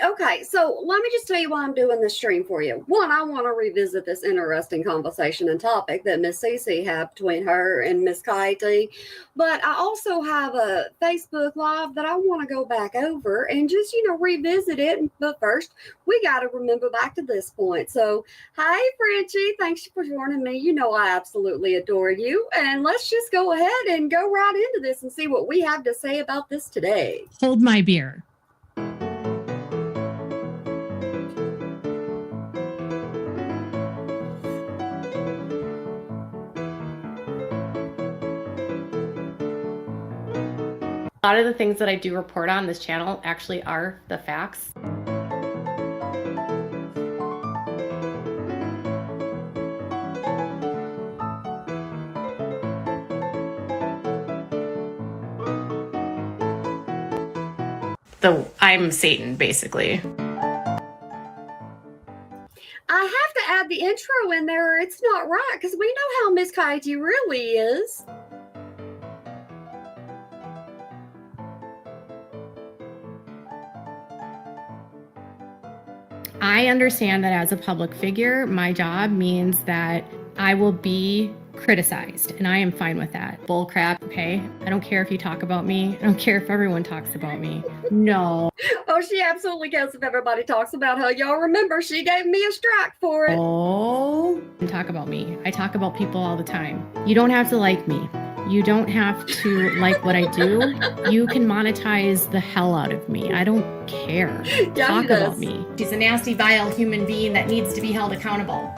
Okay, so let me just tell you why I'm doing this stream for you. One, I want to revisit this interesting conversation and topic that Miss Cece had between her and Miss Katie. But I also have a Facebook Live that I want to go back over and just, revisit it. But first, we got to remember back to this point. So, hi, Frenchie. Thanks for joining me. You know I absolutely adore you. And let's just go ahead and go right into this and see what we have to say about this today. Hold my beer. A lot of the things that I do report on this channel actually are the facts. I'm Satan, basically. I have to add the intro in there or it's not right because we know how Miss Katie really is. I understand that as a public figure, my job means that I will be criticized, and I am fine with that. Bull crap, okay? I don't care if you talk about me. I don't care if everyone talks about me. No. Oh, she absolutely cares if everybody talks about her. Y'all remember she gave me a strike for it. Oh, and talk about me. I talk about people all the time. You don't have to like me. You don't have to like what I do. You can monetize the hell out of me. I don't care. Yeah, talk about me. She's a nasty, vile human being that needs to be held accountable.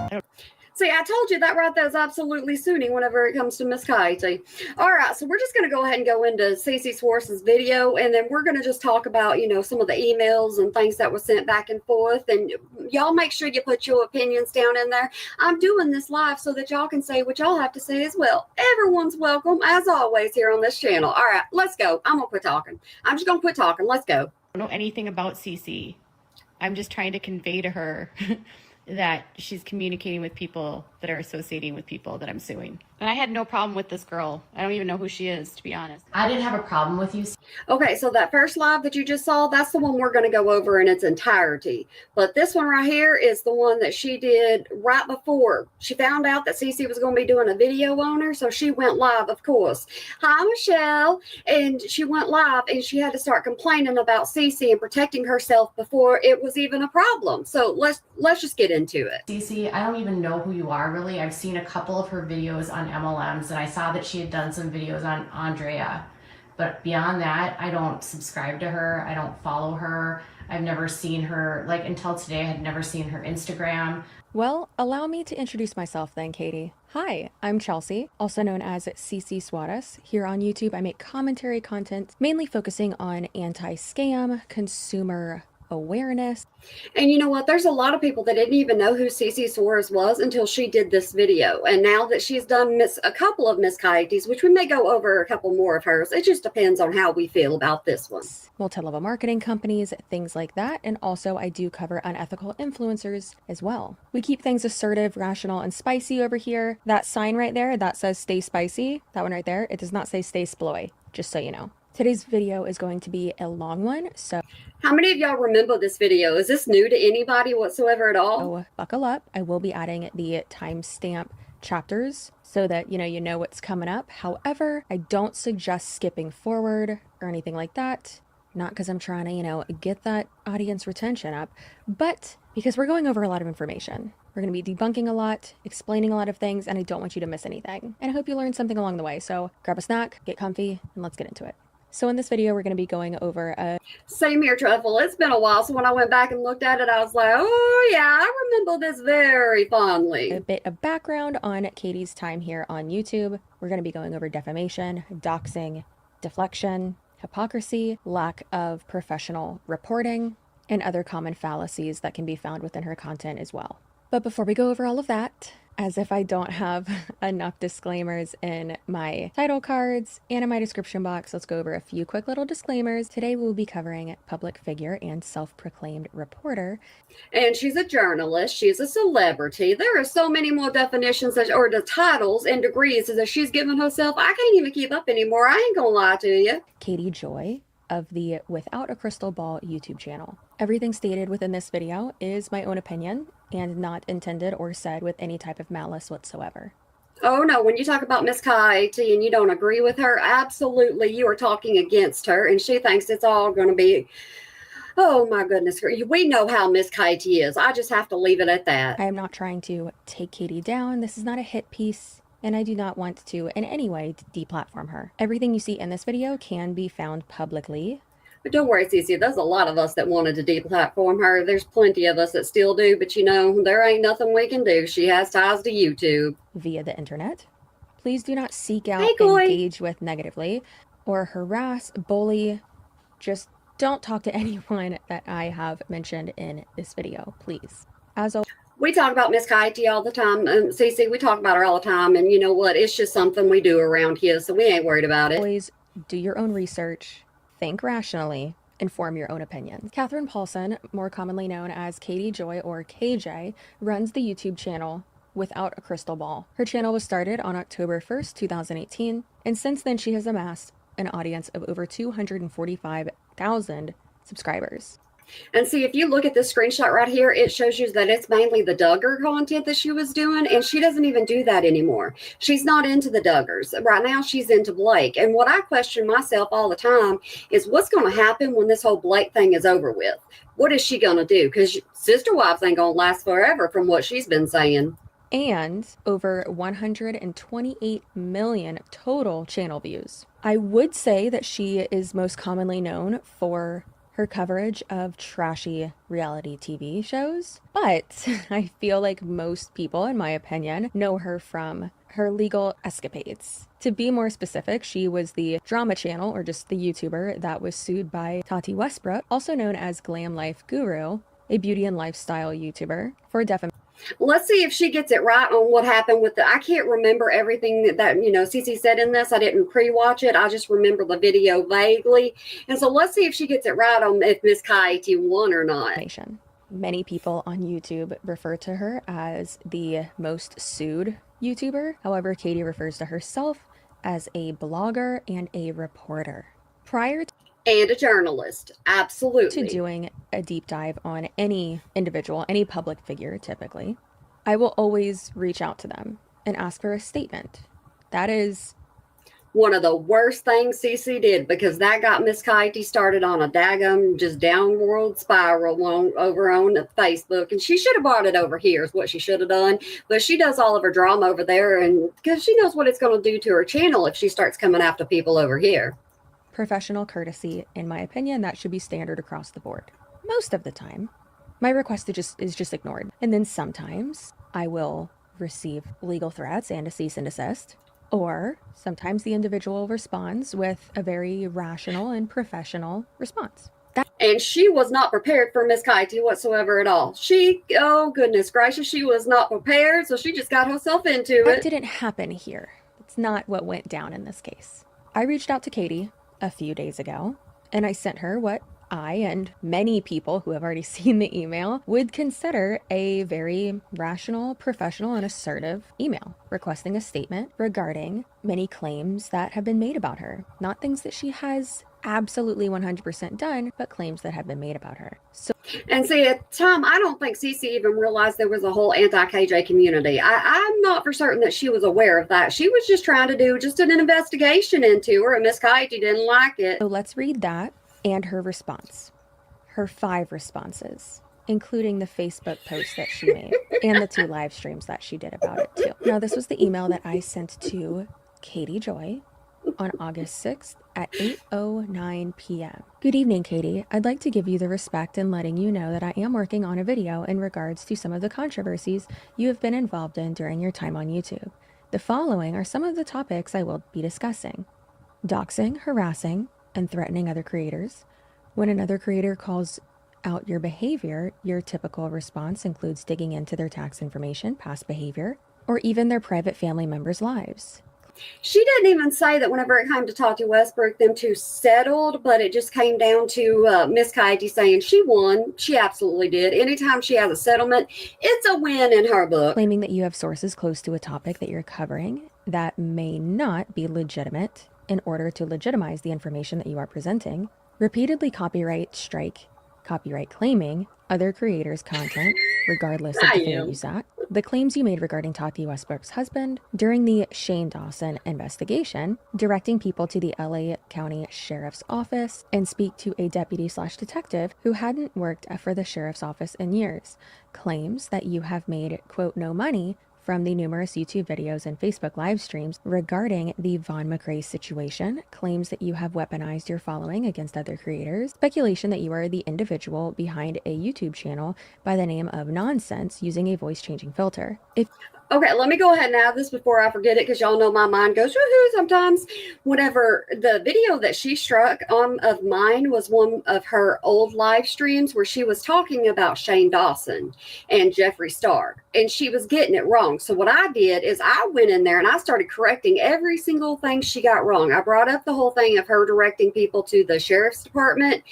See, I told you that right there is absolutely Sunni whenever it comes to Miss Katie. All right, so we're just going to go ahead and go into Suarez's video, and then we're going to just talk about, some of the emails and things that were sent back and forth. And y'all make sure you put your opinions down in there. I'm doing this live so that y'all can say what y'all have to say as well. Everyone's welcome, as always, here on this channel. All right, let's go. I'm going to quit talking. I'm just going to quit talking. Let's go. I don't know anything about Cece. I'm just trying to convey to her that she's communicating with people that are associating with people that I'm suing. And I had no problem with this girl. I don't even know who she is, to be honest. I didn't have a problem with you. Okay, so that first live that you just saw, that's the one we're going to go over in its entirety. But this one right here is the one that she did right before she found out that Cece was going to be doing a video on her. So she went live, of course. Hi, Michelle. And she went live and she had to start complaining about Cece and protecting herself before it was even a problem. So let's just get into it. Cece, I don't even know who you are, really. I've seen a couple of her videos on MLMs, and I saw that she had done some videos on Andrea. But beyond that, I don't subscribe to her. I don't follow her. I've never seen her, until today, I had never seen her Instagram. Well, allow me to introduce myself then, Katie. Hi, I'm Chelsea, also known as CC Suarez. Here on YouTube, I make commentary content, mainly focusing on anti-scam, consumer awareness. And you know what? There's a lot of people that didn't even know who CC Suarez was until she did this video. And now that she's done a couple of Miss Katie's, which we may go over a couple more of hers, it just depends on how we feel about this one. Multi-level marketing companies, things like that. And also I do cover unethical influencers as well. We keep things assertive, rational, and spicy over here. That sign right there, that says stay spicy. That one right there, it does not say stay sploy, just so you know. Today's video is going to be a long one, so... How many of y'all remember this video? Is this new to anybody whatsoever at all? So buckle up. I will be adding the timestamp chapters so that you know what's coming up. However, I don't suggest skipping forward or anything like that. Not because I'm trying to, get that audience retention up, but because we're going over a lot of information. We're going to be debunking a lot, explaining a lot of things, and I don't want you to miss anything. And I hope you learned something along the way. So grab a snack, get comfy, and let's get into it. So in this video, we're going to be going over Same here, Truffle. It's been a while, so when I went back and looked at it, I was like, oh yeah, I remember this very fondly. A bit of background on Katie's time here on YouTube. We're going to be going over defamation, doxing, deflection, hypocrisy, lack of professional reporting, and other common fallacies that can be found within her content as well. But before we go over all of that, as if I don't have enough disclaimers in my title cards and in my description box, let's go over a few quick little disclaimers. Today we'll be covering public figure and self-proclaimed reporter. And she's a journalist. She's a celebrity. There are so many more definitions or the titles and degrees that she's given herself. I can't even keep up anymore. I ain't gonna lie to you. Katie Joy, of the Without a Crystal Ball YouTube channel. Everything stated within this video is my own opinion and not intended or said with any type of malice whatsoever. Oh no, when you talk about Miss Kaiti and you don't agree with her, absolutely you are talking against her, and she thinks it's all going to be, oh my goodness, we know how Miss Kaiti is. I just have to leave it at that. I am not trying to take Katie down. This is not a hit piece, and I do not want to in any way deplatform her. Everything you see in this video can be found publicly. But don't worry, Cece, there's a lot of us that wanted to deplatform her. There's plenty of us that still do, but you know, there ain't nothing we can do. She has ties to YouTube. Via the internet. Please do not seek out, Hey, Goy. engage with negatively, or harass, bully. Just don't talk to anyone that I have mentioned in this video, please. As always, We talk about Miss Kaiti all the time. Cece, we talk about her all the time, and you know what? It's just something we do around here, so we ain't worried about it. always do your own research, think rationally, and form your own opinion. Catherine Paulson, more commonly known as Katie Joy or KJ, runs the YouTube channel Without a Crystal Ball. Her channel was started on October 1st, 2018, and since then she has amassed an audience of over 245,000 subscribers. And see, if you look at this screenshot right here, it shows you that it's mainly the Duggar content that she was doing, and she doesn't even do that anymore. She's not into the Duggars. Right now, she's into Blake. And what I question myself all the time is what's going to happen when this whole Blake thing is over with? What is she going to do? Because Sister Wives ain't going to last forever from what she's been saying. And over 128 million total channel views. I would say that she is most commonly known for her coverage of trashy reality TV shows, but I feel like most people, in my opinion, know her from her legal escapades. To be more specific, she was the drama channel, or just the YouTuber, that was sued by Tati Westbrook, also known as Glam Life Guru, a beauty and lifestyle YouTuber, for defamation. Let's see if she gets it right on what happened with I can't remember everything that you know, Cece said in this. I didn't pre-watch it. I just remember the video vaguely. And so let's see if she gets it right on if Miss Kaiti won or not. Many people on YouTube refer to her as the most sued YouTuber. However, Katie refers to herself as a blogger and a reporter. Prior to And a journalist. Absolutely. to doing a deep dive on any individual, any public figure typically, I will always reach out to them and ask for a statement. That is one of the worst things Cece did, because that got Miss Kaiti started on a daggum just downward spiral over on Facebook, and she should have brought it over here is what she should have done. But she does all of her drama over there, and because she knows what it's going to do to her channel if she starts coming after people over here. professional courtesy, in my opinion. That should be standard across the board. Most of the time, my request is just ignored. And then sometimes I will receive legal threats and a cease and desist. Or sometimes the individual responds with a very rational and professional response. And she was not prepared for Miss Kaiti whatsoever at all. Oh goodness gracious, she was not prepared, so she just got herself into That it. didn't happen here. It's not what went down in this case. I reached out to Katie a few days ago, and I sent her what I and many people who have already seen the email would consider a very rational, professional, and assertive email requesting a statement regarding many claims that have been made about her. Not things that she has absolutely 100% done, but claims that have been made about her. So, And see, at the time, I don't think Cece even realized there was a whole anti-KJ community. I'm not for certain that she was aware of that. She was just trying to do just an investigation into her, and Miss Kaiti didn't like it. so let's read that and her response. Her 5 responses, including the Facebook post that she made and the 2 live streams that she did about it too. Now, this was the email that I sent to Katie Joy on August 6th at 8:09 p.m. Good evening, Katie. I'd like to give you the respect in letting you know that I am working on a video in regards to some of the controversies you have been involved in during your time on YouTube. The following are some of the topics I will be discussing: doxing, harassing, and threatening other creators. When another creator calls out your behavior, your typical response includes digging into their tax information, past behavior, or even their private family members' lives. She didn't even say that whenever it came to Tati Westbrook, them two settled, but it just came down to Miss Kaiti saying she won. She absolutely did. Anytime she has a settlement, it's a win in her book. Claiming that you have sources close to a topic that you're covering that may not be legitimate in order to legitimize the information that you are presenting. repeatedly copyright claiming other creators' content, regardless of I the fair am. use act, the claims you made regarding Tati Westbrook's husband during the Shane Dawson investigation, directing people to the LA County Sheriff's Office and speak to a deputy/detective who hadn't worked for the sheriff's office in years, claims that you have made, quote, no money from the numerous YouTube videos and Facebook live streams regarding the Vaughn McRae situation, claims that you have weaponized your following against other creators, speculation that you are the individual behind a YouTube channel by the name of Nonsense using a voice-changing filter. Okay, let me go ahead and add this before I forget it, because y'all know my mind goes woohoo sometimes. Whenever the video that she struck on of mine was one of her old live streams where she was talking about Shane Dawson and Jeffree Star, and she was getting it wrong. So what I did is I went in there and I started correcting every single thing she got wrong. I brought up the whole thing of her directing people to the sheriff's department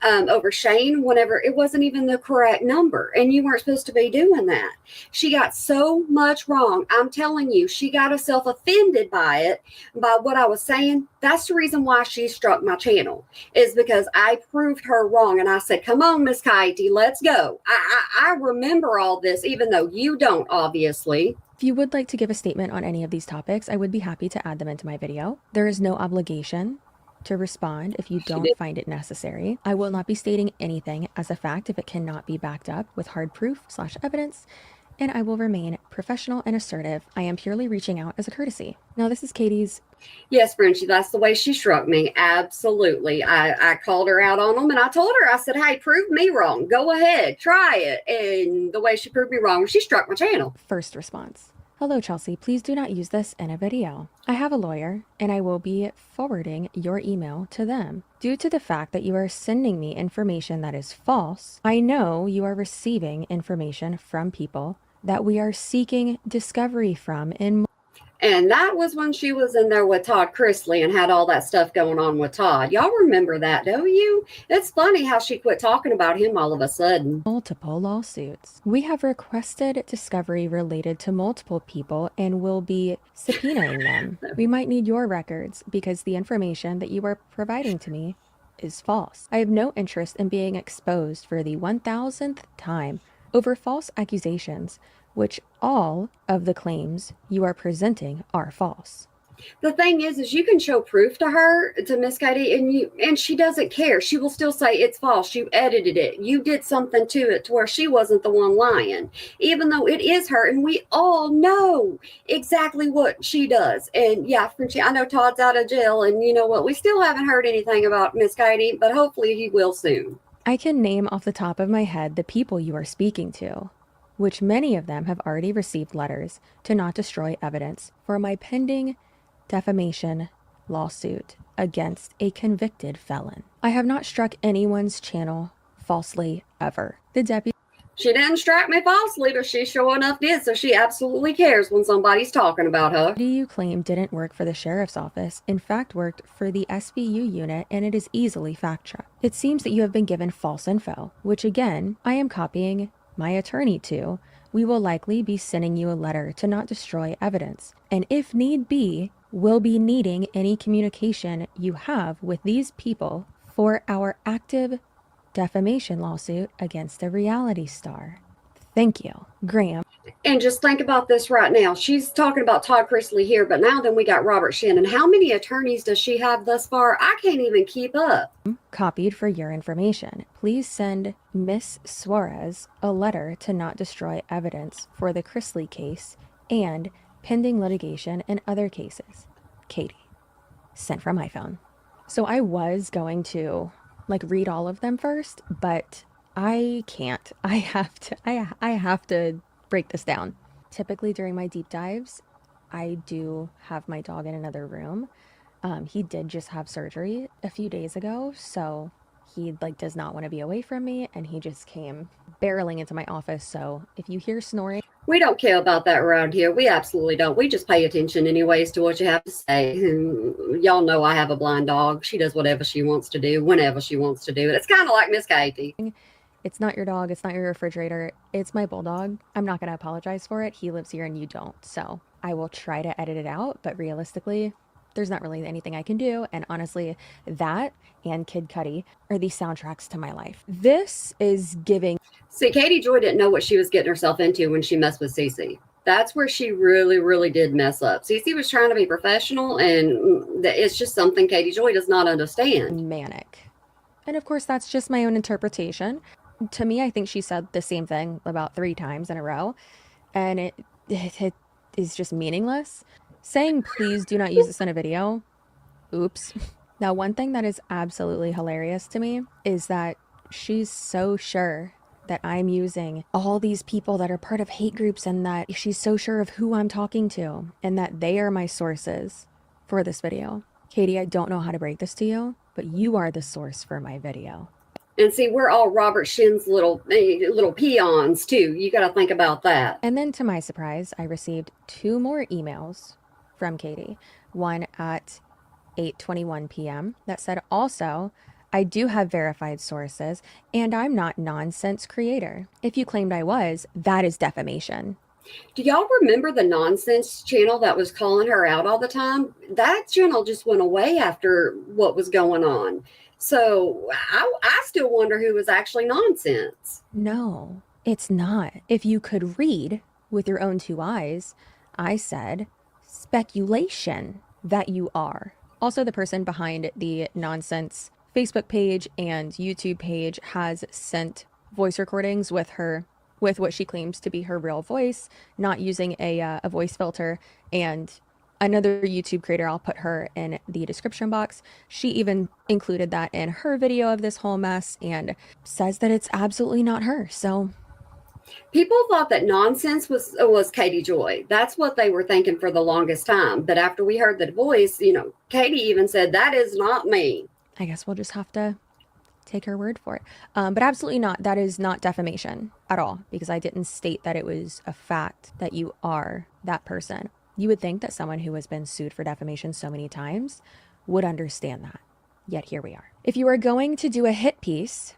over Shane whenever it wasn't even the correct number, and you weren't supposed to be doing that. She got so much wrong. I'm telling you, she got herself offended by it, by what I was saying. That's the reason why she struck my channel, is because I proved her wrong. And I said, come on, Miss Katie, let's go. I remember all this, even though you don't, obviously. If you would like to give a statement on any of these topics, I would be happy to add them into my video. There is no obligation to respond if you don't find it necessary. I will not be stating anything as a fact if it cannot be backed up with hard proof/evidence, and I will remain professional and assertive. I am purely reaching out as a courtesy. Now, this is Katie's. Yes, Frenchie, that's the way she struck me. Absolutely. I called her out on them, and I told her, I said, hey, prove me wrong. Go ahead, try it. And the way she proved me wrong, she struck my channel. First response. Hello, Chelsea. Please do not use this in a video. I have a lawyer, and I will be forwarding your email to them. Due to the fact that you are sending me information that is false, I know you are receiving information from people that we are seeking discovery from in. And that was when she was in there with Todd Chrisley and had all that stuff going on with Todd. Y'all remember that, don't you? It's funny how she quit talking about him all of a sudden. Multiple lawsuits. We have requested discovery related to multiple people and will be subpoenaing them. We might need your records because the information that you are providing to me is false. I have no interest in being exposed for the 1000th time over false accusations, which all of the claims you are presenting are false. The thing is you can show proof to her, to Miss Katie, and she doesn't care. She will still say it's false. You edited it. You did something to it to where she wasn't the one lying, even though it is her, and we all know exactly what she does. And yeah, Frenchie, I know Todd's out of jail, and you know what? We still haven't heard anything about Miss Katie, but hopefully he will soon. I can name off the top of my head the people you are speaking to, which many of them have already received letters to not destroy evidence for my pending defamation lawsuit against a convicted felon. I have not struck anyone's channel falsely ever. The deputy. She didn't strike me falsely, but she sure enough did, so she absolutely cares when somebody's talking about her. You claim didn't work for the sheriff's office, in fact worked for the SVU unit, and it is easily fact-checked. It seems that you have been given false info, which again, I am copying my attorney to. We will likely be sending you a letter to not destroy evidence, and if need be, will be needing any communication you have with these people for our active defamation lawsuit against a reality star. Thank you, Graham. And just think about this right now. She's talking about Todd Chrisley here, but now then we got Robert Shannon. How many attorneys does she have thus far? I can't even keep up. Copied for your information. Please send Miss Suarez a letter to not destroy evidence for the Chrisley case and pending litigation and other cases. Katie. Sent from my phone. So I was going to read all of them first, but I can't. I have to break this down. Typically during my deep dives, I do have my dog in another room. He did just have surgery a few days ago, so he does not want to be away from me, and he just came barreling into my office. So if you hear snoring, we don't care about that around here. We absolutely don't. We just pay attention anyways to what you have to say. Y'all know I have a blind dog. She does whatever she wants to do, whenever she wants to do it. It's kind of like Miss Katie. It's not your dog. It's not your refrigerator. It's my bulldog. I'm not going to apologize for it. He lives here and you don't. So I will try to edit it out. But realistically, There's not really anything I can do. And honestly, that and Kid Cudi are the soundtracks to my life. This is giving. See, Katie Joy didn't know what she was getting herself into when she messed with Cece. That's where she really, really did mess up. Cece was trying to be professional, and it's just something Katie Joy does not understand. Manic. And of course, that's just my own interpretation. To me, I think she said the same thing about 3 times in a row, and it is just meaningless. Saying, please do not use this in a video. Oops. Now, one thing that is absolutely hilarious to me is that she's so sure that I'm using all these people that are part of hate groups, and that she's so sure of who I'm talking to and that they are my sources for this video. Katie, I don't know how to break this to you, but you are the source for my video. And see, we're all Robert Shin's little peons too. You got to think about that. And then to my surprise, I received 2 more emails from Katie. One at 8:21 p.m. that said, also, I do have verified sources and I'm not nonsense creator. If you claimed I was, that is defamation. Do y'all remember the nonsense channel that was calling her out all the time? That channel just went away after what was going on. So I still wonder who was actually nonsense. No, it's not. If you could read with your own 2 eyes, I said speculation that you are. Also, the person behind the nonsense Facebook page and YouTube page has sent voice recordings with her, with what she claims to be her real voice, not using a voice filter. And another YouTube creator, I'll put her in the description box, she even included that in her video of this whole mess and says that it's absolutely not her. So people thought that nonsense was Katie Joy. That's what they were thinking for the longest time. But after we heard the voice, Katie even said, that is not me. I guess we'll just have to take her word for it. But absolutely not. That is not defamation at all, because I didn't state that it was a fact that you are that person. You would think that someone who has been sued for defamation so many times would understand that. Yet here we are. If you are going to do a hit piece,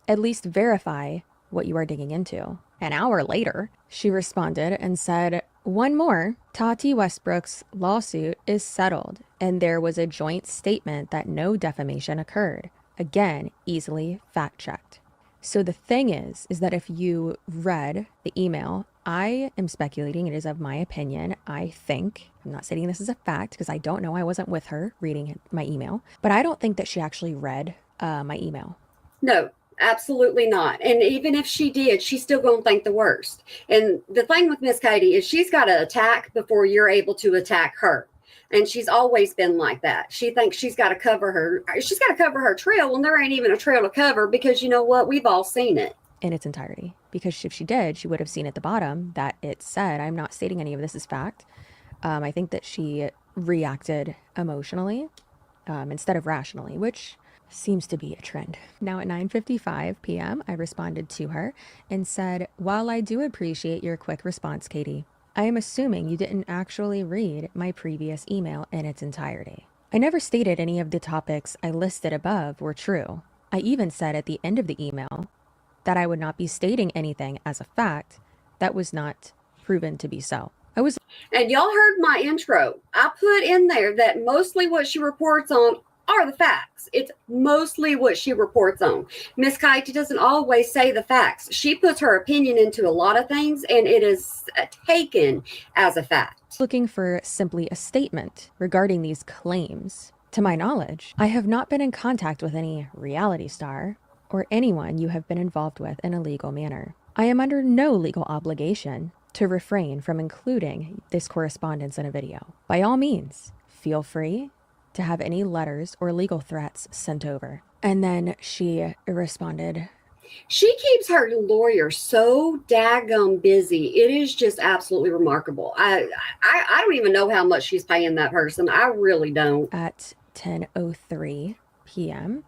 at least verify what you are digging into. An hour later, she responded and said, one more, Tati Westbrook's lawsuit is settled, and there was a joint statement that no defamation occurred. Again, easily fact-checked. So the thing is that if you read the email, I am speculating, it is of my opinion, I think, I'm not stating this as a fact because I don't know, I wasn't with her reading my email, but I don't think that she actually read my email. No, absolutely not. And even if she did, she's still going to think the worst. And the thing with Miss Katie is she's got to attack before you're able to attack her. And she's always been like that. She thinks she's got to cover her trail when there ain't even a trail to cover, because you know what? We've all seen it in its entirety. Because if she did, she would have seen at the bottom that it said, I'm not stating any of this is fact. I think that she reacted emotionally instead of rationally, which seems to be a trend. Now at 9:55 p.m., I responded to her and said, while I do appreciate your quick response, Katie, I am assuming you didn't actually read my previous email in its entirety. I never stated any of the topics I listed above were true. I even said at the end of the email that I would not be stating anything as a fact that was not proven to be so. And y'all heard my intro. I put in there that mostly what she reports on are the facts. It's mostly what she reports on. Miss Katie doesn't always say the facts. She puts her opinion into a lot of things, and it is taken as a fact. Looking for simply a statement regarding these claims. To my knowledge, I have not been in contact with any reality star or anyone you have been involved with in a legal manner. I am under no legal obligation to refrain from including this correspondence in a video. By all means, feel free to have any letters or legal threats sent over. And then she responded, she keeps her lawyer so daggum busy. It is just absolutely remarkable. I don't even know how much she's paying that person. I really don't. At 10:03 p.m.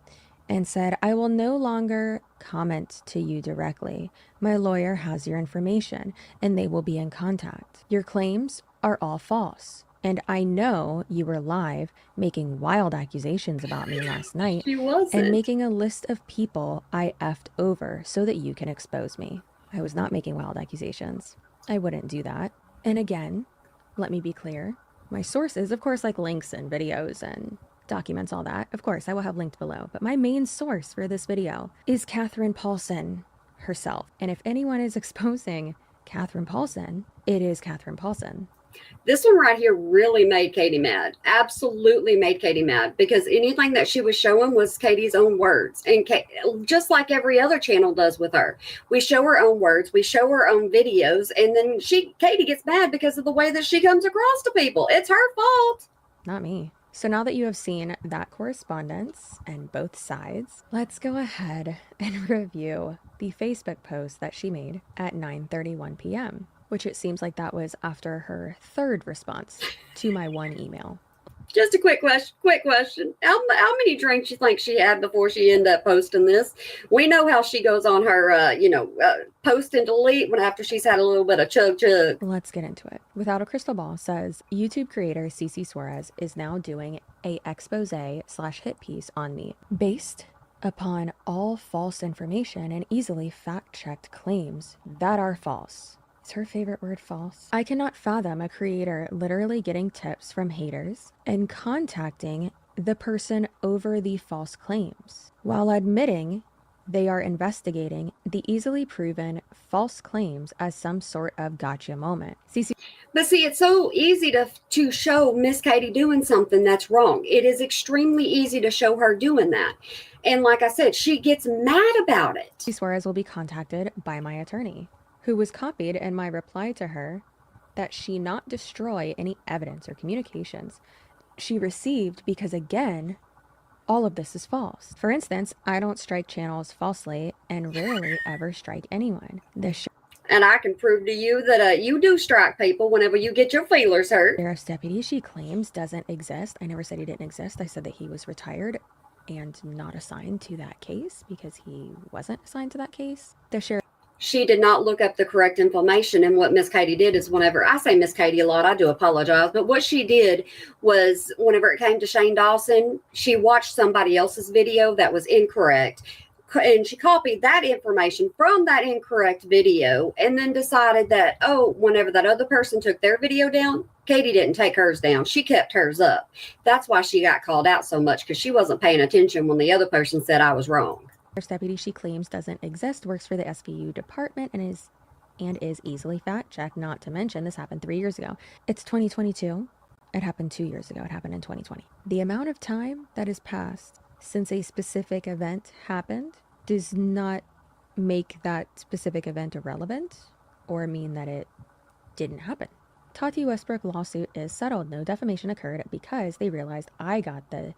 and said, I will no longer comment to you directly. My lawyer has your information and they will be in contact. Your claims are all false. And I know you were live making wild accusations about me last night. She wasn't. And making a list of people I effed over so that you can expose me. I was not making wild accusations. I wouldn't do that. And again, let me be clear. My sources, of course, like links and videos and documents, all that. Of course, I will have linked below. But my main source for this video is Catherine Paulson herself. And if anyone is exposing Catherine Paulson, it is Catherine Paulson. This one right here really made Katie mad. Absolutely made Katie mad, because anything that she was showing was Katie's own words. And just like every other channel does with her, we show her own words, we show her own videos, and then Katie gets mad because of the way that she comes across to people. It's her fault. Not me. So now that you have seen that correspondence and both sides, let's go ahead and review the Facebook post that she made at 9:31 p.m., which it seems like that was after her third response to my one email. Just a quick question. How many drinks you think she had before she ended up posting this? We know how she goes on her, post and delete after she's had a little bit of chug. Let's get into it. Without a Crystal Ball says, YouTube creator Cece Suarez is now doing a expose/hit piece on me based upon all false information and easily fact-checked claims that are false. Is her favorite word false? I cannot fathom a creator literally getting tips from haters and contacting the person over the false claims while admitting they are investigating the easily proven false claims as some sort of gotcha moment. But see, it's so easy to show Miss Katie doing something that's wrong. It is extremely easy to show her doing that. And like I said, she gets mad about it. Suarez will be contacted by my attorney, who was copied in my reply to her that she not destroy any evidence or communications she received because, again, all of this is false. For instance, I don't strike channels falsely and rarely ever strike anyone. And I can prove to you that you do strike people whenever you get your feelers hurt. Sheriff's deputy she claims doesn't exist. I never said he didn't exist. I said that he was retired and not assigned to that case because he wasn't assigned to that case. The sheriff. She did not look up the correct information. And what Miss Katie did is, whenever I say Miss Katie a lot, I do apologize. But what she did was, whenever it came to Shane Dawson, she watched somebody else's video that was incorrect. And she copied that information from that incorrect video and then decided that, whenever that other person took their video down, Katie didn't take hers down. She kept hers up. That's why she got called out so much, because she wasn't paying attention when the other person said I was wrong. Deputy she claims doesn't exist, works for the SVU department and is easily fact-checked. Not to mention, this happened 3 years ago. It's 2022. It happened 2 years ago. It happened in 2020. The amount of time that has passed since a specific event happened does not make that specific event irrelevant or mean that it didn't happen. Tati Westbrook lawsuit is settled. No defamation occurred because they realized I got the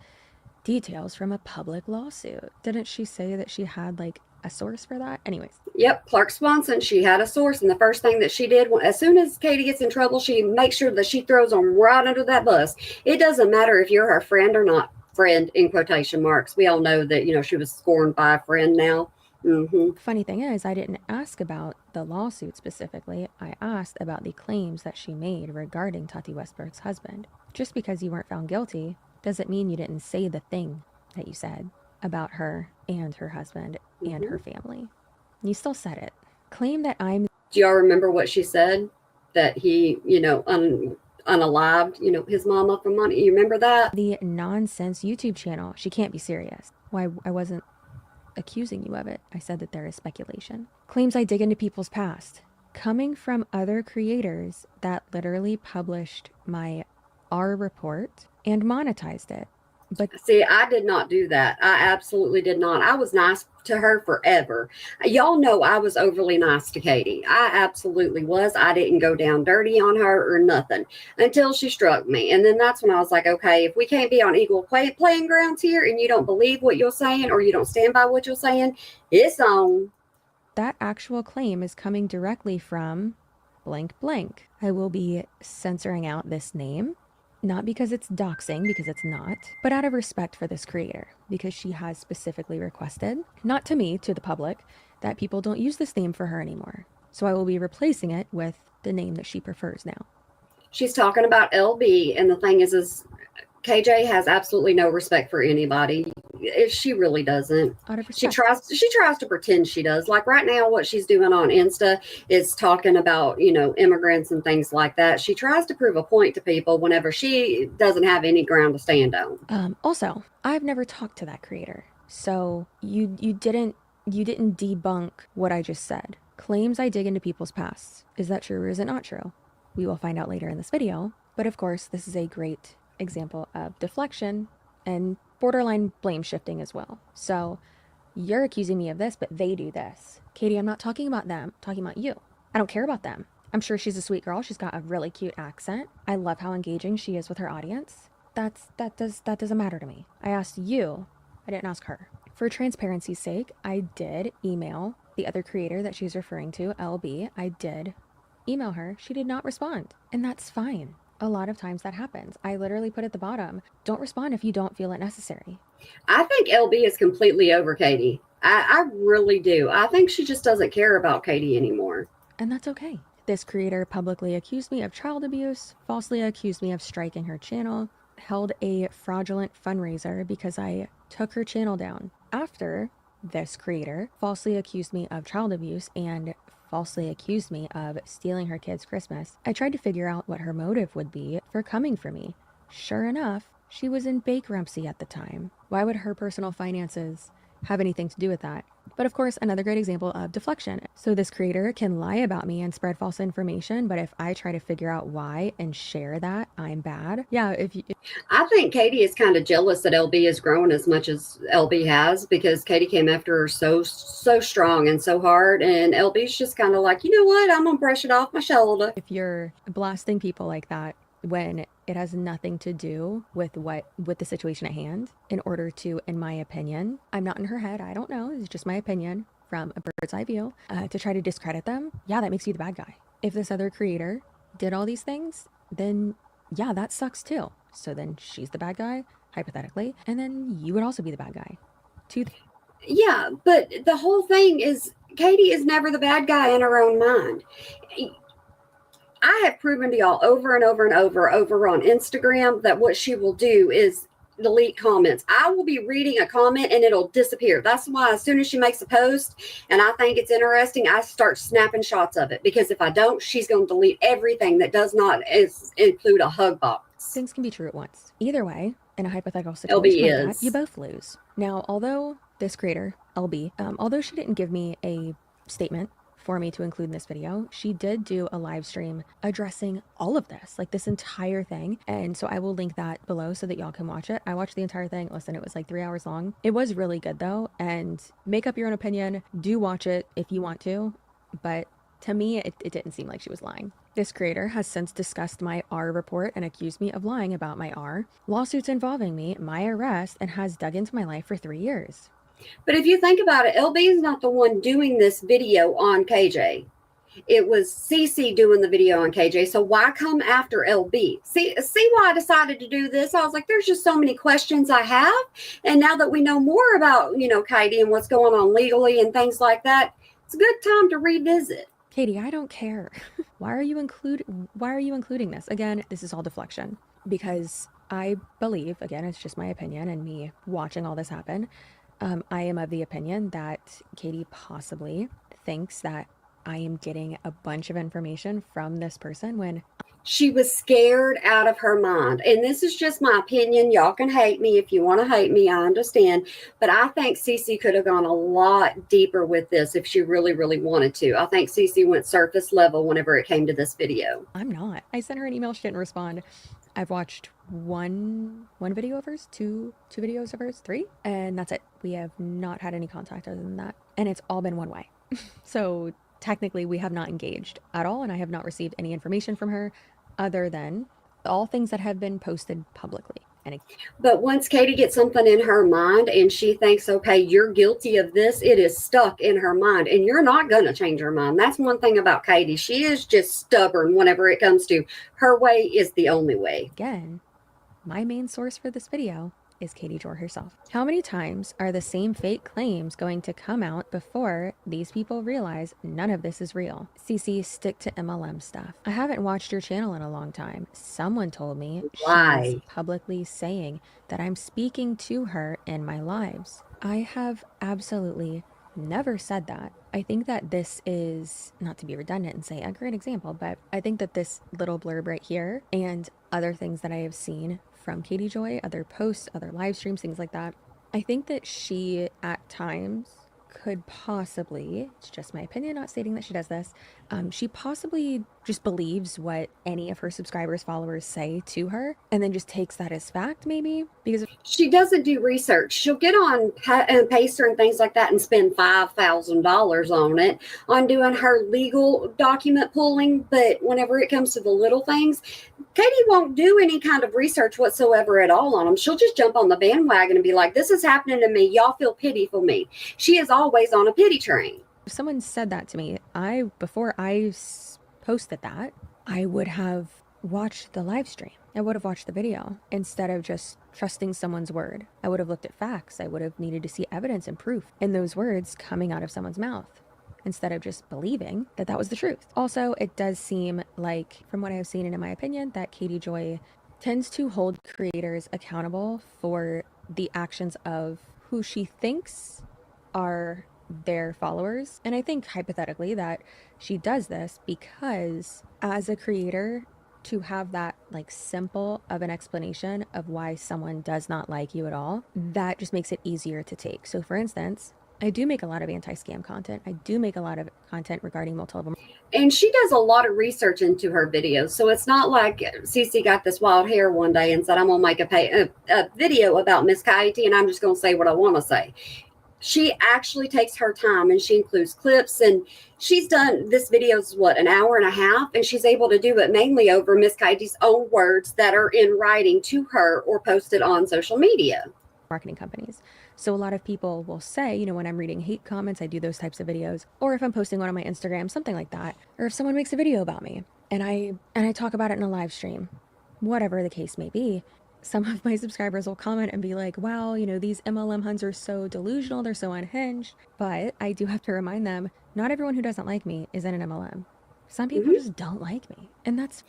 details from a public lawsuit. Didn't she say that she had like a source for that? Anyways. Yep, Clark Swanson, she had a source, and the first thing that she did, as soon as Katie gets in trouble, she makes sure that she throws them right under that bus. It doesn't matter if you're her friend or not. Friend in quotation marks. We all know that, she was scorned by a friend now. Funny thing is, I didn't ask about the lawsuit specifically. I asked about the claims that she made regarding Tati Westbrook's husband. Just because you weren't found guilty doesn't mean you didn't say the thing that you said about her and her husband and her family. You still said it. Claim that I'm... Do y'all remember what she said? That he, unalived, his mama for money. You remember that? The nonsense YouTube channel. She can't be serious. Why, I wasn't accusing you of it. I said that there is speculation. Claims I dig into people's past. Coming from other creators that literally published my R report and monetized it. But see, I did not do that. I absolutely did not. I was nice to her forever. Y'all know I was overly nice to Katie. I absolutely was. I didn't go down dirty on her or nothing until she struck me. And then that's when I was like, okay, if we can't be on equal playing grounds here and you don't believe what you're saying or you don't stand by what you're saying, it's on. That actual claim is coming directly from blank blank. I will be censoring out this name. Not because it's doxing, because it's not, but out of respect for this creator, because she has specifically requested, not to me, to the public, that people don't use this name for her anymore. So I will be replacing it with the name that she prefers now. She's talking about LB, and the thing is KJ has absolutely no respect for anybody. She really doesn't. Out of She respect. tries to pretend she does. Like right now, what she's doing on Insta is talking about, immigrants and things like that. She tries to prove a point to people whenever she doesn't have any ground to stand on. Also, I've never talked to that creator, so you didn't debunk what I just said. Claims I dig into people's pasts. Is that true or is it not true? We will find out later in this video. But of course, this is a great example of deflection and borderline blame shifting as well. So you're accusing me of this, but they do this. Katie, I'm not talking about them, I'm talking about you. I don't care about them. I'm sure she's a sweet girl. She's got a really cute accent. I love how engaging she is with her audience. That doesn't matter to me. I asked you, I didn't ask her. For transparency's sake, I did email the other creator that she's referring to, LB. I did email her. She did not respond, and that's fine. A lot of times that happens. I literally put at the bottom, don't respond if you don't feel it necessary. I think LB is completely over Katie. I really do. I think she just doesn't care about Katie anymore. And that's okay. This creator publicly accused me of child abuse, falsely accused me of striking her channel, held a fraudulent fundraiser because I took her channel down. After this creator falsely accused me of child abuse and falsely accused me of stealing her kid's Christmas, I tried to figure out what her motive would be for coming for me. Sure enough, she was in bankruptcy at the time. Why would her personal finances have anything to do with that? But of course, another great example of deflection. So this creator can lie about me and spread false information, but if I try to figure out why and share that, I'm bad. Yeah, I think Katie is kind of jealous that LB has grown as much as LB has, because Katie came after her so strong and so hard, and LB's just kind of like, you know what, I'm gonna brush it off my shoulder. If you're blasting people like that when it has nothing to do with the situation at hand, in order to, in my opinion, I'm not in her head, I don't know, it's just my opinion from a bird's eye view, to try to discredit them, yeah, that makes you the bad guy. If this other creator did all these things, then yeah, that sucks too. So then she's the bad guy, hypothetically, and then you would also be the bad guy. Yeah, but the whole thing is Katie is never the bad guy in her own mind. I have proven to y'all over and over and over on Instagram that what she will do is delete comments. I will be reading a comment and it'll disappear. That's why as soon as she makes a post and I think it's interesting, I start snapping shots of it, because if I don't, she's going to delete everything that does not include a hug box. Things can be true at once. Either way, in a hypothetical situation like that, you both lose. Now, although this creator, LB, although she didn't give me a statement for me to include in this video, she did do a live stream addressing all of this, like this entire thing. And so I will link that below so that y'all can watch it. I watched the entire thing. Listen, it was like 3 hours long. It was really good though. And make up your own opinion. Do watch it if you want to. But to me, it didn't seem like she was lying. This creator has since discussed my R report and accused me of lying about my R, lawsuits involving me, my arrest, and has dug into my life for 3 years. But if you think about it, LB is not the one doing this video on KJ. It was CC doing the video on KJ. So why come after LB? See why I decided to do this? I was like, there's just so many questions I have. And now that we know more about, Katie and what's going on legally and things like that, it's a good time to revisit. Katie, I don't care. Why are you including this? Again, this is all deflection, because I believe, again, it's just my opinion and me watching all this happen. I am of the opinion that Katie possibly thinks that I am getting a bunch of information from this person when she was scared out of her mind. And this is just my opinion. Y'all can hate me if you want to hate me. I understand. But I think Cece could have gone a lot deeper with this if she really, really wanted to. I think Cece went surface level whenever it came to this video. I'm not. I sent her an email. She didn't respond. I've watched one video of hers, two videos of hers, 3, and that's it. We have not had any contact other than that. And it's all been one way. So technically we have not engaged at all, and I have not received any information from her other than all things that have been posted publicly. But once Katie gets something in her mind and she thinks, okay, you're guilty of this, it is stuck in her mind, and you're not going to change her mind. That's one thing about Katie. She is just stubborn whenever it comes to her way is the only way. Again, my main source for this video is Katie Joy herself. How many times are the same fake claims going to come out before these people realize none of this is real? Cece, stick to MLM stuff. I haven't watched your channel in a long time. Someone told me she's Why? publicly saying that I'm speaking to her in my lives. I have absolutely never said that. I think that this is, not to be redundant and say a great example, but I think that this little blurb right here and other things that I have seen from Katie Joy, other posts, other live streams, things like that, I think that she at times could possibly, it's just my opinion, not stating that she does this, she possibly just believes what any of her subscribers, followers say to her, and then just takes that as fact, maybe, because She doesn't do research. She'll get on Pacer and things like that and spend $5,000 on it, on doing her legal document pulling. But whenever it comes to the little things, Katie won't do any kind of research whatsoever at all on them. She'll just jump on the bandwagon and be like, this is happening to me. Y'all feel pity for me. She is always on a pity train. if someone said that to me, before I posted that, I would have watched the live stream. I would have watched the video instead of just trusting someone's word. I would have looked at facts. I would have needed to see evidence and proof in those words coming out of someone's mouth instead of just believing that that was the truth. Also, it does seem like, from what I have seen and in my opinion, that Katie Joy tends to hold creators accountable for the actions of who she thinks are their followers. And I think hypothetically that she does this because as a creator, to have that like simple of an explanation of why someone does not like you at all, that just makes it easier to take. So for instance, I do make a lot of anti-scam content. I do make a lot of content regarding multi-level. And she does a lot of research into her videos. So it's not like Cece got this wild hair one day and said, I'm going to make a video about Miss Coyote and I'm just going to say what I want to say. She actually takes her time and she includes clips, and she's done this video's an hour and a half, and she's able to do it mainly over Miss Coyote's own words that are in writing to her or posted on social media. Marketing companies. So a lot of people will say, when I'm reading hate comments, I do those types of videos, or if I'm posting one on my Instagram, something like that, or if someone makes a video about me and I talk about it in a live stream, whatever the case may be, some of my subscribers will comment and be like, wow, these MLM huns are so delusional, they're so unhinged. But I do have to remind them, not everyone who doesn't like me is in an MLM. Some people just don't like me. And that's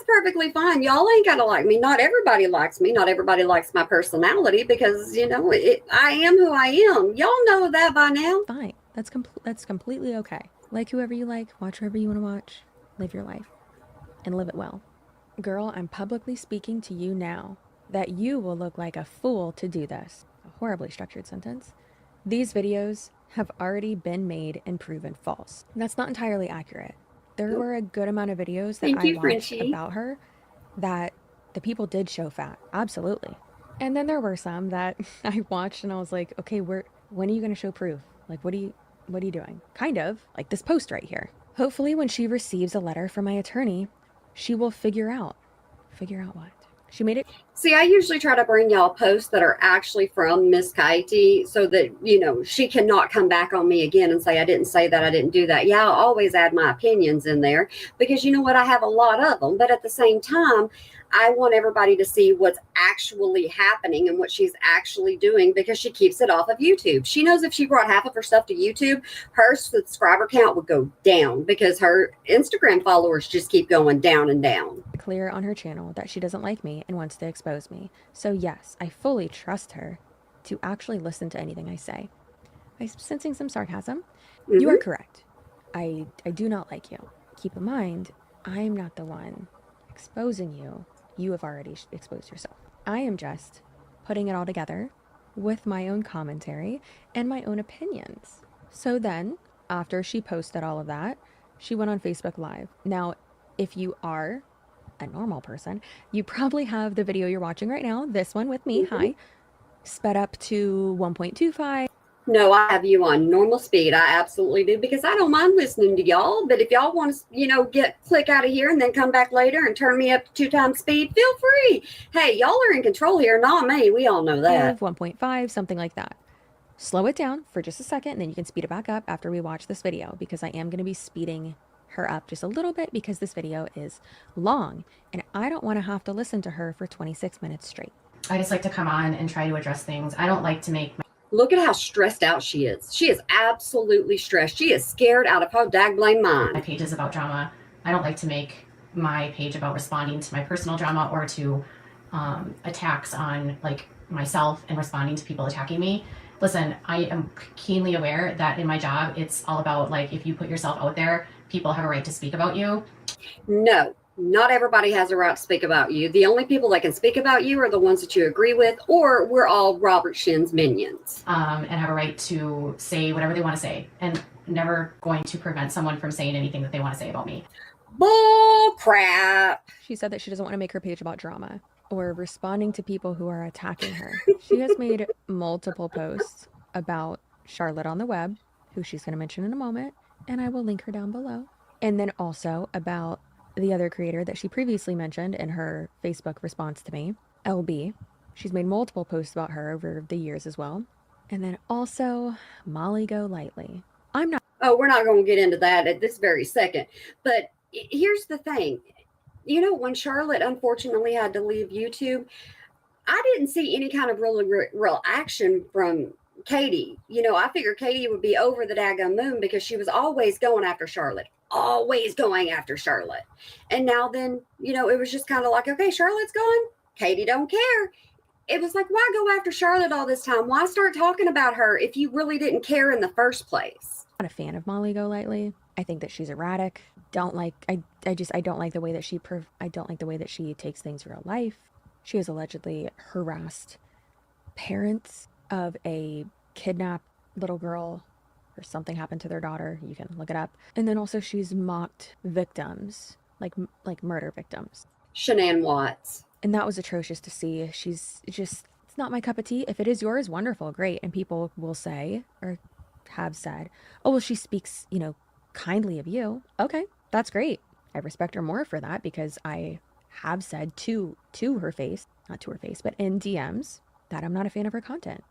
perfectly fine. Y'all ain't got to like me. Not everybody likes me. Not everybody likes my personality because, I am who I am. Y'all know that by now. fine. That's completely okay. Like whoever you like, watch whoever you want to watch, live your life, and live it well. Girl, I'm publicly speaking to you now that you will look like a fool to do this. A horribly structured sentence. These videos have already been made and proven false. That's not entirely accurate. There were a good amount of videos that I watched about her that the people did show fat. Absolutely. And then there were some that I watched and I was like, okay, when are you going to show proof? Like, what are you doing? Kind of like this post right here. Hopefully when she receives a letter from my attorney, she will figure out what. She made it. See, I usually try to bring y'all posts that are actually from Miss Coyote so that, she cannot come back on me again and say, I didn't say that, I didn't do that. Yeah, I'll always add my opinions in there because you know what? I have a lot of them. But at the same time, I want everybody to see what's actually happening and what she's actually doing because she keeps it off of YouTube. She knows if she brought half of her stuff to YouTube, her subscriber count would go down because her Instagram followers just keep going down and down. Clear on her channel that she doesn't like me and wants to expose me. So yes, I fully trust her to actually listen to anything I say. I'm sensing some sarcasm. You are correct. I do not like you. Keep in mind, I'm not the one exposing you. You have already exposed yourself. I am just putting it all together with my own commentary and my own opinions. So then, after she posted all of that, she went on Facebook Live. Now, if you are a normal person, you probably have the video you're watching right now, this one with me, hi, sped up to 1.25. No, I have you on normal speed. I absolutely do because I don't mind listening to y'all. But if y'all want to, click out of here and then come back later and turn me up to 2 times speed, feel free. Hey, y'all are in control here, not me. We all know that. 1.5, something like that. Slow it down for just a second, and then you can speed it back up after we watch this video because I am going to be speeding her up just a little bit because this video is long and I don't want to have to listen to her for 26 minutes straight. I just like to come on and try to address things. I don't like to make Look at how stressed out she is. She is absolutely stressed. She is scared out of her dag-blame mind. my pages about drama. I don't like to make my page about responding to my personal drama or to attacks on like myself and responding to people attacking me. Listen, I am keenly aware that in my job, it's all about like if you put yourself out there, people have a right to speak about you. No, not everybody has a right to speak about you. The only people that can speak about you are the ones that you agree with, or we're all Robert Shin's minions. And have a right to say whatever they want to say, and never going to prevent someone from saying anything that they want to say about me. Bull crap. She said that she doesn't want to make her page about drama or responding to people who are attacking her. She has made multiple posts about Charlotte on the web, who she's going to mention in a moment, and I will link her down below. And then also about the other creator that she previously mentioned in her Facebook response to me, LB. She's made multiple posts about her over the years as well. And then also Molly Go Lightly. Oh, we're not going to get into that at this very second. But here's the thing. You know, when Charlotte unfortunately had to leave YouTube, I didn't see any kind of real action from Katie. You know, I figured Katie would be over the daggum moon because she was always going after Charlotte. Always going after Charlotte. And now then, you know, it was just kind of like, okay, Charlotte's gone. Katie don't care. It was like, why go after Charlotte all this time? Why start talking about her if you really didn't care in the first place? Not a fan of Molly Go Lightly. I think that she's erratic. I don't like the way that she takes things real life. She has allegedly harassed parents of a kidnapped little girl, or something happened to their daughter. You can look it up. And then also she's mocked victims, like murder victims. Shanann Watts. And that was atrocious to see. She's just, it's not my cup of tea. If it is yours, wonderful, great. And people will say, or have said, oh, well, she speaks, you know, kindly of you. Okay, that's great. I respect her more for that, because I have said to her face, not to her face, but in DMs, that I'm not a fan of her content.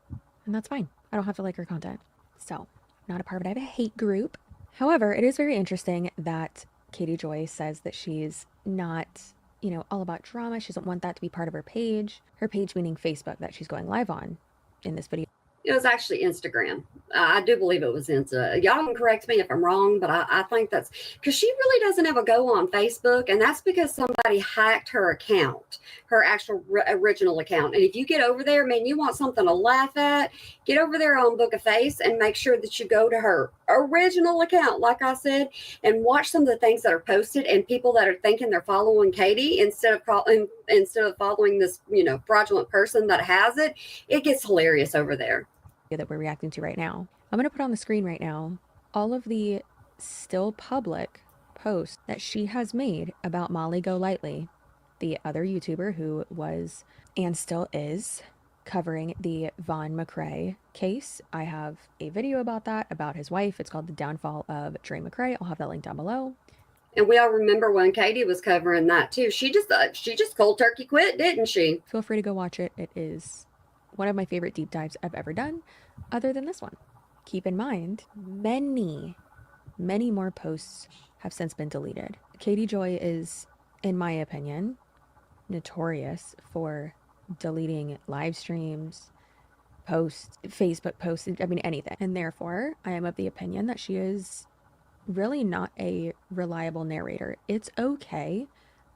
And that's fine. I don't have to like her content. So, not a part of a hate group. However, it is very interesting that Katie Joy says that she's not, you know, all about drama. She doesn't want that to be part of her page. Her page meaning Facebook that she's going live on in this video. It was actually Instagram. I do believe it was Insta. Y'all can correct me if I'm wrong, but I think that's because she really doesn't ever go on Facebook, and that's because somebody hacked her account, her actual original account. And if you get over there, man, you want something to laugh at, get over there on Book a Face and make sure that you go to her original account, like I said, and watch some of the things that are posted, and people that are thinking they're following Katie instead of following this, you know, fraudulent person that has it. It gets hilarious over there. That we're reacting to right now. I'm going to put on the screen right now all of the still public posts that she has made about Molly Go Lightly, the other YouTuber who was and still is covering the Vaughn McCrae case. I have a video about that, about his wife. It's called The Downfall of Dre McCrae. I'll have that link down below. And we all remember when Katie was covering that too. She just cold turkey quit, didn't she? Feel free to go watch it. It is one of my favorite deep dives I've ever done, other than this one. Keep in mind, many more posts have since been deleted. Katie Joy is, in my opinion, notorious for deleting live streams, posts, Facebook posts, I mean, anything. And therefore, I am of the opinion that she is really not a reliable narrator. It's okay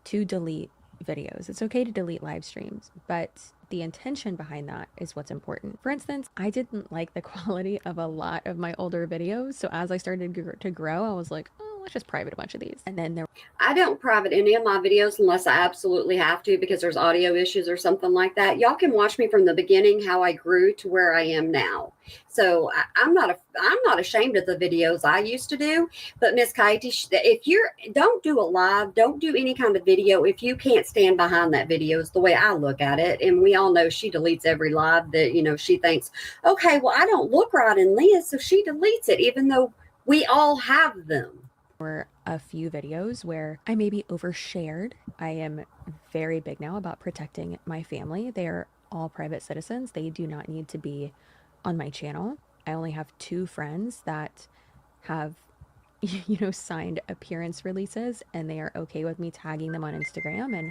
to delete videos. It's okay to delete live streams, but the intention behind that is what's important. For instance, I didn't like the quality of a lot of my older videos. So as I started to grow, I was like, oh, let's just private a bunch of these. And then I don't private any of my videos unless I absolutely have to, because there's audio issues or something like that. Y'all can watch me from the beginning, how I grew to where I am now. So I'm not ashamed of the videos I used to do. But Miss Katie, if don't do a live, don't do any kind of video if you can't stand behind that video, is the way I look at it. And we all know she deletes every live that, you know, she thinks, okay, well, I don't look right in this, so she deletes it, even though we all have them. Or a few videos where I maybe overshared. I am very big now about protecting my family. They are all private citizens. They do not need to be on my channel. I only have 2 friends that have, you know, signed appearance releases, and they are okay with me tagging them on Instagram and,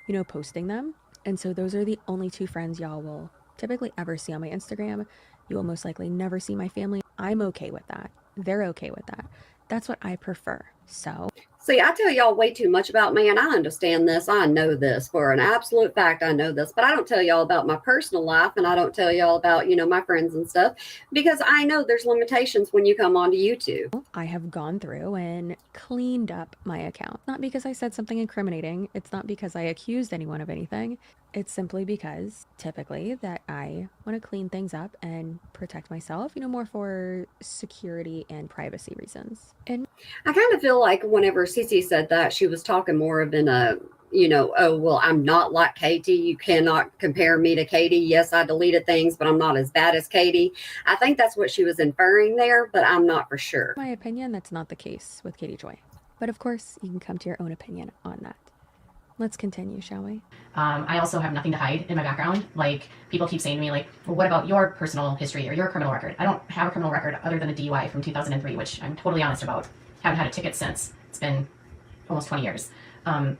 you know, posting them. And so those are the only two friends y'all will typically ever see on my Instagram. You will most likely never see my family. I'm okay with that. They're okay with that. That's what I prefer. So See, I tell y'all way too much about me, and I understand this. I know this for an absolute fact. I know this, but I don't tell y'all about my personal life, and I don't tell y'all about, my friends and stuff, because I know there's limitations when you come onto YouTube. I have gone through and cleaned up my account. Not because I said something incriminating. It's not because I accused anyone of anything. It's simply because typically that I want to clean things up and protect myself, more for security and privacy reasons. And I kind of feel like whenever Cece said that, she was talking more of in a, oh, well, I'm not like Katie. You cannot compare me to Katie. Yes, I deleted things, but I'm not as bad as Katie. I think that's what she was inferring there, but I'm not for sure. In my opinion, that's not the case with Katie Joy. But of course, you can come to your own opinion on that. Let's continue, shall we? I also have nothing to hide in my background. Like, people keep saying to me, like, well, what about your personal history or your criminal record? I don't have a criminal record other than a DUI from 2003, which I'm totally honest about. Haven't had a ticket since. It's been almost 20 years. And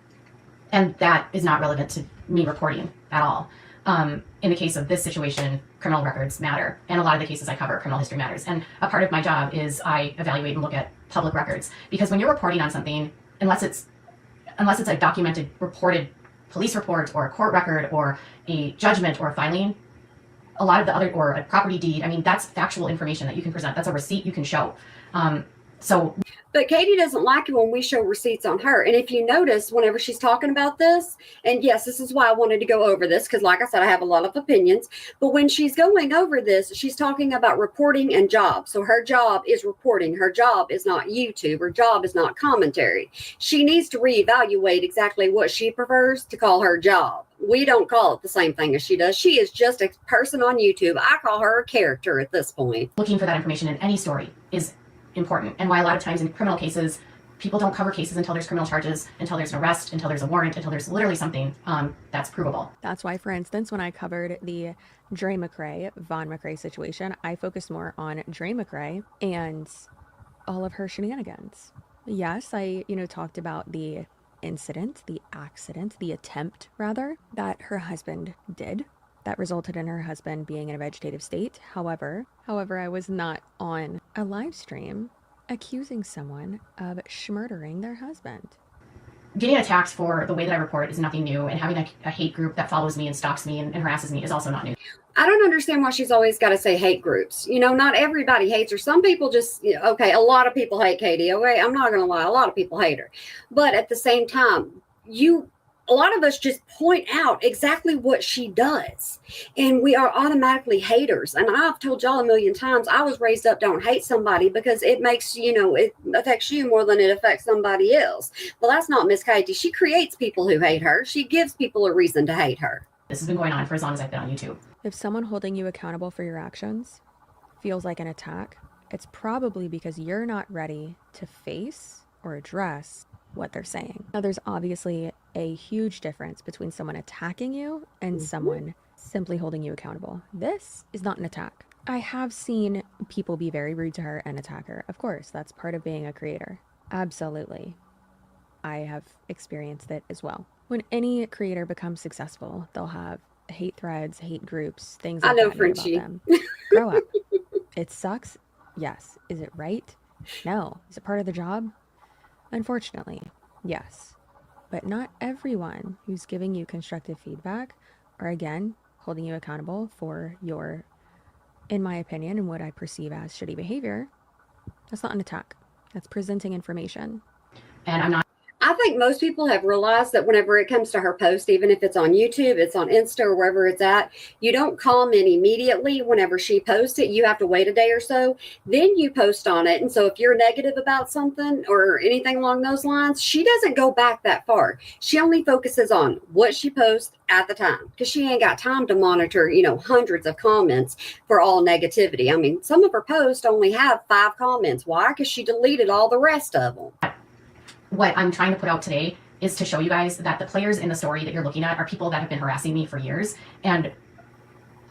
that is not relevant to me reporting at all. In the case of this situation, criminal records matter. And a lot of the cases I cover, criminal history matters. And a part of my job is I evaluate and look at public records. Because when you're reporting on something, unless it's a documented, reported police report or a court record or a judgment or a filing, a lot of the other, or a property deed, I mean, that's factual information that you can present. That's a receipt you can show. But Katie doesn't like it when we show receipts on her. And if you notice, whenever she's talking about this, and yes, this is why I wanted to go over this, because like I said, I have a lot of opinions. But when she's going over this, she's talking about reporting and job. So her job is reporting. Her job is not YouTube. Her job is not commentary. She needs to reevaluate exactly what she prefers to call her job. We don't call it the same thing as she does. She is just a person on YouTube. I call her a character at this point. Looking for that information in any story is important, and why a lot of times in criminal cases people don't cover cases until there's criminal charges, until there's an arrest, until there's a warrant, until there's literally something that's provable. That's why, for instance, when I covered the Dre McRae, Vaughn McRae situation, I focused more on Dre McRae and all of her shenanigans. Yes, I talked about the incident, the accident, the attempt rather, that her husband did that resulted in her husband being in a vegetative state. However, I was not on a live stream accusing someone of schmurdering their husband. Getting attacked for the way that I report is nothing new, and having a hate group that follows me and stalks me and harasses me is also not new. I don't understand why she's always got to say hate groups. Not everybody hates her. Some people just, okay, a lot of people hate Katie. Okay, I'm not going to lie. A lot of people hate her. But at the same time, a lot of us just point out exactly what she does, and we are automatically haters. And I've told y'all a million times, I was raised up, don't hate somebody, because it makes, it affects you more than it affects somebody else. Well, that's not Miss Katie. She creates people who hate her. She gives people a reason to hate her. This has been going on for as long as I've been on YouTube. If someone holding you accountable for your actions feels like an attack, it's probably because you're not ready to face or address what they're saying. Now, there's obviously a huge difference between someone attacking you and someone simply holding you accountable. This is not an attack. I have seen people be very rude to her and attack her. Of course, that's part of being a creator. Absolutely. I have experienced it as well. When any creator becomes successful, they'll have hate threads, hate groups, things like that Frenchie. about them. Grow up. It sucks. Yes. Is it right? No. Is it part of the job? Unfortunately, yes. But not everyone who's giving you constructive feedback or, again, holding you accountable for your, in my opinion, and what I perceive as shitty behavior, that's not an attack. That's presenting information. And I'm not. I think most people have realized that whenever it comes to her post, even if it's on YouTube, it's on Insta, or wherever it's at, you don't comment immediately whenever she posts it. You have to wait a day or so. Then you post on it. And so if you're negative about something or anything along those lines, she doesn't go back that far. She only focuses on what she posts at the time, because she ain't got time to monitor, hundreds of comments for all negativity. I mean, some of her posts only have 5 comments. Why? Because she deleted all the rest of them. What I'm trying to put out today is to show you guys that the players in the story that you're looking at are people that have been harassing me for years, and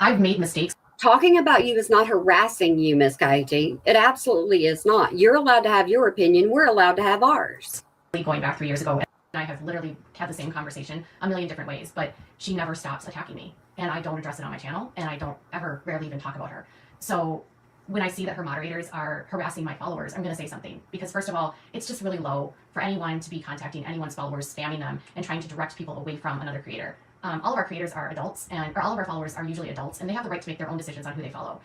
I've made mistakes. Talking about you is not harassing you, Miss Katie. It absolutely is not. You're allowed to have your opinion. We're allowed to have ours. Going back 3 years ago, I have literally had the same conversation a million different ways, but she never stops attacking me. And I don't address it on my channel, and I don't ever rarely even talk about her. So when I see that her moderators are harassing my followers, I'm going to say something. Because first of all, it's just really low for anyone to be contacting anyone's followers, spamming them, and trying to direct people away from another creator. All of our creators are adults, or all of our followers are usually adults, and they have the right to make their own decisions on who they follow.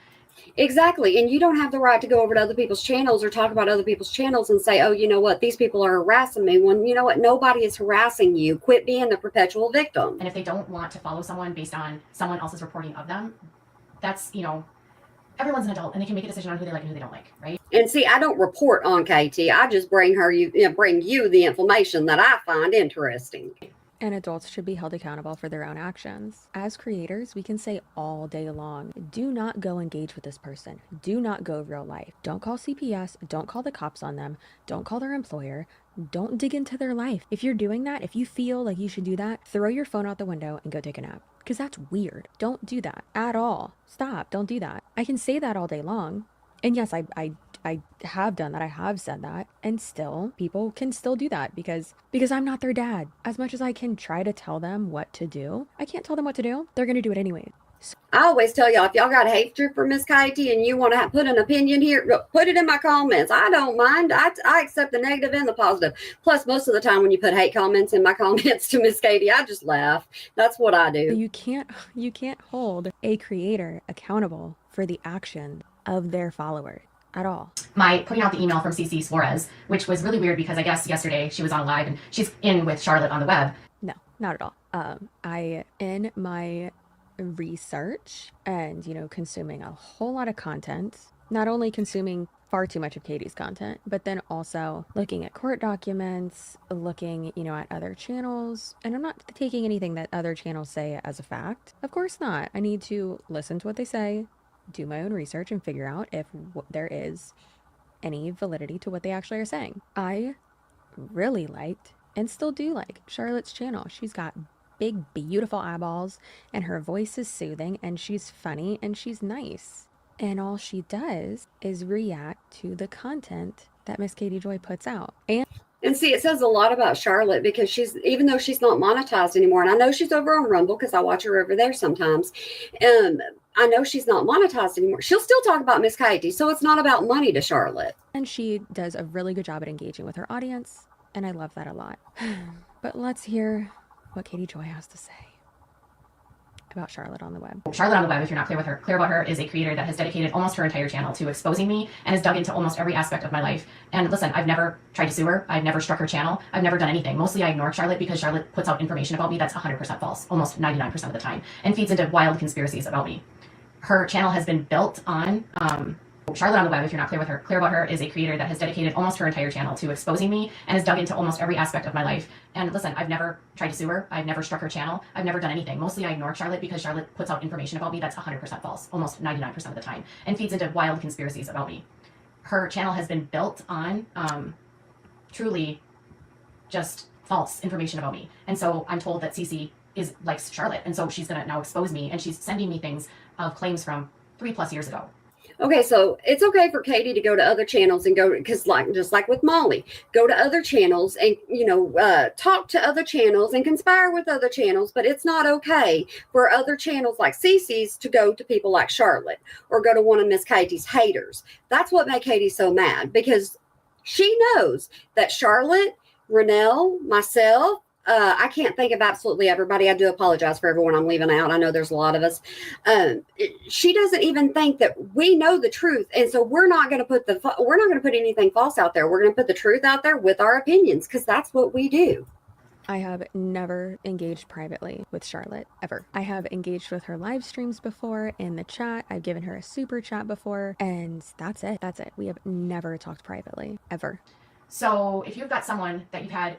Exactly. And you don't have the right to go over to other people's channels or talk about other people's channels and say, oh, you know what, these people are harassing me, when you know what, nobody is harassing you. Quit being the perpetual victim. And if they don't want to follow someone based on someone else's reporting of them, that's, everyone's an adult and they can make a decision on who they like and who they don't like, right? And see, I don't report on Katie. I just bring you the information that I find interesting. And adults should be held accountable for their own actions. As creators, we can say all day long, do not go engage with this person. Do not go real life. Don't call CPS. Don't call the cops on them. Don't call their employer. Don't dig into their life. If you're doing that, if you feel like you should do that, throw your phone out the window and go take a nap. Because that's weird. Don't do that at all. Stop. Don't do that. I can say that all day long. And yes, I have done that. I have said that. And still, people can still do that because I'm not their dad. As much as I can try to tell them what to do, I can't tell them what to do. They're going to do it anyway. I always tell y'all, if y'all got hatred for Miss Katie and you want to put an opinion here, put it in my comments. I don't mind. I accept the negative and the positive. Plus, most of the time when you put hate comments in my comments to Miss Katie, I just laugh. That's what I do. You can't hold a creator accountable for the action of their followers at all. My putting out the email from Suarez, which was really weird because I guess yesterday she was on live and she's in with Charlotte on the web. No, not at all. In my research and, consuming a whole lot of content, not only consuming far too much of Katie's content, but then also looking at court documents, looking, at other channels. And I'm not taking anything that other channels say as a fact. Of course not. I need to listen to what they say, do my own research, and figure out if there is any validity to what they actually are saying. I really liked and still do like Charlotte's channel. She's got big, beautiful eyeballs, and her voice is soothing, and she's funny, and she's nice. And all she does is react to the content that Miss Katie Joy puts out. And see, it says a lot about Charlotte because even though she's not monetized anymore, and I know she's over on Rumble because I watch her over there sometimes, I know she's not monetized anymore. She'll still talk about Miss Katie, so it's not about money to Charlotte. And she does a really good job at engaging with her audience, and I love that a lot. But let's hear what Katie Joy has to say about Charlotte on the web. Charlotte on the web, if you're not clear about her, is a creator that has dedicated almost her entire channel to exposing me and has dug into almost every aspect of my life. And listen, I've never tried to sue her. I've never struck her channel. I've never done anything. Mostly I ignore Charlotte because Charlotte puts out information about me that's 100% false, almost 99% of the time, and feeds into wild conspiracies about me. Her channel has been built on Charlotte on the web, if you're not clear about her, is a creator that has dedicated almost her entire channel to exposing me and has dug into almost every aspect of my life. And listen, I've never tried to sue her. I've never struck her channel. I've never done anything. Mostly I ignore Charlotte because Charlotte puts out information about me that's 100% false, almost 99% of the time, and feeds into wild conspiracies about me. Her channel has been built on truly just false information about me. And so I'm told that Cece likes Charlotte, and so she's gonna now expose me, and she's sending me things of claims from 3+ years ago. Okay, so it's okay for Katie to go to other channels and because just like with Molly, go to other channels and, talk to other channels and conspire with other channels, but it's not okay for other channels like Cece's to go to people like Charlotte or go to one of Miss Katie's haters. That's what made Katie so mad, because she knows that Charlotte, Renelle, myself, I can't think of absolutely everybody. I do apologize for everyone I'm leaving out. I know there's a lot of us. She doesn't even think that we know the truth, and so we're not going to put anything false out there. We're going to put the truth out there with our opinions, because that's what we do. I have never engaged privately with Charlotte, ever. I have engaged with her live streams before in the chat. I've given her a super chat before, and that's it. That's it. We have never talked privately, ever. So if you've got someone that you've had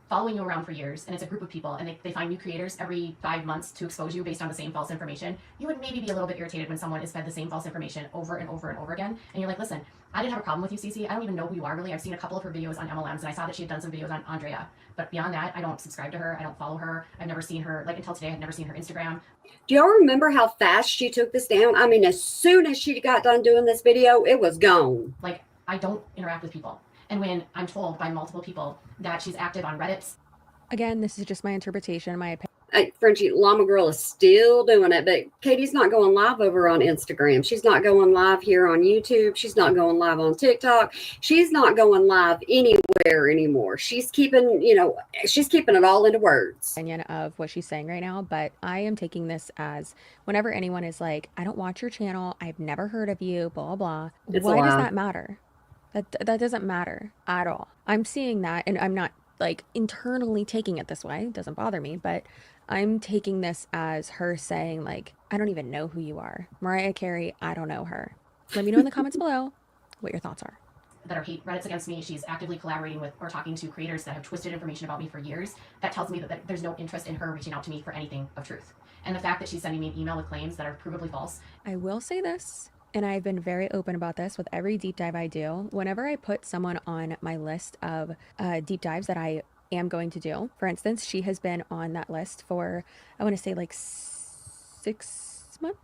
following you around for years, and it's a group of people, and they find new creators every 5 months to expose you based on the same false information, you would maybe be a little bit irritated when someone is fed the same false information over and over and over again, and you're like, listen, I didn't have a problem with you, Cece. I don't even know who you are, really. I've seen a couple of her videos on MLMs, and I saw that she had done some videos on Andrea, but beyond that, I don't subscribe to her. I don't follow her. I've never seen her, until today, I've never seen her Instagram. Do y'all remember how fast she took this down? I mean, as soon as she got done doing this video, it was gone. I don't interact with people. And when I'm told by multiple people that she's active on Reddit, Again, this is just my interpretation, my opinion. Hey, Frenchie, Llama Girl is still doing it, but Katie's not going live over on Instagram. She's not going live here on YouTube. She's not going live on TikTok. She's not going live anywhere anymore. She's keeping, she's keeping it all into words. Opinion of what she's saying right now, but I am taking this as whenever anyone is like, I don't watch your channel, I've never heard of you, blah, blah. Why does that matter? That doesn't matter at all. I'm seeing that, and I'm not like internally taking it this way. It doesn't bother me, but I'm taking this as her saying like, I don't even know who you are. Mariah Carey, I don't know her. Let me know in the comments below what your thoughts are. That are hate Reddits against me. She's actively collaborating with or talking to creators that have twisted information about me for years. That tells me that there's no interest in her reaching out to me for anything of truth. And the fact that she's sending me an email with claims that are provably false. I will say this, and I've been very open about this with every deep dive I do. Whenever I put someone on my list of deep dives that I am going to do, for instance, she has been on that list for, I want to say like 6 months.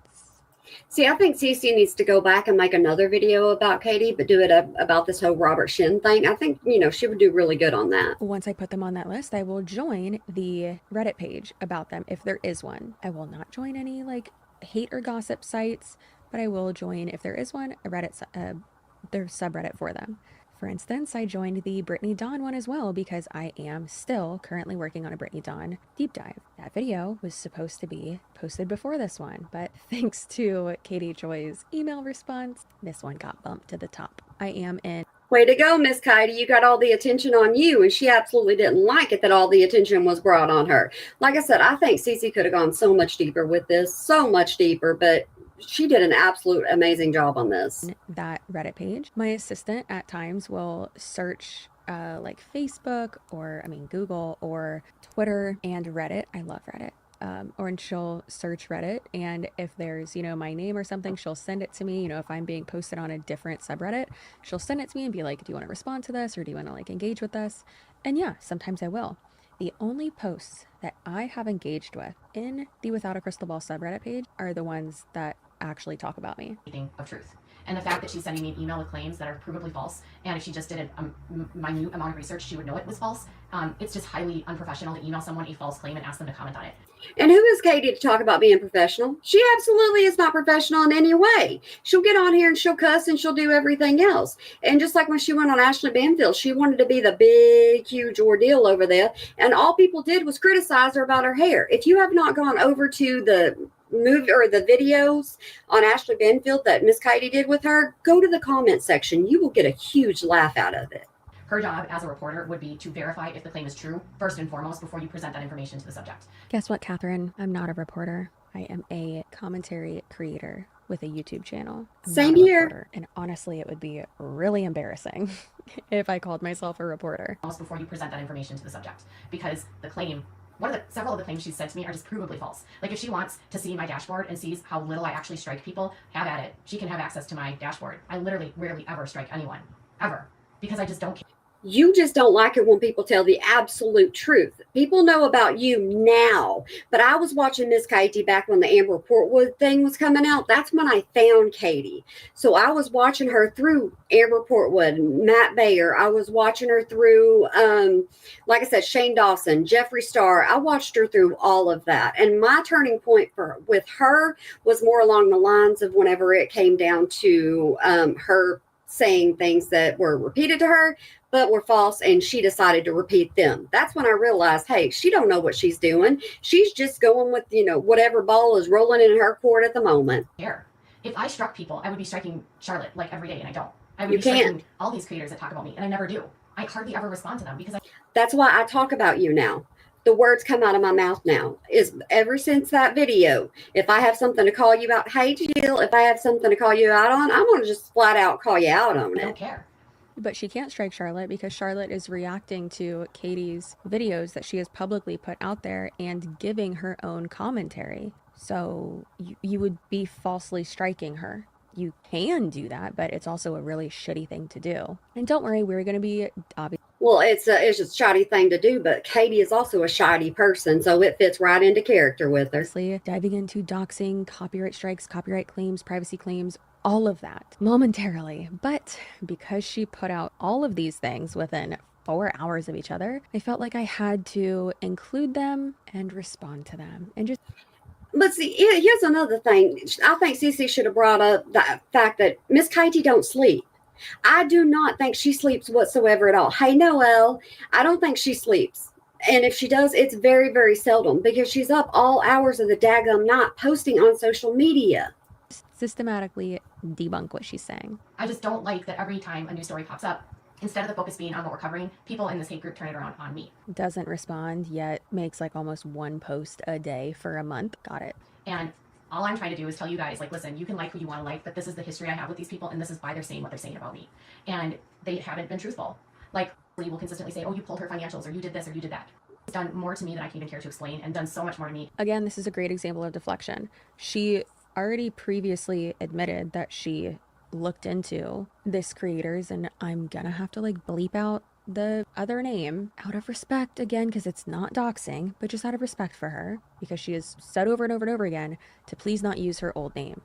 See, I think Cece needs to go back and make another video about Katie, but do it about this whole Robert Shin thing. I think, she would do really good on that. Once I put them on that list, I will join the Reddit page about them if there is one. I will not join any like hate or gossip sites, but I will join, if there is one, a Reddit, their subreddit for them. For instance, I joined the Brittany Dawn one as well because I am still currently working on a Brittany Dawn deep dive. That video was supposed to be posted before this one, but thanks to Katie Joy's email response, this one got bumped to the top. I am in. Way to go, Miss Katie. You got all the attention on you, and she absolutely didn't like it that all the attention was brought on her. Like I said, I think Cece could have gone so much deeper with this, so much deeper, but she did an absolute amazing job on this. That Reddit page. My assistant at times will search like Facebook or Google or Twitter and Reddit. I love Reddit. Or she'll search Reddit, and if there's, my name or something, she'll send it to me. If I'm being posted on a different subreddit, she'll send it to me and be like, do you want to respond to this, or do you want to like engage with us? And yeah, sometimes I will. The only posts that I have engaged with in the Without a Crystal Ball subreddit page are the ones that actually talk about me. Of truth. And the fact that she's sending me an email with claims that are provably false, and if she just did a minute amount of research, she would know it was false. It's just highly unprofessional to email someone a false claim and ask them to comment on it. And who is Katie to talk about being professional? She absolutely is not professional in any way. She'll get on here and she'll cuss and she'll do everything else. And just like when she went on Ashley Banfield, she wanted to be the big, huge ordeal over there. And all people did was criticize her about her hair. If you have not gone over to the movie or the videos on Ashley Banfield that Miss Katie did with her, go to the comment section. You will get a huge laugh out of it. Her job as a reporter would be to verify if the claim is true, first and foremost, before you present that information to the subject. Guess what, Catherine? I'm not a reporter. I am a commentary creator with a YouTube channel. Same here. Reporter. And honestly, it would be really embarrassing if I called myself a reporter. Almost before you present that information to the subject, because the claim, several of the claims she's said to me are just provably false. Like if she wants to see my dashboard and sees how little I actually strike people, have at it. She can have access to my dashboard. I literally rarely ever strike anyone, ever, because I just don't care. You just don't like it when people tell the absolute truth. People know about you now, but I was watching Miss Katie back when the Amber Portwood thing was coming out. That's when I found Katie. So I was watching her through Amber Portwood, Matt Bayer. I was watching her through, like I said, Shane Dawson, Jeffree Star. I watched her through all of that. And my turning point with her was more along the lines of whenever it came down to her saying things that were repeated to her but were false, and she decided to repeat them. That's when I realized, hey, she don't know what she's doing. She's just going with, whatever ball is rolling in her court at the moment. If I struck people, I would be striking Charlotte like every day, and I don't. I would be striking all these creators that talk about me, and I never do. I hardly ever respond to them because That's why I talk about you now. The words come out of my mouth now. Is ever since that video, if I have something to call you out, hey Jill, if I have something to call you out on, I'm going to just flat out call you out on it. I don't care. But she can't strike Charlotte because Charlotte is reacting to Katie's videos that she has publicly put out there and giving her own commentary. So you would be falsely striking her. You can do that, but it's also a really shitty thing to do. And don't worry, we're going to be obviously. Well, it's a shoddy thing to do, but Katie is also a shoddy person, so it fits right into character with her. Diving into doxing, copyright strikes, copyright claims, privacy claims, all of that momentarily. But because she put out all of these things within 4 hours of each other, I felt like I had to include them and respond to them and just. But see, here's another thing. I think Cece should have brought up the fact that Miss Katie don't sleep. I do not think she sleeps whatsoever at all. Hey, Noelle, I don't think she sleeps. And if she does, it's very, very seldom because she's up all hours of the daggum night posting on social media. Systematically debunk what she's saying. I just don't like that every time a new story pops up, instead of the focus being on what we're covering, people in this hate group turn it around on me. Doesn't respond, yet makes like almost one post a day for a month. Got it. And all I'm trying to do is tell you guys, like, listen, you can like who you want to like, but this is the history I have with these people, and this is why they're saying what they're saying about me. And they haven't been truthful. Like, Lee will consistently say, oh, you pulled her financials, or you did this, or you did that. It's done more to me than I can even care to explain, and done so much more to me. Again, this is a great example of deflection. She already previously admitted that she looked into this creators, and I'm gonna have to like bleep out the other name out of respect again, because it's not doxing, but just out of respect for her, because she has said over and over and over again to please not use her old name.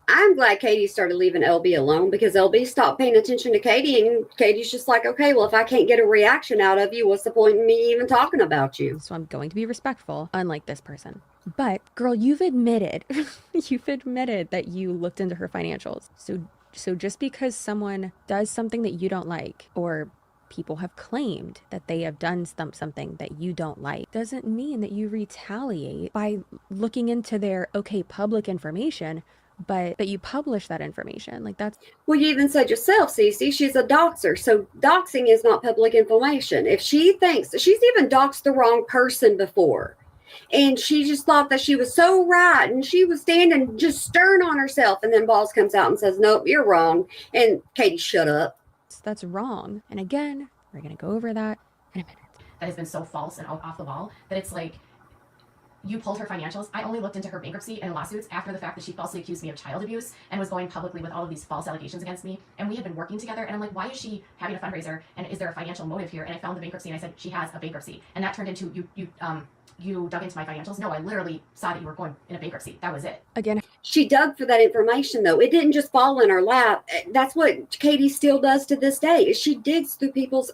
I'm glad Katie started leaving LB alone because LB stopped paying attention to Katie, and Katie's just like, okay, well, if I can't get a reaction out of you, what's the point in me even talking about you? So I'm going to be respectful, unlike this person. But girl, you've admitted that you looked into her financials. So just because someone does something that you don't like, or people have claimed that they have done something that you don't like, doesn't mean that you retaliate by looking into their public information, but that you publish that information. Like, that's. Well, you even said yourself, Cece, she's a doxer. So doxing is not public information. If she thinks she's even doxed the wrong person before, and she just thought that she was so right, and she was standing just stern on herself, and then Balls comes out and says, nope, you're wrong. And Katie, shut up. That's wrong. And again, we're going to go over that in a minute. That has been so false and off the wall that it's like, you pulled her financials. I only looked into her bankruptcy and lawsuits after the fact that she falsely accused me of child abuse and was going publicly with all of these false allegations against me. And we had been working together. And I'm like, why is she having a fundraiser? And is there a financial motive here? And I found the bankruptcy, and I said, she has a bankruptcy. And that turned into, you dug into my financials? No, I literally saw that you were going in a bankruptcy. That was it. Again, she dug for that information, though. It didn't just fall in her lap. That's what Katie still does to this day, is she digs through people's.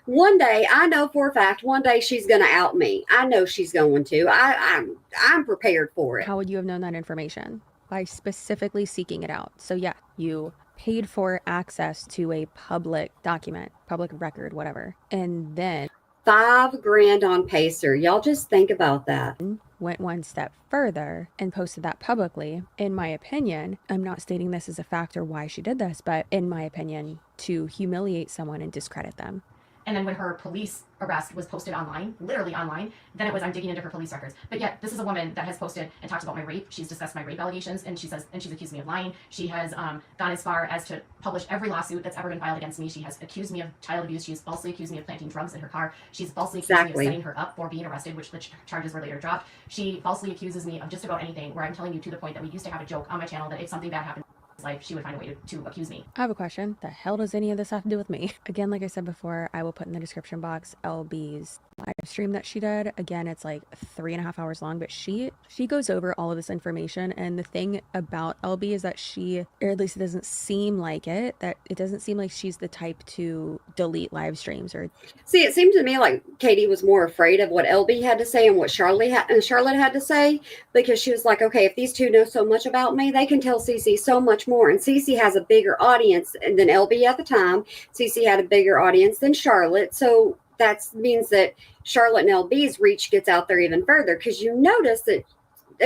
One day, I know for a fact, one day she's going to out me. I know she's going to. I'm prepared for it. How would you have known that information? By specifically seeking it out. So yeah, you paid for access to a public document, public record, whatever. And then $5,000 on Pacer. Y'all just think about that. Went one step further and posted that publicly. In my opinion, I'm not stating this as a fact or why she did this, but in my opinion, to humiliate someone and discredit them. And then when her police arrest was posted online, literally online, then it was, I'm digging into her police records. But yet, this is a woman that has posted and talked about my rape. She's discussed my rape allegations, and she's accused me of lying. She has gone as far as to publish every lawsuit that's ever been filed against me. She has accused me of child abuse. She's falsely accused me of planting drugs in her car. She's falsely accused me of setting her up for being arrested, which the charges were later dropped. She falsely accuses me of just about anything, where I'm telling you to the point that we used to have a joke on my channel that if something bad happened life, she would find a way to accuse me. I have a question. The hell does any of this have to do with me? Again, like I said before, I will put in the description box LB's live stream that she did. Again, it's like 3.5 hours long, but she goes over all of this information. And the thing about LB is that she, or at least it doesn't seem like it, that it doesn't seem like she's the type to delete live streams or. See, it seemed to me like Katie was more afraid of what LB had to say and what Charlotte had to say, because she was like, okay, if these two know so much about me, they can tell Cece so much more. And Cece has a bigger audience than LB at the time. Cece had a bigger audience than Charlotte. So that means that Charlotte and LB's reach gets out there even further, because you notice that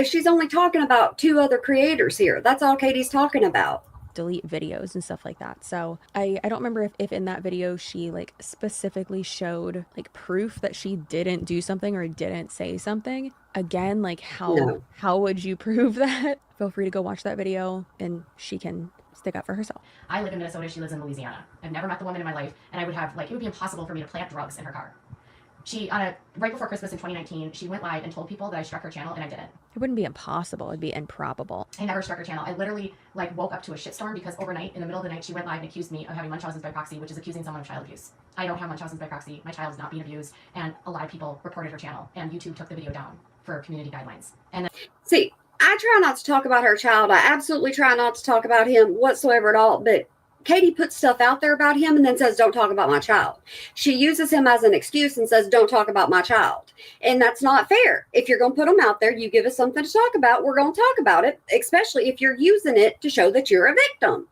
she's only talking about 2 other creators here. That's all Katie's talking about. Delete videos and stuff like that. So I don't remember if in that video she like specifically showed like proof that she didn't do something or didn't say something. Again, like how would you prove that? Feel free to go watch that video and she can stick up for herself. I live in Minnesota. She lives in Louisiana. I've never met the woman in my life, and I would have it would be impossible for me to plant drugs in her car. She, right before Christmas in 2019, she went live and told people that I struck her channel, and I didn't. It wouldn't be impossible. It'd be improbable. I never struck her channel. I literally woke up to a shitstorm because overnight, in the middle of the night, she went live and accused me of having Munchausen's by proxy, which is accusing someone of child abuse. I don't have Munchausen's by proxy. My child is not being abused, and a lot of people reported her channel, and YouTube took the video down for community guidelines. And then, see, I try not to talk about her child. I absolutely try not to talk about him whatsoever at all. But Katie puts stuff out there about him and then says, don't talk about my child. She uses him as an excuse and says, don't talk about my child. And that's not fair. If you're going to put them out there, you give us something to talk about, we're going to talk about it, especially if you're using it to show that you're a victim.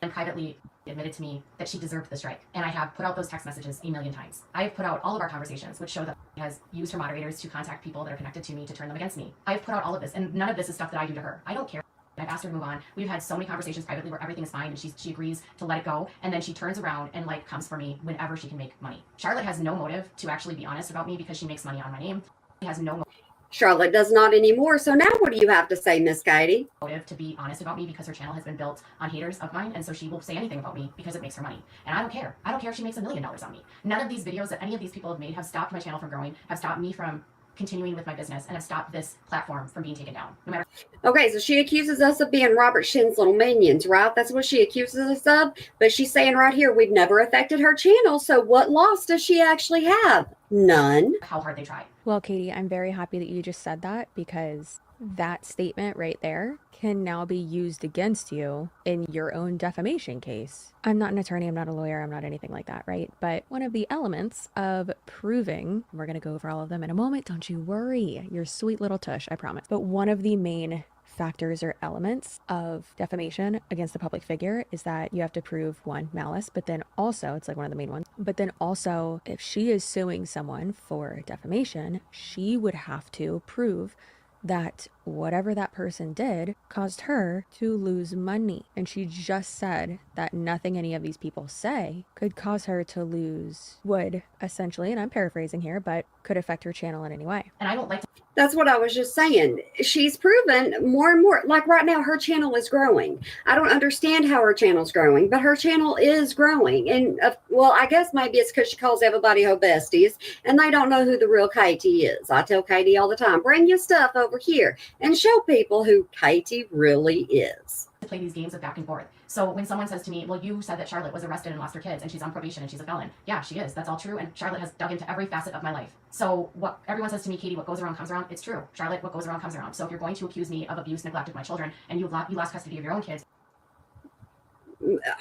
And privately admitted to me that she deserved the strike. And I have put out those text messages a million times. I have put out all of our conversations, which show that she has used her moderators to contact people that are connected to me to turn them against me. I've put out all of this, and none of this is stuff that I do to her. I don't care. I've asked her to move on. We've had so many conversations privately where everything is fine and she agrees to let it go, and then she turns around and like comes for me whenever she can make money. Charlotte has no motive to actually be honest about me because she makes money on my name. She has no Charlotte does not anymore. So now what do you have to say, Miss Katie? motive to be honest about me because her channel has been built on haters of mine, and so she will say anything about me because it makes her money. And I don't care. I don't care if she makes $1 million on me. None of these videos that any of these people have made have stopped my channel from growing, have stopped me from continuing with my business, and have stopped this platform from being taken down. No matter. Okay, so she accuses us of being Robert Shin's little minions, right? That's what she accuses us of. But she's saying right here, we've never affected her channel. So what loss does she actually have? None. How hard they try. Well, Katie, I'm very happy that you just said that, because that statement right there can now be used against you in your own defamation case. I'm not an attorney, I'm not a lawyer, I'm not anything like that, right? But one of the elements of proving, we're going to go over all of them in a moment, don't you worry, you're sweet little tush, I promise. But one of the main factors or elements of defamation against a public figure is that you have to prove, one, malice, but then also, it's like one of the main ones, but then also if she is suing someone for defamation, she would have to prove that whatever that person did caused her to lose money. And she just said that nothing any of these people say could cause her to lose, would essentially, and I'm paraphrasing here, but could affect her channel in any way. And I don't like to. That's what I was just saying. She's proven more and more. Like right now, her channel is growing. I don't understand how her channel's growing, but her channel is growing. And well, I guess maybe it's because she calls everybody her besties, and they don't know who the real Katie is. I tell Katie all the time, bring your stuff over here and show people who Katie really is. Play these games of back and forth. So when someone says to me, well, you said that Charlotte was arrested and lost her kids and she's on probation and she's a felon. Yeah, she is. That's all true. And Charlotte has dug into every facet of my life. So what everyone says to me, Katie, what goes around comes around. It's true. Charlotte, what goes around comes around. So if you're going to accuse me of abuse, neglect of my children, and you lost custody of your own kids.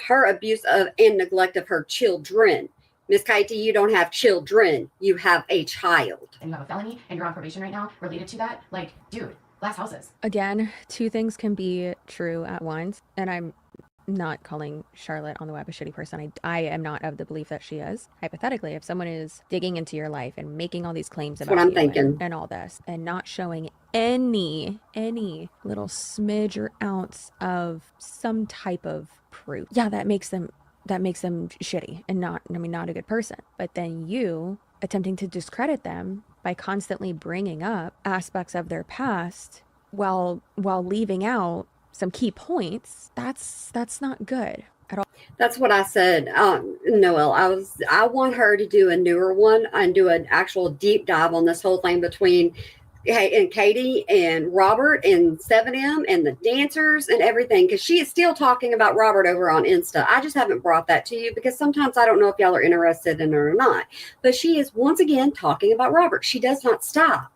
Her abuse of and neglect of her children. Miss Katie, you don't have children. You have a child. And you have a felony and you're on probation right now related to that. Like, dude, glass houses. Again, two things can be true at once, and I'm not calling Charlotte on the web a shitty person. I am not of the belief that she is. Hypothetically, if someone is digging into your life and making all these claims about what I'm you thinking. and all this, and not showing any little smidge or ounce of some type of proof, yeah, that makes them shitty and not a good person. But then you attempting to discredit them by constantly bringing up aspects of their past while leaving out some key points, that's not good at all. That's what I said, Noelle. I want her to do a newer one and do an actual deep dive on this whole thing between Katie and Robert and 7M and the dancers and everything, because she is still talking about Robert over on Insta. I just haven't brought that to you because sometimes I don't know if y'all are interested in it or not. But she is once again talking about Robert. She does not stop.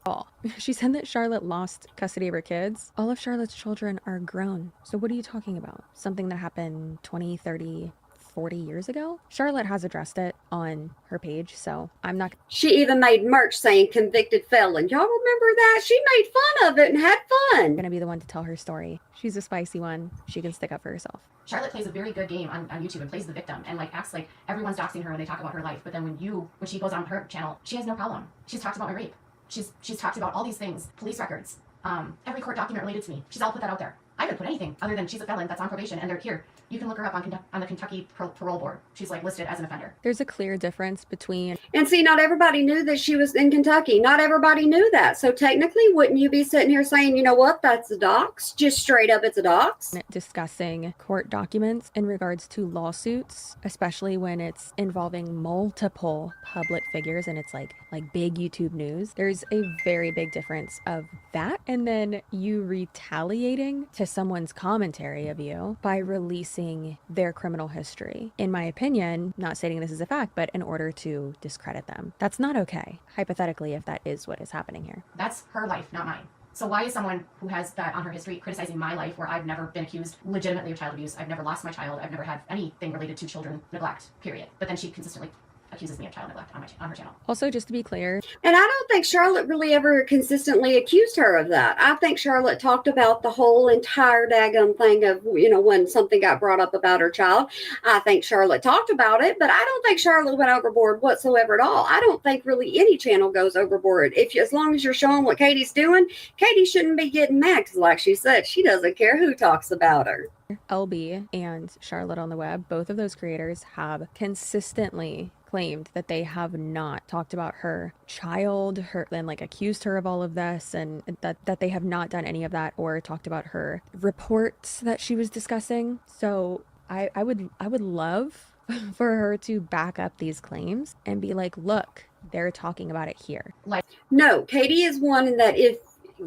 She said that Charlotte lost custody of her kids. All of Charlotte's children are grown. So what are you talking about? Something that happened 20, 30, 40 years ago? Charlotte has addressed it on her page, so I'm not. She even made merch saying convicted felon. Y'all remember that? She made fun of it and had fun. Gonna be the one to tell her story. She's a spicy one. She can stick up for herself. Charlotte plays a very good game on YouTube and plays the victim and like acts like everyone's doxing her when they talk about her life. But then when she goes on her channel, she has no problem. She's talked about my rape. She's talked about all these things, police records, every court document related to me. She's all put that out there. I didn't put anything other than she's a felon that's on probation and they're here. You can look her up on the Kentucky parole board. She's like listed as an offender. There's a clear difference between. And see, not everybody knew that she was in Kentucky. Not everybody knew that. So technically, wouldn't you be sitting here saying, you know what, that's a dox? Just straight up, it's a dox? Discussing court documents in regards to lawsuits, especially when it's involving multiple public figures and it's like big YouTube news. There's a very big difference of that and then you retaliating to someone's commentary of you by releasing their criminal history. In my opinion, not stating this as a fact, but in order to discredit them. That's not okay, hypothetically, if that is what is happening here. That's her life, not mine. So why is someone who has that on her history criticizing my life, where I've never been accused legitimately of child abuse, I've never lost my child, I've never had anything related to children neglect, period. But then she consistently accuses me of child neglect on her channel. Also, just to be clear, And I don't think Charlotte really ever consistently accused her of that. I think Charlotte talked about the whole entire daggum thing of, when something got brought up about her child. I think Charlotte talked about it, but I don't think Charlotte went overboard whatsoever at all. I don't think really any channel goes overboard. As long as you're showing what Katie's doing, Katie shouldn't be getting mad because, like she said, she doesn't care who talks about her. LB and Charlotte on the Web, both of those creators have consistently claimed that they have not talked about her child, and accused her of all of this, and that they have not done any of that or talked about her reports that she was discussing. So I would love for her to back up these claims and be like, look, they're talking about it here. No, Katie is one that if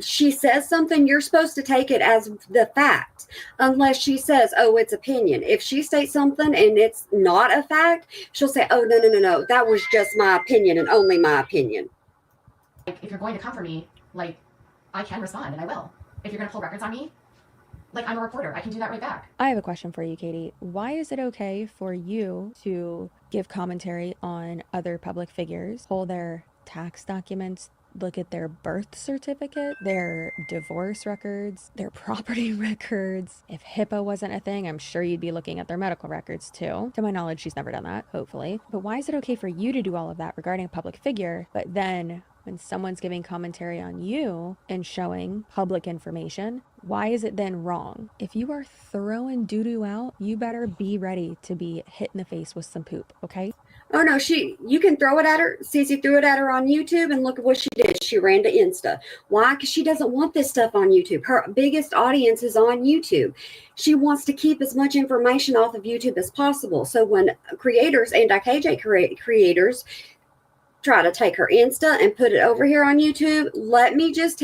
she says something, you're supposed to take it as the fact, unless she says, oh, it's opinion. If she states something and it's not a fact, she'll say, oh, no, that was just my opinion and only my opinion. If you're going to come for me, I can respond, and I will. If you're going to pull records on me, I'm a reporter, I can do that right back. I have a question for you, Katie. Why is it okay for you to give commentary on other public figures, pull their tax documents, look at their birth certificate, their divorce records, their property records? If HIPAA wasn't a thing, I'm sure you'd be looking at their medical records too. To my knowledge, she's never done that, hopefully. But why is it okay for you to do all of that regarding a public figure, but then when someone's giving commentary on you and showing public information, why is it then wrong? If you are throwing doo-doo out, you better be ready to be hit in the face with some poop, okay? Oh no, you can throw it at her. Cece threw it at her on YouTube, and look at what she did. She ran to Insta. Why? Because she doesn't want this stuff on YouTube. Her biggest audience is on YouTube. She wants to keep as much information off of YouTube as possible. So when creators and IKJ creators try to take her Insta and put it over here on YouTube, let me just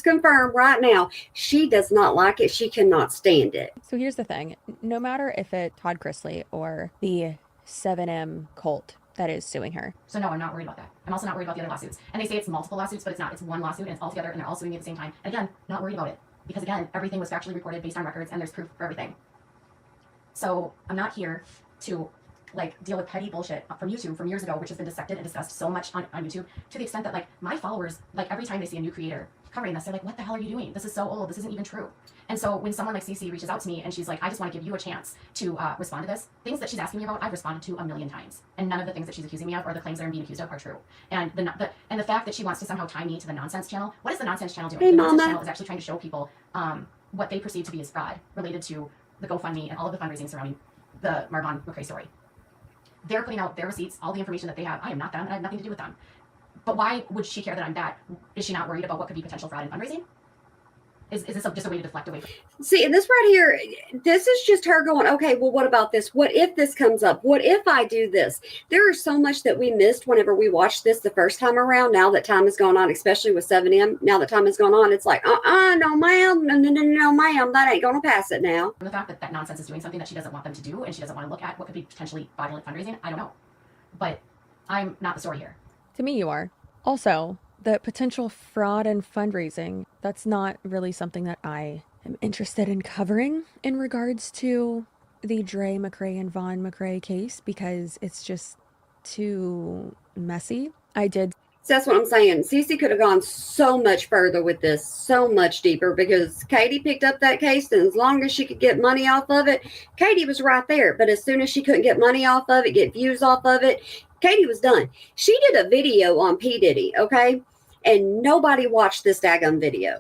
confirm right now, she does not like it. She cannot stand it. So here's the thing. No matter if it's Todd Chrisley or the 7M cult that is suing her. So no, I'm not worried about that. I'm also not worried about the other lawsuits. And they say it's multiple lawsuits, but it's not. It's one lawsuit and it's all together and they're all suing me at the same time. And again, not worried about it. Because again, everything was factually reported based on records and there's proof for everything. So I'm not here to deal with petty bullshit from YouTube from years ago, which has been dissected and discussed so much on YouTube, to the extent that my followers, every time they see a new creator covering this, they're like, what the hell are you doing? This is so old. This isn't even true. And so when someone like Cece reaches out to me and she's like, I just want to give you a chance to respond to this, things that she's asking me about, I've responded to a million times. And none of the things that she's accusing me of or the claims that I'm being accused of are true. And the fact that she wants to somehow tie me to the nonsense channel, what is the nonsense channel doing? Hey, the Mama. nonsense channel is actually trying to show people what they perceive to be as fraud related to the GoFundMe and all of the fundraising surrounding the Marvon McRae story. They're putting out their receipts, all the information that they have. I am not them, and I have nothing to do with them. But why would she care that I'm that? Is she not worried about what could be potential fraud in fundraising? Is this just a way to deflect away from? See, and this right here, this is just her going, okay, well, what about this? What if this comes up? What if I do this? There is so much that we missed whenever we watched this the first time around. Now that time has gone on, especially with 7M, now that time has gone on, it's like, no, ma'am, no, ma'am, that ain't going to pass it now. The fact that nonsense is doing something that she doesn't want them to do and she doesn't want to look at what could be potentially fraudulent fundraising, I don't know. But I'm not the story here. To me, you are. Also, the potential fraud and fundraising, that's not really something that I am interested in covering in regards to the Dre McRae and Vaughn McRae case, because it's just too messy. So that's what I'm saying. Cece could have gone so much further with this, so much deeper, because Katie picked up that case, and as long as she could get money off of it, Katie was right there. But as soon as she couldn't get money off of it, get views off of it, Katie was done. She did a video on P. Diddy, okay? And nobody watched this daggum video.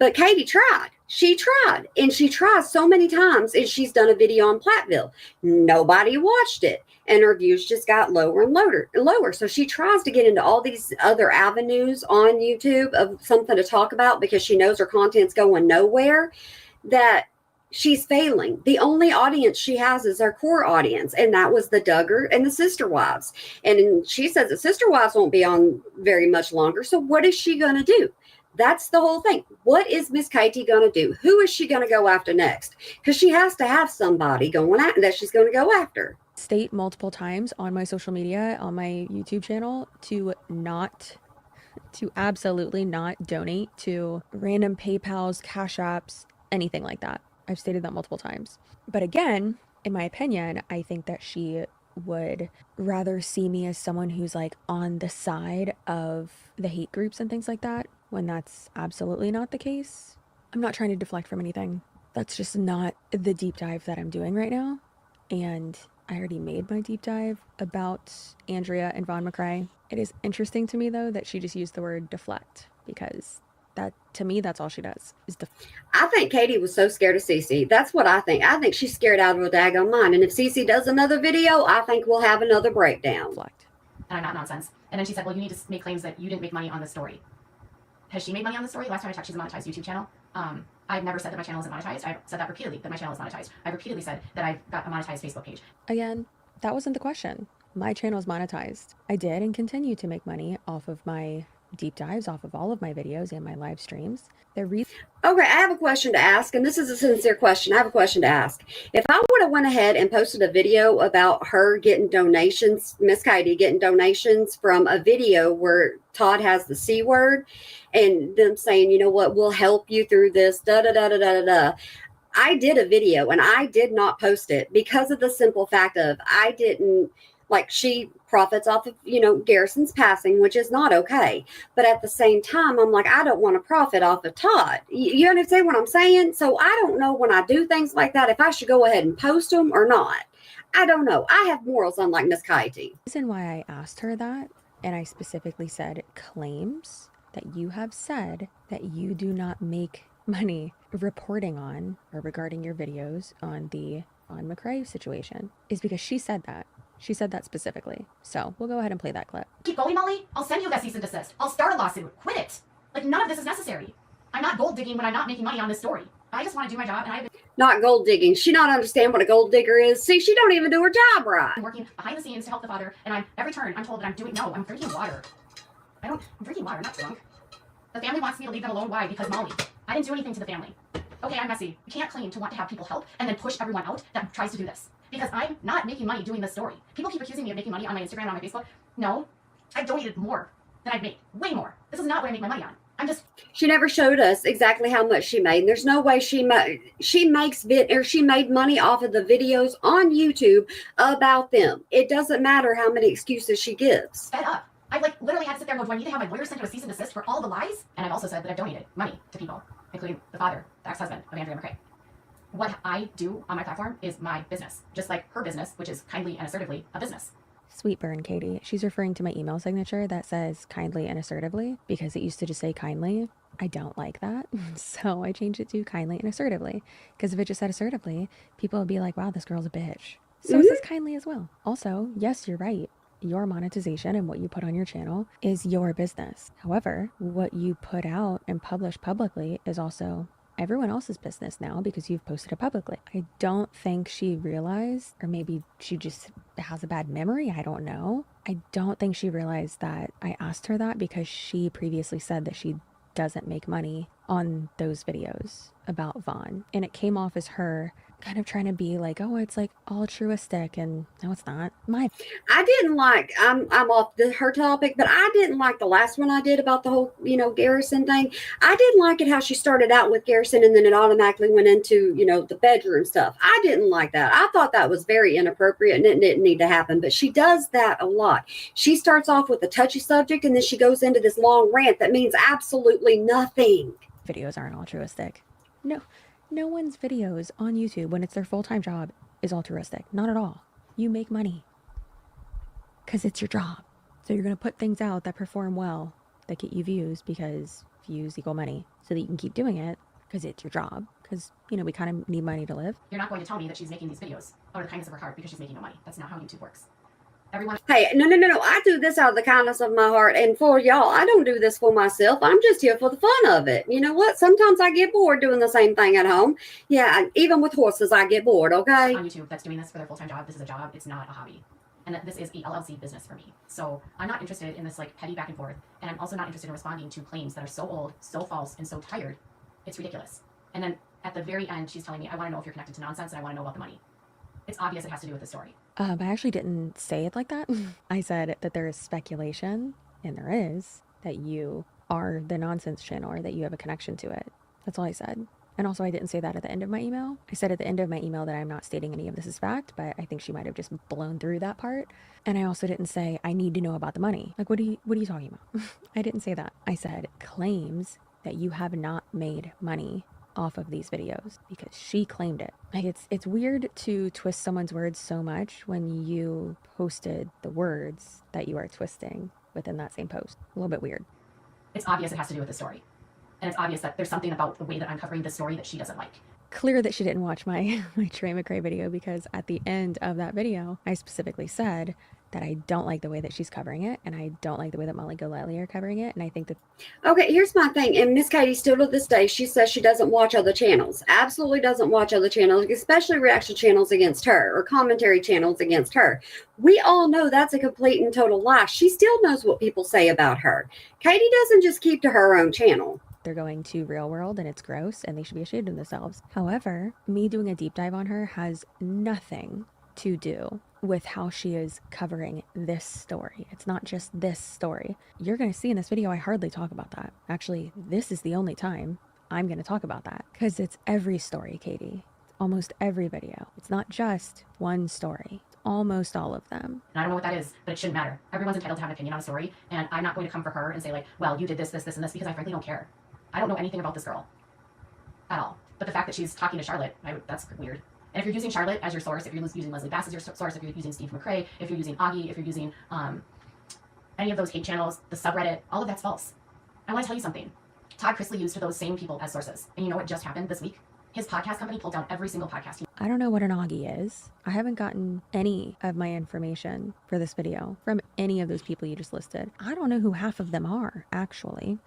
But Katie tried. She tried. And she tries so many times, and she's done a video on Platteville. Nobody watched it. And her views just got lower and lower. So she tries to get into all these other avenues on YouTube of something to talk about because she knows her content's going nowhere, that she's failing. The only audience she has is her core audience, and that was the Duggar and the Sister Wives. And she says the Sister Wives won't be on very much longer. So what is she going to do? That's the whole thing. What is Miss Katie going to do? Who is she going to go after next? Because she has to have somebody going after that she's going to go after. State multiple times on my social media, on my YouTube channel, to not to absolutely not donate to random PayPals, Cash Apps, anything like that. I've stated that multiple times. But again, in my opinion, I think that she would rather see me as someone who's like on the side of the hate groups and things like that, when that's absolutely not the case. I'm not trying to deflect from anything. That's just not the deep dive that I'm doing right now. And I already made my deep dive about Andrea and Vaughn McCrae. It is interesting to me, though, that she just used the word deflect, because that, to me, that's all she does is I think Katie was so scared of Cece. That's what I think. I think she's scared out of her daggone mind. And if Cece does another video, I think we'll have another breakdown. deflect. And I'm not nonsense. And then she said, well, you need to make claims that you didn't make money on the story. Has she made money on the story? Last time I checked, she's a monetized YouTube channel. I've never said that my channel isn't monetized. I've said that repeatedly, that my channel is monetized. I've repeatedly said that I've got a monetized Facebook page. Again, that wasn't the question. My channel is monetized. I did and continue to make money off of my deep dives, off of all of my videos and my live streams. Okay, I have a question to ask, and this is a sincere question. I have a question to ask. If I would have went ahead and posted a video about her getting donations, Miss Katie getting donations from a video where Todd has the C word, and them saying, you know what, we'll help you through this, da da da da da da. I did a video and I did not post it because of the simple fact of I didn't, like, she profits off of, Garrison's passing, which is not okay. But at the same time, I'm like, I don't want to profit off of Todd. You understand what I'm saying? So I don't know when I do things like that, if I should go ahead and post them or not. I don't know. I have morals, unlike Miss Katie. The reason why I asked her that, and I specifically said claims that you have said that you do not make money reporting on or regarding your videos on the Vaughn McCrae situation, is because she said that. She said that specifically. So we'll go ahead and play that clip. Keep going, Molly. I'll send you that cease and desist. I'll start a lawsuit. Quit it. Like, none of this is necessary. I'm not gold digging when I'm not making money on this story. I just want to do my job, and I've been Not gold digging. She not understand what a gold digger is. See, she don't even do her job right. working behind the scenes to help the father, and every turn I'm told that I'm drinking water. I'm drinking water, not drunk. The family wants me to leave them alone. Why? Because Molly. I didn't do anything to the family. Okay, I'm messy. You can't claim to want to have people help and then push everyone out that tries to do this. Because I'm not making money doing this story. People keep accusing me of making money on my Instagram and on my Facebook. No, I've donated more than I've made. Way more. This is not what I make my money on. She never showed us exactly how much she made. There's no way she made money off of the videos on YouTube about them. It doesn't matter how many excuses she gives. Fed up. I literally had to sit there and go, do I need to have my lawyer sent to a cease and desist for all the lies? And I've also said that I've donated money to people, including the father, the ex-husband of Andrea McCrae. What I do on my platform is my business, just like her business, which is kindly and assertively a business. Sweet burn, Katie. She's referring to my email signature that says kindly and assertively because it used to just say kindly. I don't like that. So I changed it to kindly and assertively, because if it just said assertively, people would be like, wow, this girl's a bitch. So it says kindly as well. Also, yes, you're right. Your monetization and what you put on your channel is your business. However, what you put out and publish publicly is also everyone else's business now because you've posted it publicly. I don't think she realized, or maybe she just has a bad memory, I don't know. I don't think she realized that I asked her that because she previously said that she doesn't make money on those videos about Vaughn. And it came off as her kind of trying to be like, oh, it's like altruistic, and no, it's not. I didn't like, I'm off her topic, but I didn't like the last one I did about the whole, Garrison thing. I didn't like it how she started out with Garrison and then it automatically went into, the bedroom stuff. I didn't like that. I thought that was very inappropriate and it didn't need to happen, but she does that a lot. She starts off with a touchy subject and then she goes into this long rant that means absolutely nothing. Videos aren't altruistic. No one's videos on YouTube when it's their full-time job is altruistic. Not at all. You make money because it's your job. So you're going to put things out that perform well, that get you views, because views equal money, so that you can keep doing it because it's your job. Because, we kind of need money to live. You're not going to tell me that she's making these videos out of the kindness of her heart because she's making no money. That's not how YouTube works. Hey, no. I do this out of the kindness of my heart. And for y'all, I don't do this for myself. I'm just here for the fun of it. You know what? Sometimes I get bored doing the same thing at home. Yeah, even with horses, I get bored, okay? On YouTube that's doing this for their full-time job. This is a job. It's not a hobby. And that this is a LLC business for me. So I'm not interested in this petty back and forth. And I'm also not interested in responding to claims that are so old, so false, and so tired. It's ridiculous. And then at the very end, she's telling me, I want to know if you're connected to nonsense and I want to know about the money. It's obvious it has to do with the story. I actually didn't say it like that. I said that there is speculation, and there is, that you are the nonsense channel or that you have a connection to it. That's all I said. And also, I didn't say that at the end of my email. I said at the end of my email that I'm not stating any of this is fact, but I think she might have just blown through that part. And I also didn't say I need to know about the money. Like, what are you talking about? I didn't say that. I said claims that you have not made money off of these videos, because she claimed it. Like, it's weird to twist someone's words so much when you posted the words that you are twisting within that same post. A little bit weird. It's obvious it has to do with the story. And it's obvious that there's something about the way that I'm covering the story that she doesn't like. Clear that she didn't watch my Trey McRae video, because at the end of that video, I specifically said that I don't like the way that she's covering it, and I don't like the way that Molly Golightly are covering it, and I think that... Okay, here's my thing. And Miss Katie, still to this day, she says she doesn't watch other channels. Absolutely doesn't watch other channels, especially reaction channels against her or commentary channels against her. We all know that's a complete and total lie. She still knows what people say about her. Katie doesn't just keep to her own channel. They're going to Real World and it's gross and they should be ashamed of themselves. However, me doing a deep dive on her has nothing to do with how she is covering this story. It's not just this story. You're going to see in this video, I hardly talk about that. Actually, this is the only time I'm going to talk about that, because it's every story, Katie. It's almost every video. It's not just one story. It's almost all of them. And I don't know what that is, but it shouldn't matter. Everyone's entitled to have an opinion on a story, and I'm not going to come for her and say, like, well, you did this, this, this, and this, because I frankly don't care. I don't know anything about this girl at all. But the fact that she's talking to Charlotte, that's weird. And if you're using Charlotte as your source, if you're using Leslie Bass as your source, if you're using Steve McRae, if you're using Augie, if you're using any of those hate channels, the subreddit, all of that's false. I want to tell you something. Todd Chrisley used those same people as sources. And you know what just happened this week? His podcast company pulled down every single podcast. I don't know what an Augie is. I haven't gotten any of my information for this video from any of those people you just listed. I don't know who half of them are, actually.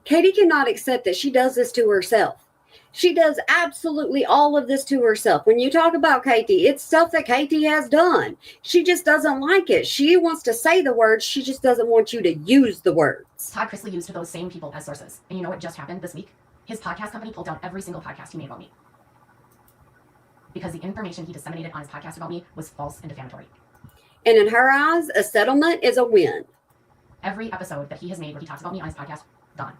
Katie cannot accept that she does this to herself. She does absolutely all of this to herself. When you talk about Katie, it's stuff that Katie has done. She just doesn't like it. She wants to say the words. She just doesn't want you to use the words. Todd Chrisley used those same people as sources. And you know what just happened this week? His podcast company pulled down every single podcast he made about me, because the information he disseminated on his podcast about me was false and defamatory. And in her eyes, a settlement is a win. Every episode that he has made where he talks about me on his podcast, gone.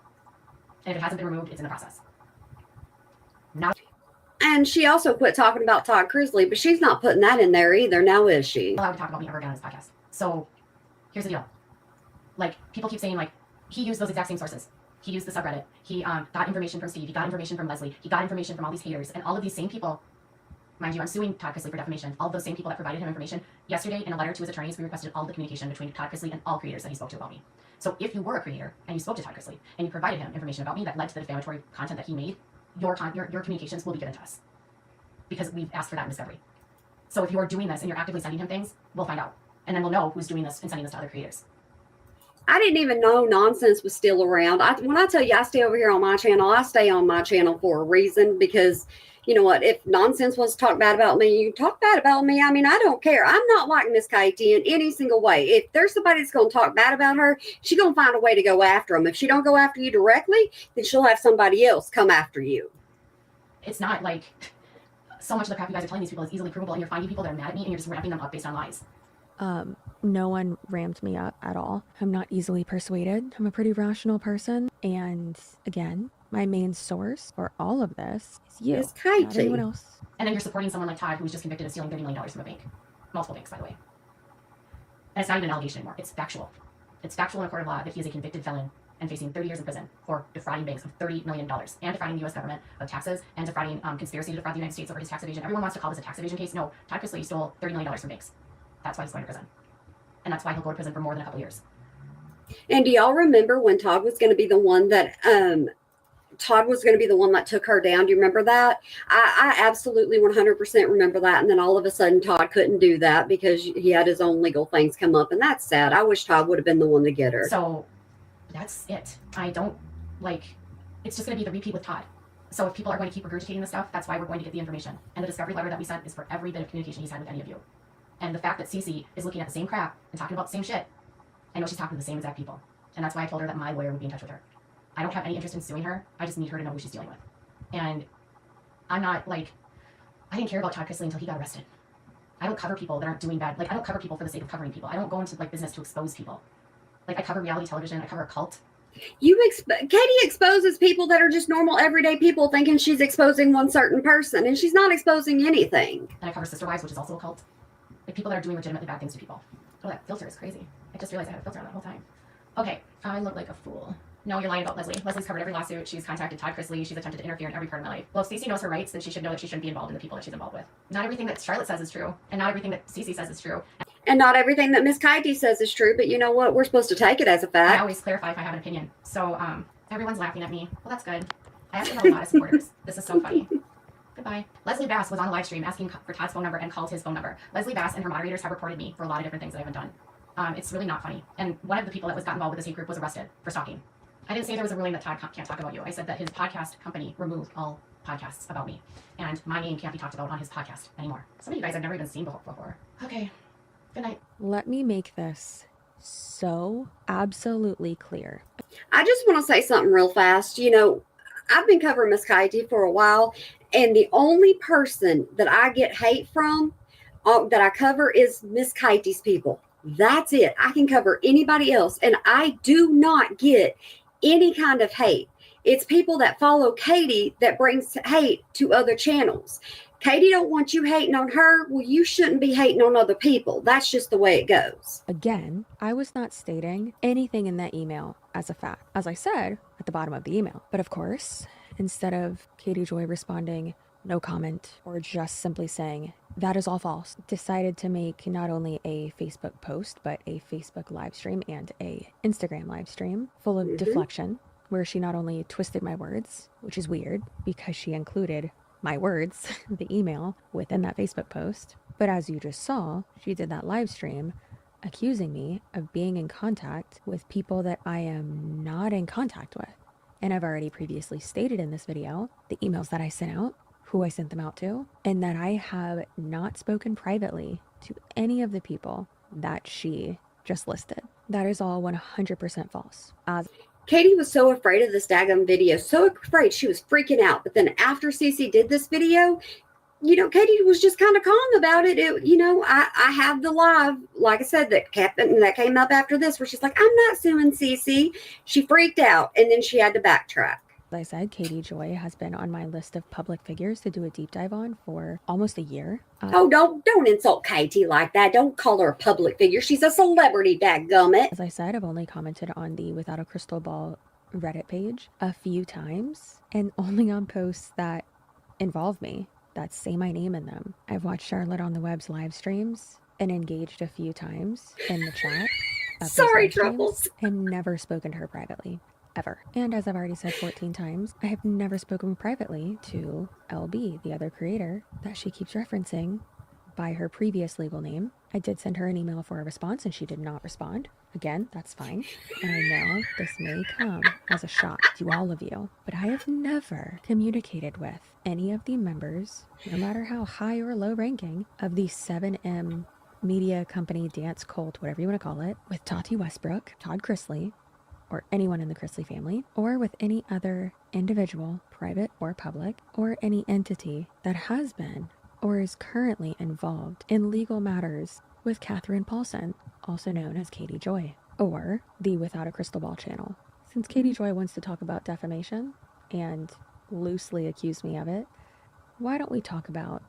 And if it hasn't been removed, it's in the process. And she also quit talking about Todd Chrisley, but she's not putting that in there either, now is she? Allowed to talk about me ever again on his podcast. So here's the deal. Like, people keep saying, like, he used those exact same sources. He used the subreddit. He got information from Steve. He got information from Leslie. He got information from all these haters. And all of these same people, mind you, I'm suing Todd Chrisley for defamation. All of those same people that provided him information. Yesterday, in a letter to his attorneys, we requested all the communication between Todd Chrisley and all creators that he spoke to about me. So if you were a creator and you spoke to Todd Chrisley and you provided him information about me that led to the defamatory content that he made, your communications will be given to us, because we've asked for that in discovery. So if you're doing this and you're actively sending him things, we'll find out. And then we'll know who's doing this and sending this to other creators. I didn't even know nonsense was still around. When I tell you I stay over here on my channel, I stay on my channel for a reason, because you know what? If nonsense wants to talk bad about me, you talk bad about me. I mean, I don't care. I'm not like Miss Katie in any single way. If there's somebody that's going to talk bad about her, she's going to find a way to go after them. If she don't go after you directly, then she'll have somebody else come after you. It's not like so much of the crap you guys are telling these people is easily provable, and you're finding people that are mad at me and you're just ramping them up based on lies. No one ramped me up at all. I'm not easily persuaded. I'm a pretty rational person. And again, my main source for all of this is you, Miss Katie. not anyone else. And then you're supporting someone like Todd, who was just convicted of stealing $30 million from a bank. Multiple banks, by the way. And it's not even an allegation anymore. It's factual. It's factual in a court of law that he is a convicted felon and facing 30 years in prison for defrauding banks of $30 million and defrauding the U.S. government of taxes and defrauding conspiracy to defraud the United States over his tax evasion. Everyone wants to call this a tax evasion case. No, Todd Chrisley stole $30 million from banks. That's why he's going to prison. And that's why he'll go to prison for more than a couple years. And do y'all remember when Todd was going to be the one that took her down? Do you remember that? I absolutely 100% remember that. And then all of a sudden Todd couldn't do that because he had his own legal things come up. And that's sad. I wish Todd would have been the one to get her. So that's it. I don't it's just going to be the repeat with Todd. So if people are going to keep regurgitating this stuff, that's why we're going to get the information. And the discovery letter that we sent is for every bit of communication he's had with any of you. And the fact that Cece is looking at the same crap and talking about the same shit, I know she's talking to the same exact people. And that's why I told her that my lawyer would be in touch with her. I don't have any interest in suing her. I just need her to know who she's dealing with. And I'm not I didn't care about Todd Chrisley until he got arrested. I don't cover people that aren't doing bad. I don't cover people for the sake of covering people. I don't go into business to expose people. I cover reality television. I cover a cult. Katie exposes people that are just normal, everyday people, thinking she's exposing one certain person, and she's not exposing anything. And I cover Sister Wives, which is also a cult. Like people that are doing legitimately bad things to people. Oh, that filter is crazy. I just realized I had a filter on that whole time. Okay, I look like a fool. No, you're lying about Leslie. Leslie's covered every lawsuit. She's contacted Todd Chrisley. She's attempted to interfere in every part of my life. Well, if Cece knows her rights, then she should know that she shouldn't be involved in the people that she's involved with. Not everything that Charlotte says is true, and not everything that Cece says is true. And not everything that Miss Katie says is true, but you know what? We're supposed to take it as a fact. I always clarify if I have an opinion. So, everyone's laughing at me. Well, that's good. I actually have a lot of supporters. This is so funny. Goodbye. Leslie Bass was on a live stream asking for Todd's phone number and called his phone number. Leslie Bass and her moderators have reported me for a lot of different things that I haven't done. It's really not funny. And one of the people that got involved with this hate group was arrested for stalking. I didn't say there was a ruling that Todd can't talk about you. I said that his podcast company removed all podcasts about me. And my name can't be talked about on his podcast anymore. Some of you guys I've never even seen before. Okay. Good night. Let me make this so absolutely clear. I just want to say something real fast. You know, I've been covering Miss Katie for a while, and the only person that I get hate from that I cover is Miss Katie's people. That's it. I can cover anybody else, and I do not get any kind of hate. It's people that follow Katie that brings hate to other channels. Katie don't want you hating on her. Well, you shouldn't be hating on other people. That's just the way it goes. Again, I was not stating anything in that email as a fact, as I said at the bottom of the email. But of course, instead of Katie Joy responding, no comment, or just simply saying, that is all false, decided to make not only a Facebook post, but a Facebook live stream and a Instagram live stream full of deflection, where she not only twisted my words, which is weird because she included my words, the email, within that Facebook post. But as you just saw, she did that live stream accusing me of being in contact with people that I am not in contact with. And I've already previously stated in this video the emails that I sent out, who I sent them out to, and that I have not spoken privately to any of the people that she just listed. That is all 100% false. Katie was so afraid of this daggum video, so afraid she was freaking out. But then after Cece did this video, you know, Katie was just kind of calm about it. I have the live, like I said, that came up after this, where she's like, I'm not suing Cece. She freaked out, and then she had to backtrack. As I said, Katie Joy has been on my list of public figures to do a deep dive on for almost a year. Don't insult Katie like that. Don't call her a public figure. She's a celebrity, dadgummit. As I said, I've only commented on the Without a Crystal Ball Reddit page a few times, and only on posts that involve me, that say my name in them. I've watched Charlotte on the Web's live streams and engaged a few times in the chat. Sorry, Troubles. And never spoken to her privately. Ever. And as I've already said 14 times, I have never spoken privately to LB, the other creator that she keeps referencing by her previous legal name. I did send her an email for a response and she did not respond. Again, that's fine. And I know this may come as a shock to all of you, but I have never communicated with any of the members, no matter how high or low ranking, of the 7M media company dance cult, whatever you want to call it, with Tati Westbrook, Todd Chrisley, or anyone in the Chrisley family, or with any other individual, private or public, or any entity that has been or is currently involved in legal matters with Catherine Paulson, also known as Katie Joy, or the Without a Crystal Ball channel. Since Katie Joy wants to talk about defamation and loosely accuse me of it, why don't we talk about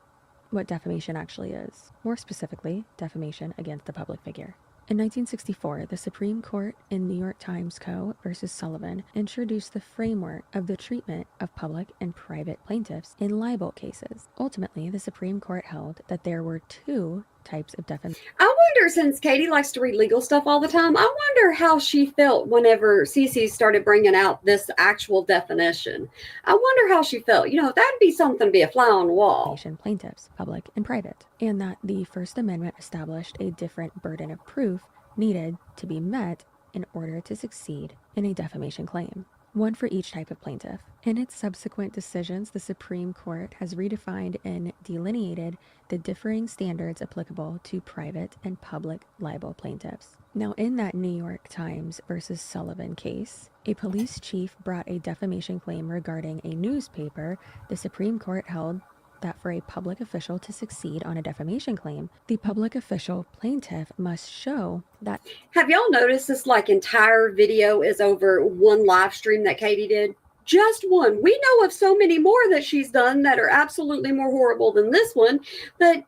what defamation actually is? More specifically, defamation against a public figure. In 1964, the Supreme Court in New York Times Co. versus Sullivan introduced the framework of the treatment of public and private plaintiffs in libel cases. Ultimately, the Supreme Court held that there were two types of defamation. I wonder, since Katie likes to read legal stuff all the time, I wonder how she felt whenever Cece started bringing out this actual definition. I wonder how she felt. You know, that'd be something to be a fly on the wall. Plaintiffs, public and private, and that the First Amendment established a different burden of proof needed to be met in order to succeed in a defamation claim, one for each type of plaintiff. In its subsequent decisions, the Supreme Court has redefined and delineated the differing standards applicable to private and public libel plaintiffs. Now, in that New York Times versus Sullivan case, a police chief brought a defamation claim regarding a newspaper the Supreme Court held that for a public official to succeed on a defamation claim, the public official plaintiff must show that. Have y'all noticed this entire video is over one live stream that Katie did? Just one. We know of so many more that she's done that are absolutely more horrible than this one, but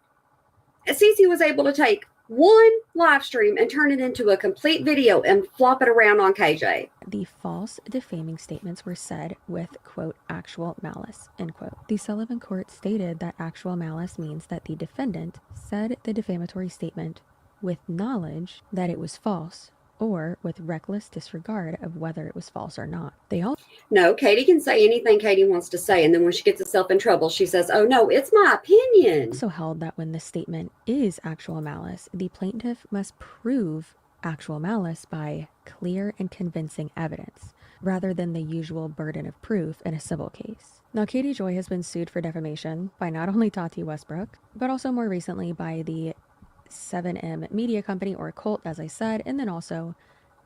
Cece was able to take one live stream and turn it into a complete video and flop it around on KJ. The false defaming statements were said with, quote, actual malice, end quote. The Sullivan court stated that actual malice means that the defendant said the defamatory statement with knowledge that it was false or with reckless disregard of whether it was false or not. No, Katie can say anything Katie wants to say, and then when she gets herself in trouble, she says, oh no, it's my opinion. Also held that when the statement is actual malice, the plaintiff must prove actual malice by clear and convincing evidence, rather than the usual burden of proof in a civil case. Now, Katie Joy has been sued for defamation by not only Tati Westbrook, but also more recently by the 7M media company, or cult, as I said, and then also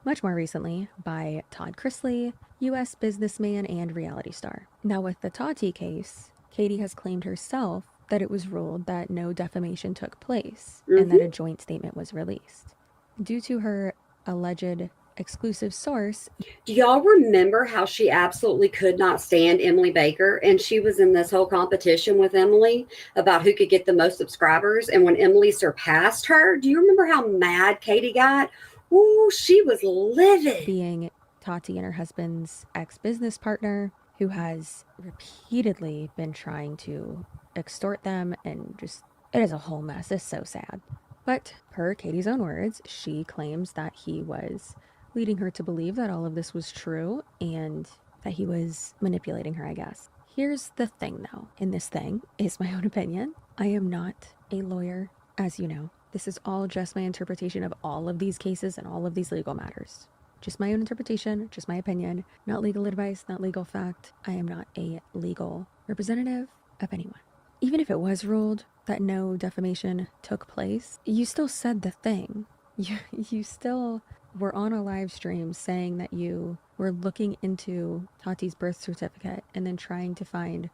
much more recently by Todd Chrisley, U.S. businessman and reality star. Now, with the Tati case, Katie has claimed herself that it was ruled that no defamation took place and that a joint statement was released. Due to her alleged exclusive source. Do y'all remember how she absolutely could not stand Emily Baker? And she was in this whole competition with Emily about who could get the most subscribers. And when Emily surpassed her, do you remember how mad Katie got? Ooh, she was livid. Being Tati and her husband's ex-business partner, who has repeatedly been trying to extort them, and just, it is a whole mess. It's so sad. But per Katie's own words, she claims that he was leading her to believe that all of this was true and that he was manipulating her, I guess. Here's the thing, though. And this thing is my own opinion. I am not a lawyer, as you know. This is all just my interpretation of all of these cases and all of these legal matters. Just my own interpretation, just my opinion, not legal advice, not legal fact. I am not a legal representative of anyone. Even if it was ruled that no defamation took place, you still said the thing. You still were on a live stream saying that you were looking into Tati's birth certificate and then trying to find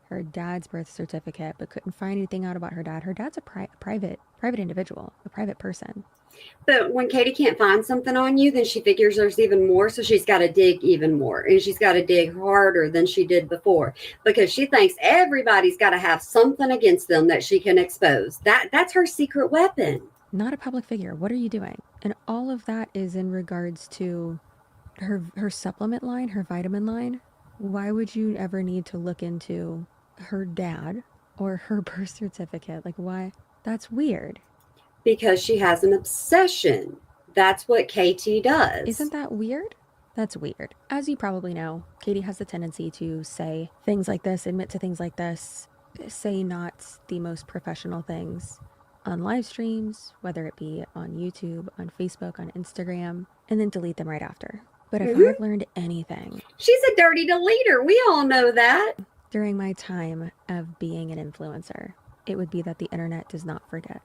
her dad's birth certificate, but couldn't find anything out about her dad. Her dad's a private individual, a private person. But when Katie can't find something on you, then she figures there's even more. So she's got to dig even more, and she's got to dig harder than she did before, because she thinks everybody's got to have something against them that she can expose. That's her secret weapon. Not a public figure. What are you doing? And all of that is in regards to her supplement line, her vitamin line. Why would you ever need to look into her dad or her birth certificate? Like, why? That's weird. Because she has an obsession. That's what KT does. Isn't that weird? That's weird. As you probably know, Katie has the tendency to say things like this, admit to things like this, say not the most professional things on live streams, whether it be on YouTube, on Facebook, on Instagram, and then delete them right after. But if I've learned anything, she's a dirty deleter. We all know that. During my time of being an influencer, it would be that the internet does not forget.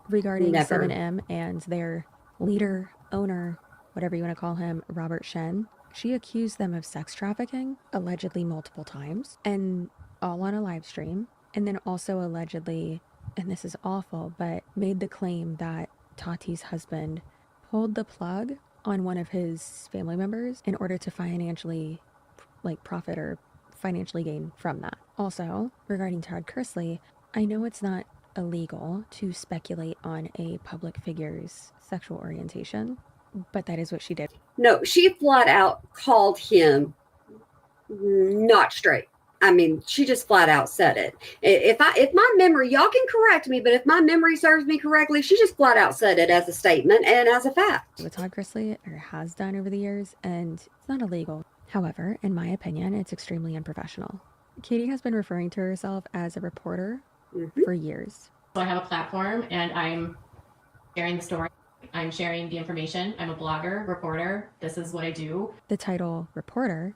Regarding Never. 7M and their leader, owner, whatever you want to call him, Robert Shen, she accused them of sex trafficking, allegedly multiple times, and all on a live stream. And then also allegedly, and this is awful, but made the claim that Tati's husband pulled the plug on one of his family members in order to financially profit or financially gain from that. Also, regarding Todd Chrisley, I know it's not illegal to speculate on a public figure's sexual orientation, but that is what she did. No, she flat out called him not straight. I mean, she just flat out said it. If my memory, y'all can correct me, but if my memory serves me correctly, she just flat out said it as a statement and as a fact. What Todd Chrisley has done over the years, and it's not illegal. However, in my opinion, it's extremely unprofessional. Katie has been referring to herself as a reporter for years. So I have a platform and I'm sharing the story. I'm sharing the information. I'm a blogger, reporter. This is what I do. The title reporter,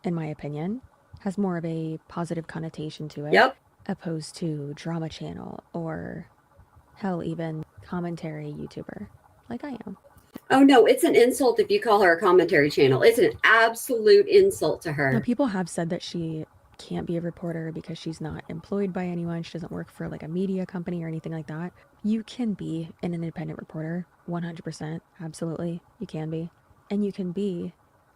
in my opinion, has more of a positive connotation to it. Yep. Opposed to drama channel or hell, even commentary YouTuber like I am. Oh no, it's an insult if you call her a commentary channel. It's an absolute insult to her. Now, people have said that she can't be a reporter because she's not employed by anyone. She doesn't work for like a media company or anything like that. You can be an independent reporter, 100%. Absolutely. You can be. And you can be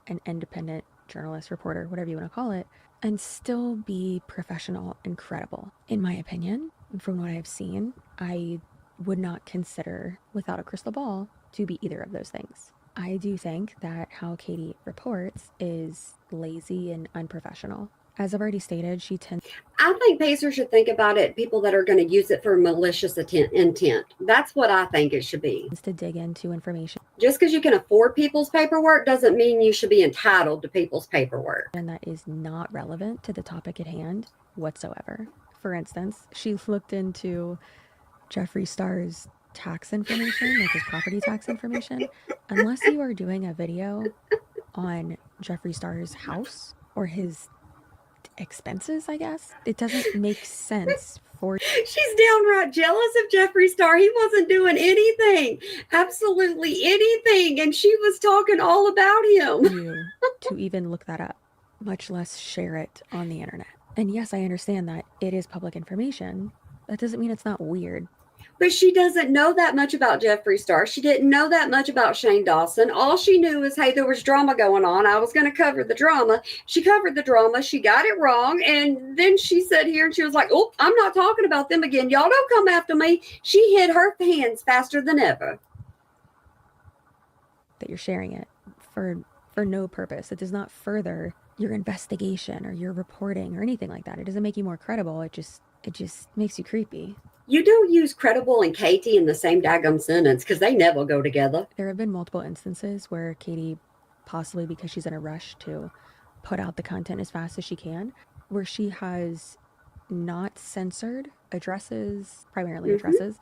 an independent journalist, reporter, whatever you want to call it, and still be professional and credible. In my opinion, from what I've seen, I would not consider, without a crystal ball, to be either of those things. I do think that how Katie reports is lazy and unprofessional. As I've already stated, she tends I think Pacer should think about it, people that are going to use it for malicious intent. That's what I think it should be. to dig into information Just because you can afford people's paperwork doesn't mean you should be entitled to people's paperwork. and that is not relevant to the topic at hand whatsoever. For instance, she looked into Jeffree Star's tax information, like his property tax information. Unless you are doing a video on Jeffree Star's house or his expenses, I guess, it doesn't make sense for She's downright jealous of Jeffree Star. He wasn't doing anything, absolutely anything, and she was talking all about him. you to even look that up, much less share it on the internet. And yes, I understand that it is public information. That doesn't mean it's not weird. But she doesn't know that much about Jeffree Star. She didn't know that much about Shane Dawson. All she knew is, hey, there was drama going on. I was going to cover the drama. She covered the drama. She got it wrong. And then she said here, and she was like, oh, I'm not talking about them again. Y'all don't come after me. She hid her hands faster than ever. That you're sharing it for no purpose. It does not further your investigation or your reporting or anything like that. It doesn't make you more credible. It just makes you creepy. You don't use credible and Katie in the same daggum sentence because they never go together. There have been multiple instances where Katie, possibly because she's in a rush to put out the content as fast as she can, where she has not censored addresses, primarily addresses,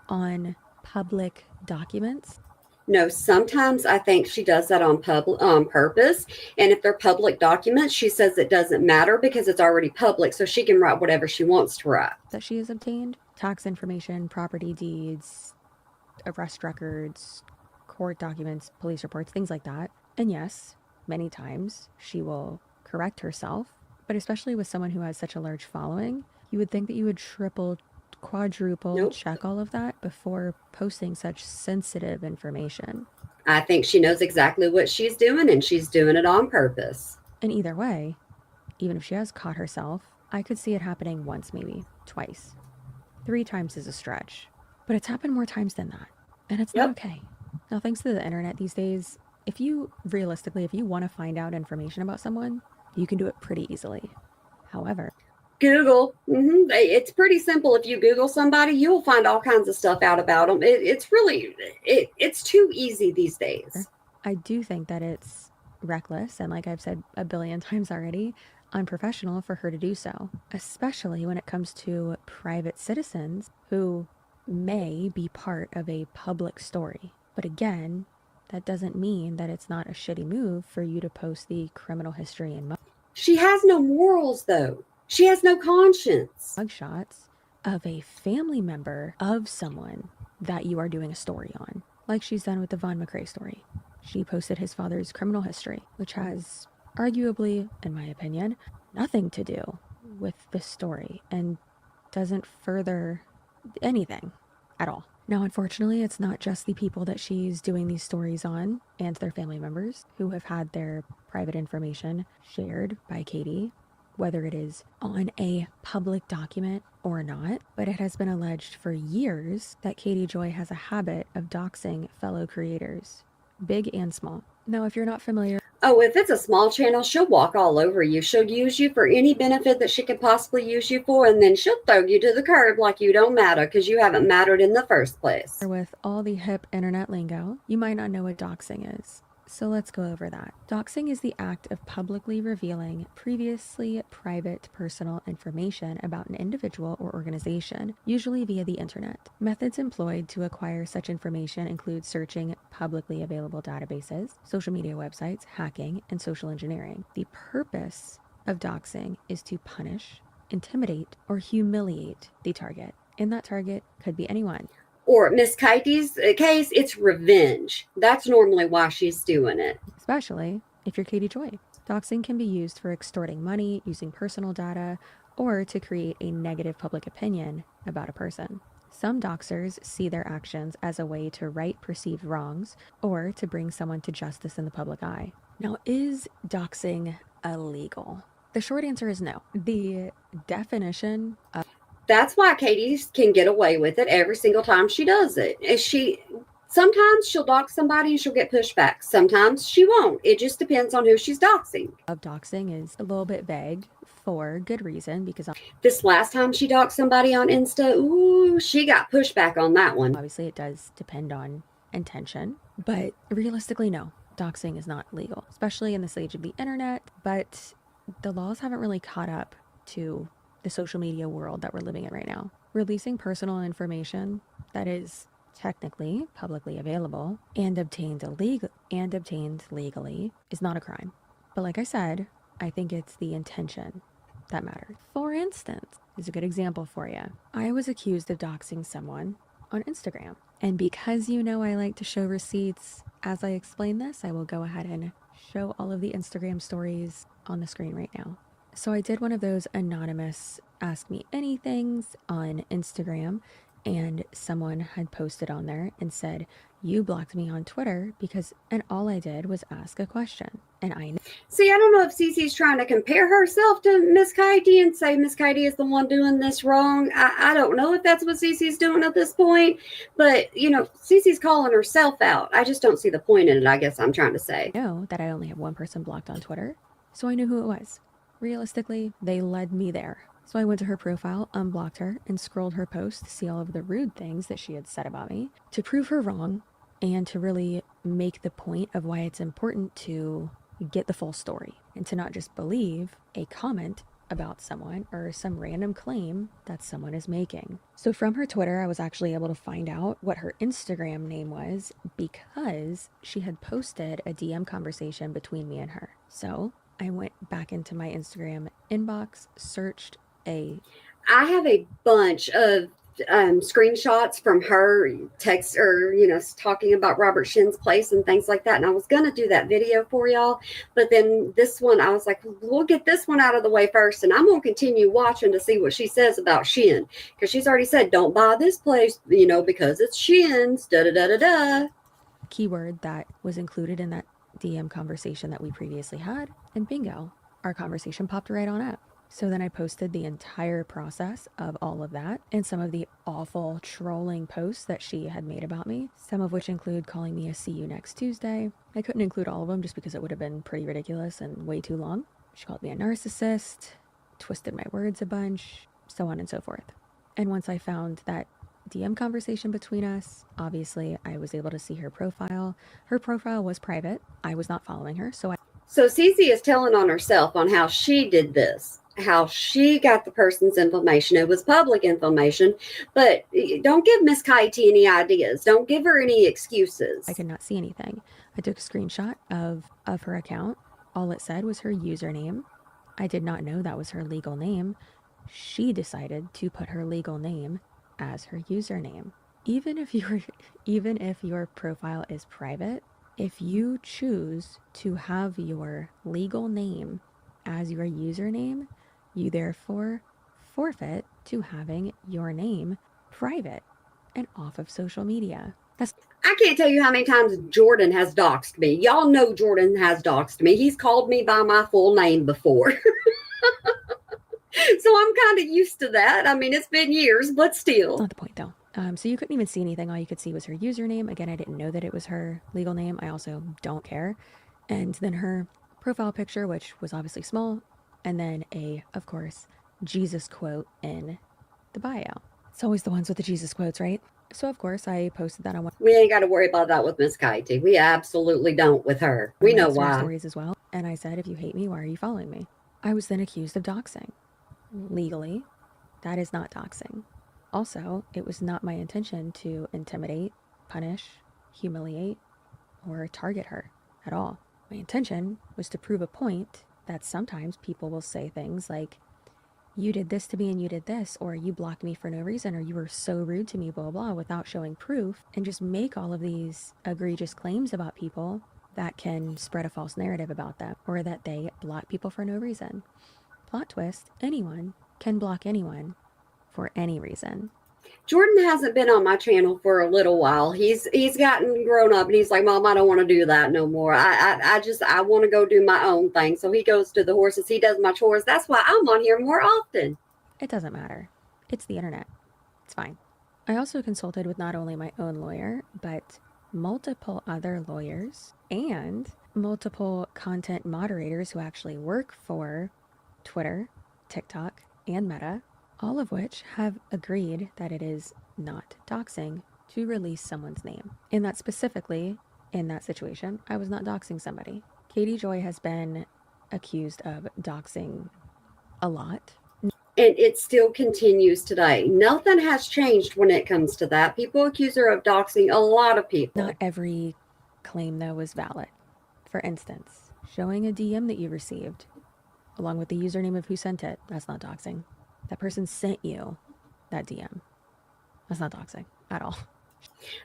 on public documents. No, sometimes I think she does that on purpose. And if they're public documents, she says it doesn't matter because it's already public, so she can write whatever she wants to write. That she has obtained tax information, property deeds, arrest records, court documents, police reports, things like that. And yes, many times she will correct herself, but especially with someone who has such a large following, you would think that you would triple, quadruple check all of that before posting such sensitive information. I think she knows exactly what she's doing, and she's doing it on purpose. And either way, even if she has caught herself, I could see it happening once, maybe twice. 3 times is a stretch, but it's happened more times than that, and it's not okay. Now, thanks to the internet these days, if you want to find out information about someone, you can do it pretty easily. However, Google. It's pretty simple. If you Google somebody, you'll find all kinds of stuff out about them. It's too easy these days. I do think that it's reckless, and like I've said a billion times already, unprofessional for her to do so, especially when it comes to private citizens who may be part of a public story. But again, that doesn't mean that it's not a shitty move for you to post the criminal history and She has no morals, though. She has no conscience. mugshots of a family member of someone that you are doing a story on, like she's done with the Von McRae story. She posted his father's criminal history, which has arguably, in my opinion, nothing to do with this story and doesn't further anything at all. Now, unfortunately, it's not just the people that she's doing these stories on and their family members who have had their private information shared by Katie, whether it is on a public document or not, but it has been alleged for years that Katie Joy has a habit of doxing fellow creators, big and small. Now, if you're not familiar, Oh, if it's a small channel, she'll walk all over you. She'll use you for any benefit that she could possibly use you for, and then she'll throw you to the curb like you don't matter because you haven't mattered in the first place. with all the hip internet lingo, you might not know what doxing is. So let's go over that. Doxing is the act of publicly revealing previously private personal information about an individual or organization, usually via the internet. Methods employed to acquire such information include searching publicly available databases, social media websites, hacking, and social engineering. The purpose of doxing is to punish, intimidate, or humiliate the target. And that target could be anyone. Or Miss Katie's case, it's revenge. That's normally why she's doing it. Especially if you're Katie Joy. Doxing can be used for extorting money, using personal data, or to create a negative public opinion about a person. Some doxers see their actions as a way to right perceived wrongs or to bring someone to justice in the public eye. Now, is doxing illegal? The short answer is no. The definition of That's why Katie can get away with it every single time she does it. Sometimes she'll dox somebody and she'll get pushback. Sometimes she won't. It just depends on who she's doxing. doxing is a little bit vague for good reason, because This last time she doxed somebody on Insta, ooh, she got pushback on that one. obviously it does depend on intention, but realistically, no, doxing is not legal, especially in this age of the internet. But the laws haven't really caught up to the social media world that we're living in right now. Releasing personal information that is technically publicly available and obtained legally is not a crime. But like I said, I think it's the intention that matters. For instance, here's a good example for you. I was accused of doxing someone on Instagram. And because you know I like to show receipts as I explain this, I will go ahead and show all of the Instagram stories on the screen right now. So I did one of those anonymous ask me anythings on Instagram, and someone had posted on there and said, "You blocked me on Twitter because," and all I did was ask a question. And I See, I don't know if Cece's trying to compare herself to Miss Katie and say Miss Katie is the one doing this wrong. I don't know if that's what Cece's doing at this point, but Cece's calling herself out. I just don't see the point in it, I guess I'm trying to say. know that I only have one person blocked on Twitter, so I knew who it was. Realistically, they led me there. So I went to her profile, unblocked her, and scrolled her post to see all of the rude things that she had said about me to prove her wrong and to really make the point of why it's important to get the full story and to not just believe a comment about someone or some random claim that someone is making. So from her Twitter, I was actually able to find out what her Instagram name was because she had posted a DM conversation between me and her. So I went back into my Instagram inbox, searched I have a bunch of screenshots from her text or talking about Robert Shin's place and things like that, and I was gonna do that video for y'all, but then this one I was like, we'll get this one out of the way first, and I'm gonna continue watching to see what she says about Shin, because she's already said don't buy this place because it's Shin's keyword that was included in that DM conversation that we previously had, and bingo, our conversation popped right on up. So then I posted the entire process of all of that and some of the awful trolling posts that she had made about me, some of which include calling me a "see you next Tuesday." I couldn't include all of them just because it would have been pretty ridiculous and way too long. She called me a narcissist, twisted my words a bunch, so on and so forth. And once I found that DM conversation between us, obviously I was able to see her profile. Her profile was private. I was not following her, so Cece is telling on herself on how she did this, how she got the person's information. It was public information, but don't give Miss Katie any ideas. Don't give her any excuses. I could not see anything. I took a screenshot of her account. All it said was her username. I did not know that was her legal name. She decided to put her legal name as her username. Even if your profile is private, if you choose to have your legal name as your username, you therefore forfeit to having your name private and off of social media. I can't tell you how many times Jordan has doxed me. Y'all know Jordan has doxed me. He's called me by my full name before. So I'm kind of used to that. I mean, it's been years, but still. That's not the point, though. So you couldn't even see anything. All you could see was her username. Again, I didn't know that it was her legal name. I also don't care. And then her profile picture, which was obviously small, and then of course, Jesus quote in the bio. It's always the ones with the Jesus quotes, right? So of course, I posted that on one. We ain't got to worry about that with Miss Katie. We absolutely don't with her. We know why. Stories as well. And I said, if you hate me, why are you following me? I was then accused of doxing. Legally, that is not doxing. Also, it was not my intention to intimidate, punish, humiliate, or target her at all. My intention was to prove a point that sometimes people will say things like, "You did this to me and you did this," or "You blocked me for no reason," or "You were so rude to me," blah, blah, without showing proof, and just make all of these egregious claims about people that can spread a false narrative about them or that they block people for no reason. Plot twist, anyone can block anyone for any reason. Jordan hasn't been on my channel for a little while. He's gotten grown up and he's like, Mom, I don't want to do that no more. I want to go do my own thing. So he goes to the horses. He does my chores. That's why I'm on here more often. It doesn't matter. It's the internet. It's fine. I also consulted with not only my own lawyer, but multiple other lawyers and multiple content moderators who actually work for Twitter, TikTok, and Meta, all of which have agreed that it is not doxing to release someone's name. And that specifically, in that situation, I was not doxing somebody. Katie Joy has been accused of doxing a lot. And it still continues today. Nothing has changed when it comes to that. People accuse her of doxing a lot of people. Not every claim, though, was valid. For instance, showing a DM that you received, along with the username of who sent it, that's not doxing. That person sent you that DM. That's not doxing at all.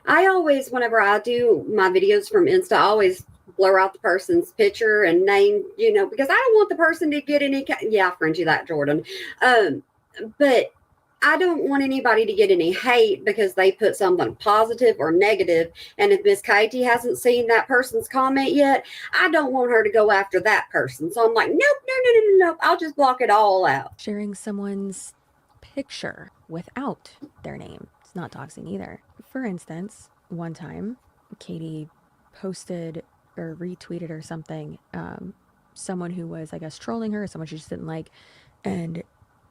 I always, whenever I do my videos from Insta, I always blur out the person's picture and name, because I don't want the person to get any, yeah, I friend you that, Jordan. But I don't want anybody to get any hate because they put something positive or negative. And if Miss Katie hasn't seen that person's comment yet, I don't want her to go after that person. So I'm like, nope. I'll just block it all out. Sharing someone's picture without their name, it's not doxing either. For instance, one time, Katie posted or retweeted or something, someone who was, I guess, trolling her, someone she just didn't like, and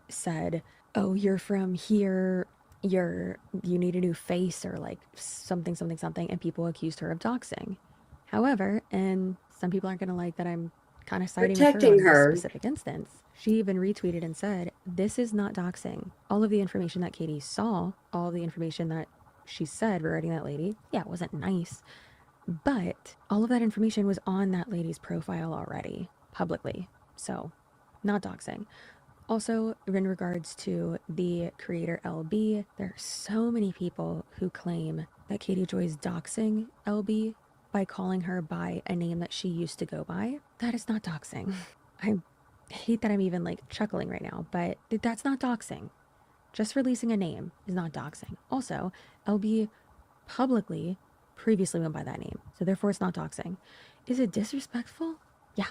said, oh, you're from here, you need a new face, or like something, and people accused her of doxing. However, and some people aren't going to like that I'm kind of siding protecting with her her in this specific instance. She even retweeted and said, this is not doxing. All of the information that Katie saw, all of the information that she said regarding that lady, yeah, it wasn't nice, but all of that information was on that lady's profile already, publicly. So, not doxing. Also, in regards to the creator LB, there are so many people who claim that Katie Joy's doxing LB by calling her by a name that she used to go by. That is not doxing. I hate that I'm even like chuckling right now, but that's not doxing. Just releasing a name is not doxing. Also, LB publicly previously went by that name, so therefore it's not doxing. Is it disrespectful? Yeah,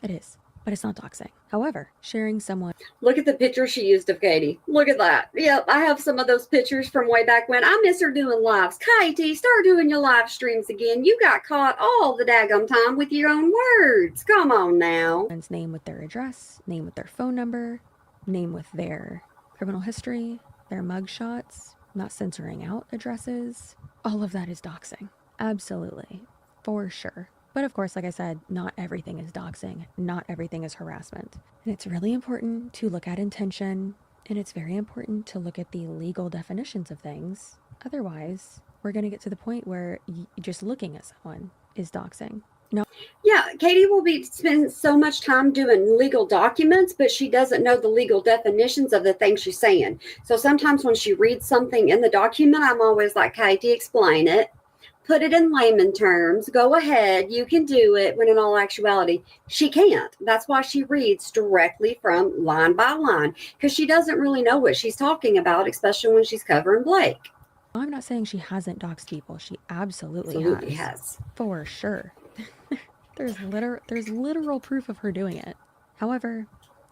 it is. But it's not doxing. However, sharing someone... Look at the picture she used of Katie. Look at that. Yep, I have some of those pictures from way back when. I miss her doing lives. Katie, start doing your live streams again. You got caught all the daggum time with your own words. Come on now. Someone's name with their address, name with their phone number, name with their criminal history, their mugshots, not censoring out addresses. All of that is doxing. Absolutely. For sure. But of course, like I said, not everything is doxing. Not everything is harassment. And it's really important to look at intention. And it's very important to look at the legal definitions of things. Otherwise, we're going to get to the point where just looking at someone is doxing. No. Yeah, Katie will spend so much time doing legal documents, but she doesn't know the legal definitions of the things she's saying. So sometimes when she reads something in the document, I'm always like, Katie, explain it. Put it in layman terms. Go ahead. You can do it. When in all actuality, she can't. That's why she reads directly from line by line, because she doesn't really know what she's talking about, especially when she's covering Blake. I'm not saying she hasn't doxed people. She absolutely has. For sure. There's literal proof of her doing it. However,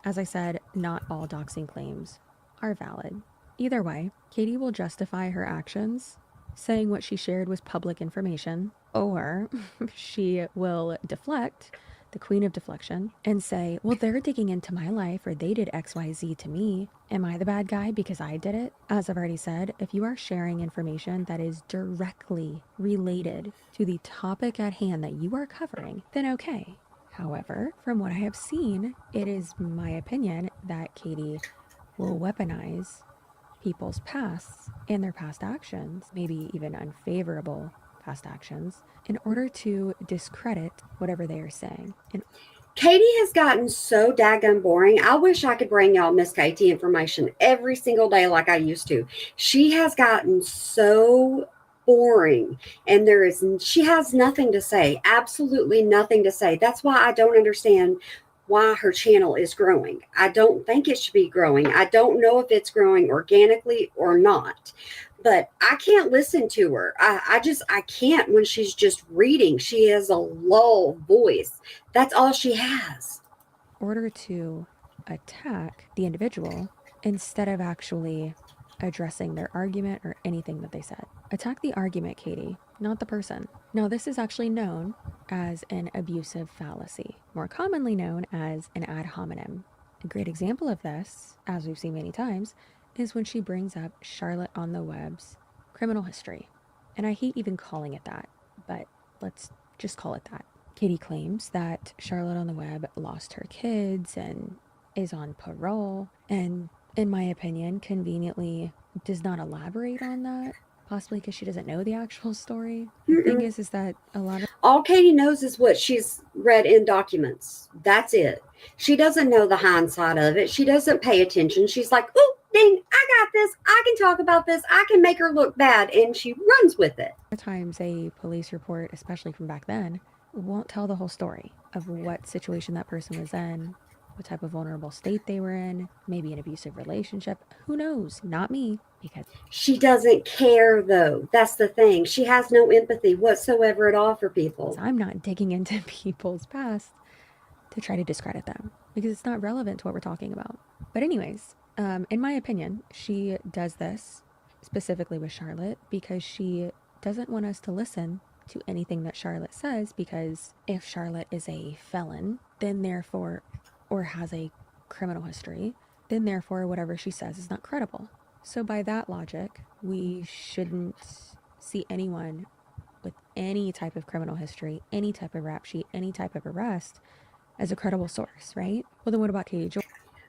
as I said, not all doxing claims are valid. Either way, Katie will justify her actions saying what she shared was public information, or she will deflect, the queen of deflection, and say, well, they're digging into my life, or they did XYZ to me. Am I the bad guy because I did it? As I've already said, if you are sharing information that is directly related to the topic at hand that you are covering, then okay. However, from what I have seen, it is my opinion that Katie will weaponize people's pasts and their past actions, maybe even unfavorable past actions, in order to discredit whatever they are saying. And Katie has gotten so daggone boring. I wish I could bring y'all Miss Katie information every single day like I used to. She has gotten so boring, and she has nothing to say, absolutely nothing to say. That's why I don't understand why her channel is growing. I don't think it should be growing. I don't know if it's growing organically or not, but I can't listen to her. I can't when she's just reading. She has a low voice. That's all she has. Order to attack the individual instead of actually addressing their argument or anything that they said. Attack the argument, Katie, not the person. Now, this is actually known as an abusive fallacy, more commonly known as an ad hominem. A great example of this, as we've seen many times, is when she brings up Charlotte on the Web's criminal history. And I hate even calling it that, but let's just call it that. Katie claims that Charlotte on the Web lost her kids and is on parole, and in my opinion, conveniently does not elaborate on that, possibly because she doesn't know the actual story. The thing is that a lot of all Katie knows is what she's read in documents. That's it. She doesn't know the hindsight of it. She doesn't pay attention. She's like, oh, dang, I got this. I can talk about this. I can make her look bad. And she runs with it. times a police report, especially from back then, won't tell the whole story of what situation that person was in, what type of vulnerable state they were in, maybe an abusive relationship. Who knows? Not me, because she doesn't care, though. That's the thing. She has no empathy whatsoever at all for people. I'm not digging into people's past to try to discredit them because it's not relevant to what we're talking about. But anyways, in my opinion, she does this specifically with Charlotte because she doesn't want us to listen to anything that Charlotte says, because if Charlotte is a felon, then therefore, or has a criminal history, then therefore whatever she says is not credible. So by that logic, we shouldn't see anyone with any type of criminal history, any type of rap sheet, any type of arrest as a credible source, right? Well, then what about Katie Joy?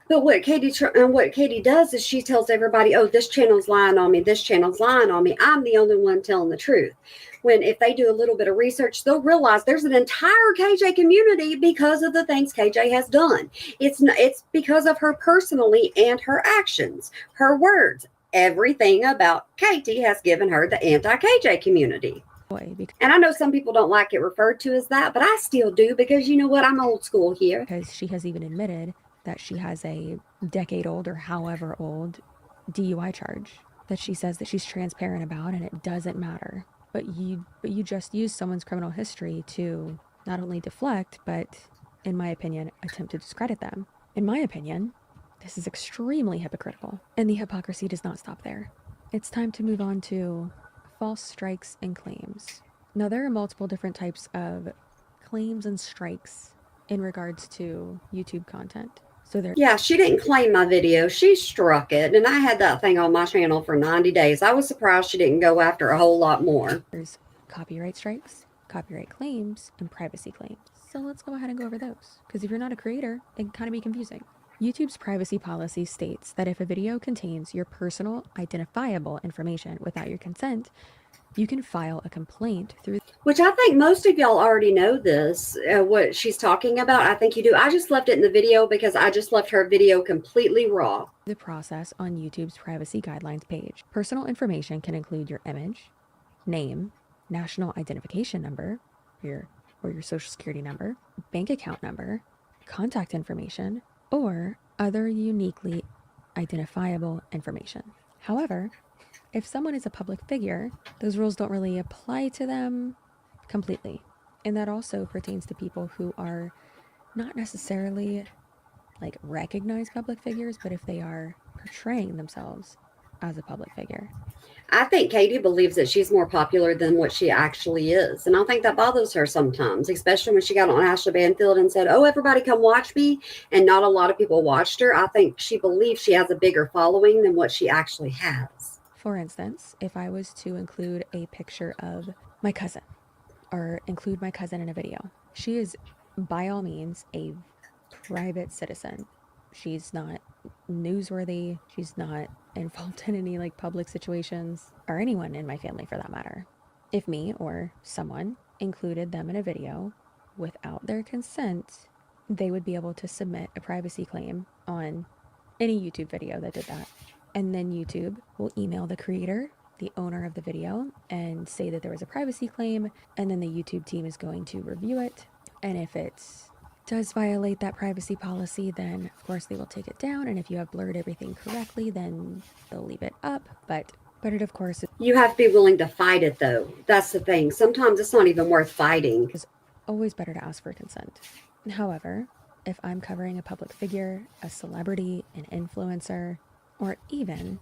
But what Katie does is she tells everybody, oh, this channel's lying on me. This channel's lying on me. I'm the only one telling the truth. When if they do a little bit of research, they'll realize there's an entire KJ community because of the things KJ has done. It's because of her personally and her actions, her words. Everything about Katie has given her the anti-KJ community. And I know some people don't like it referred to as that, but I still do, because you know what? I'm old school here. Because she has even admitted that she has a decade-old or however old DUI charge that she says that she's transparent about, and it doesn't matter. But you just use someone's criminal history to not only deflect, but, in my opinion, attempt to discredit them. In my opinion, this is extremely hypocritical, and the hypocrisy does not stop there. It's time to move on to false strikes and claims. Now, there are multiple different types of claims and strikes in regards to YouTube content. So yeah, she didn't claim my video. She struck it. And I had that thing on my channel for 90 days. I was surprised she didn't go after a whole lot more. There's copyright strikes, copyright claims, and privacy claims. So let's go ahead and go over those. Because if you're not a creator, it can kind of be confusing. YouTube's privacy policy states that if a video contains your personal identifiable information without your consent, you can file a complaint through... Which I think most of y'all already know this, what she's talking about. I think you do. I just left it in the video because I just left her video completely raw. The process on YouTube's privacy guidelines page. Personal information can include your image, name, national identification number, your social security number, bank account number, contact information, or other uniquely identifiable information. However, if someone is a public figure, those rules don't really apply to them completely. And that also pertains to people who are not necessarily like recognized public figures, but if they are portraying themselves as a public figure. I think Katie believes that she's more popular than what she actually is. And I think that bothers her sometimes, especially when she got on Ashley Banfield and said, oh, everybody come watch me. And not a lot of people watched her. I think she believes she has a bigger following than what she actually has. For instance, if I was to include a picture of my cousin or include my cousin in a video, she is by all means a private citizen. She's not newsworthy. She's not involved in any like public situations, or anyone in my family for that matter. If me or someone included them in a video without their consent, they would be able to submit a privacy claim on any YouTube video that did that. And then YouTube will email the creator the owner of the video and say that there was a privacy claim, and then the YouTube team is going to review it. And if it does violate that privacy policy, then of course they will take it down. And if you have blurred everything correctly, then they'll leave it up. But it of course You have to be willing to fight it, though. That's the thing. Sometimes it's not even worth fighting. is always better to ask for consent. However, if I'm covering a public figure, a celebrity, an influencer, or even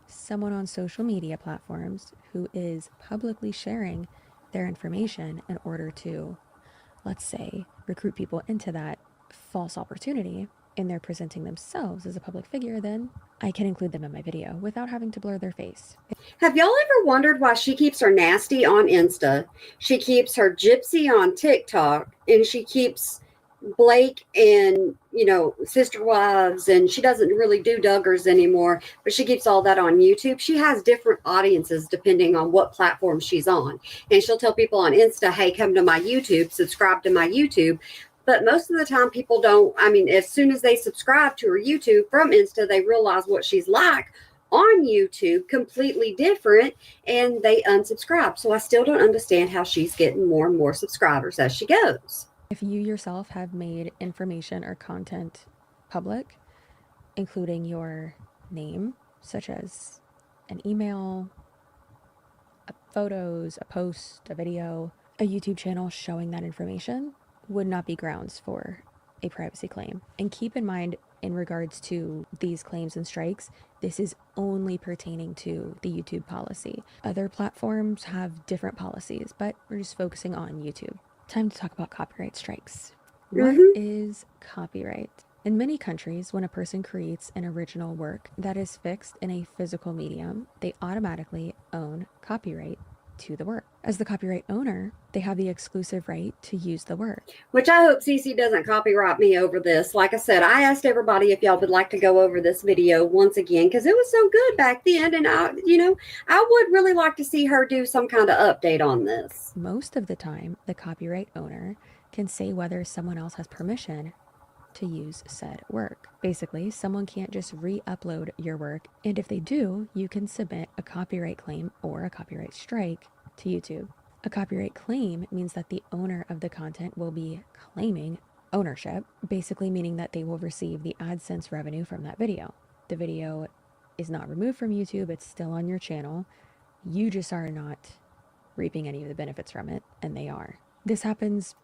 someone on social media platforms who is publicly sharing their information in order to, let's say, recruit people into that false opportunity, and they're presenting themselves as a public figure, then I can include them in my video without having to blur their face. Have y'all ever wondered why she keeps her nasty on Insta? She keeps her gypsy on TikTok, and she keeps Blake and, Sister Wives, and she doesn't really do Duggars anymore, but she keeps all that on YouTube. She has different audiences depending on what platform she's on. And she'll tell people on Insta, hey, come to my YouTube, subscribe to my YouTube. But most of the time people don't. I mean, as soon as they subscribe to her YouTube from Insta, they realize what she's like on YouTube, completely different, and they unsubscribe. So I still don't understand how she's getting more and more subscribers as she goes. If you yourself have made information or content public, including your name, such as an email, photos, a post, a video, a YouTube channel showing that information would not be grounds for a privacy claim. And keep in mind, in regards to these claims and strikes, this is only pertaining to the YouTube policy. Other platforms have different policies, but we're just focusing on YouTube. Time to talk about copyright strikes. What is copyright? In many countries, when a person creates an original work that is fixed in a physical medium, they automatically own copyright to the work. As the copyright owner, they have the exclusive right to use the work. Which I hope Cece doesn't copyright me over this. Like I said, I asked everybody if y'all would like to go over this video once again because it was so good back then. And I would really like to see her do some kind of update on this. Most of the time, the copyright owner can say whether someone else has permission to use said work. Basically, someone can't just re-upload your work, and if they do, you can submit a copyright claim or a copyright strike to YouTube. A copyright claim means that the owner of the content will be claiming ownership, basically meaning that they will receive the AdSense revenue from that video. The video is not removed from YouTube, it's still on your channel. You just are not reaping any of the benefits from it, and they are. This happens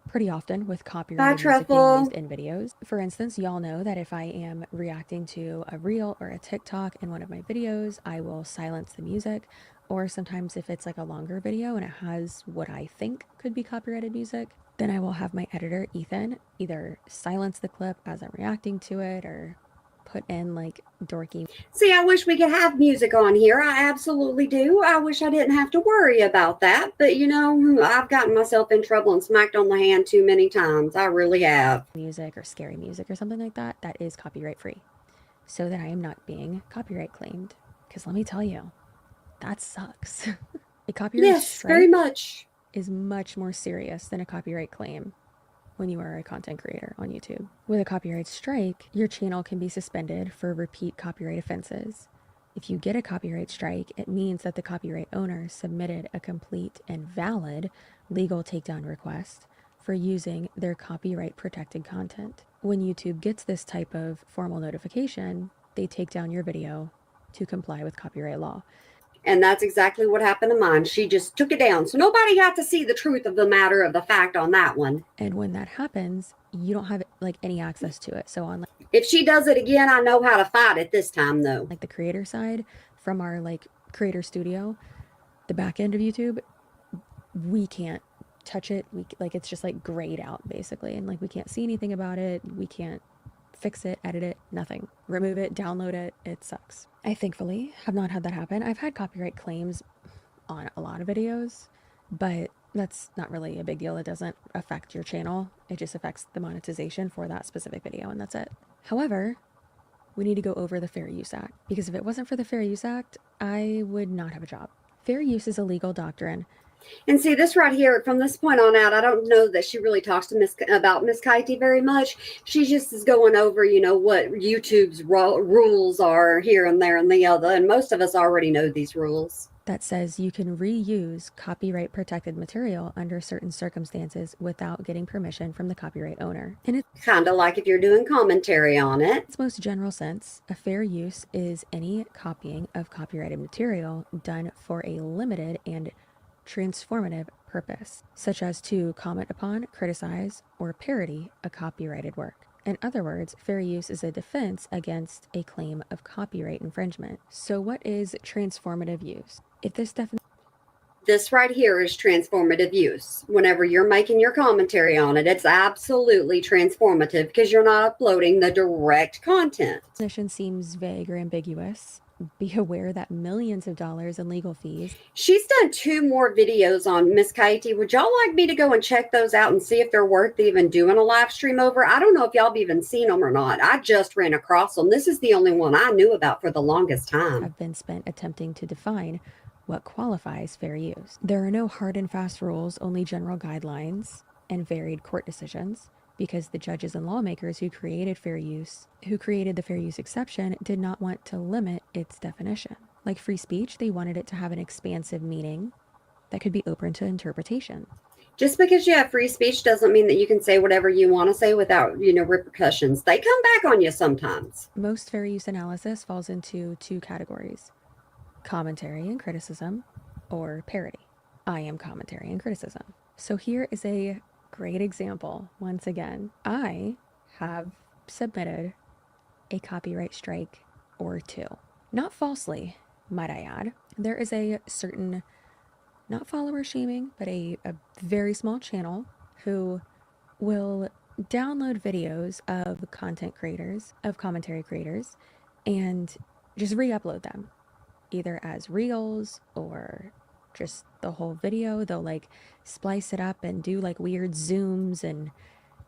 pretty often with copyrighted music being used in videos. For instance, y'all know that if I am reacting to a reel or a TikTok in one of my videos, I will silence the music. Or sometimes if it's like a longer video and it has what I think could be copyrighted music, then I will have my editor, Ethan, either silence the clip as I'm reacting to it or put in like dorky. See, I wish we could have music on here. I absolutely do. I wish I didn't have to worry about that. But, I've gotten myself in trouble and smacked on the hand too many times. I really have. Music or scary music or something like that, that is copyright free. So that I am not being copyright claimed. Because let me tell you, that sucks. A copyright strike very much is much more serious than a copyright claim when you are a content creator on YouTube. With a copyright strike, your channel can be suspended for repeat copyright offenses. If you get a copyright strike, it means that the copyright owner submitted a complete and valid legal takedown request for using their copyright protected content. When YouTube gets this type of formal notification, they take down your video to comply with copyright law. And that's exactly what happened to mine. She just took it down. So nobody got to see the truth of the matter of the fact on that one. And when that happens, you don't have like any access to it. So on if she does it again, I know how to fight it this time though. Like the creator side from our like creator studio, the back end of YouTube, we can't touch it. It's just like grayed out basically. And like we can't see anything about it. We can't fix it, edit it, nothing. Remove it, download it. It sucks. I thankfully have not had that happen. I've had copyright claims on a lot of videos, but that's not really a big deal. It doesn't affect your channel. It just affects the monetization for that specific video, and that's it. However, we need to go over the Fair Use Act, because if it wasn't for the Fair Use Act, I would not have a job. Fair use is a legal doctrine And see, this right here, from this point on out, I don't know that she really talks to about Miss Katie very much. She just is going over, what YouTube's rules are here and there and the other. And most of us already know these rules. That says you can reuse copyright protected material under certain circumstances without getting permission from the copyright owner. In its Kind of like if you're doing commentary on it. most general sense, a fair use is any copying of copyrighted material done for a limited and transformative purpose, such as to comment upon, criticize, or parody a copyrighted work. In other words, fair use is a defense against a claim of copyright infringement. So what is transformative use? If this definition This right here is transformative use. Whenever you're making your commentary on it, it's absolutely transformative because you're not uploading the direct content. seems vague or ambiguous, be aware that millions of dollars in legal fees. She's done 2 more videos on Miss Katie. Would y'all like me to go and check those out and see if they're worth even doing a live stream over? I don't know if y'all have even seen them or not. I just ran across them. This is the only one I knew about for the longest time. Have been spent attempting to define what qualifies fair use. There are no hard and fast rules, only general guidelines and varied court decisions, because the judges and lawmakers who created the fair use exception did not want to limit its definition. Like free speech, they wanted it to have an expansive meaning that could be open to interpretation. Just because you have free speech doesn't mean that you can say whatever you want to say without, repercussions. They come back on you sometimes. Most fair use analysis falls into 2 categories: commentary and criticism, or parody. I am commentary and criticism. So here is a great example. Once again, I have submitted a copyright strike or 2. Not falsely, might I add. There is a certain, not follower shaming, but a very small channel who will download videos of content creators, of commentary creators, and just re-upload them, either as reels or just the whole video. They'll like splice it up and do like weird zooms and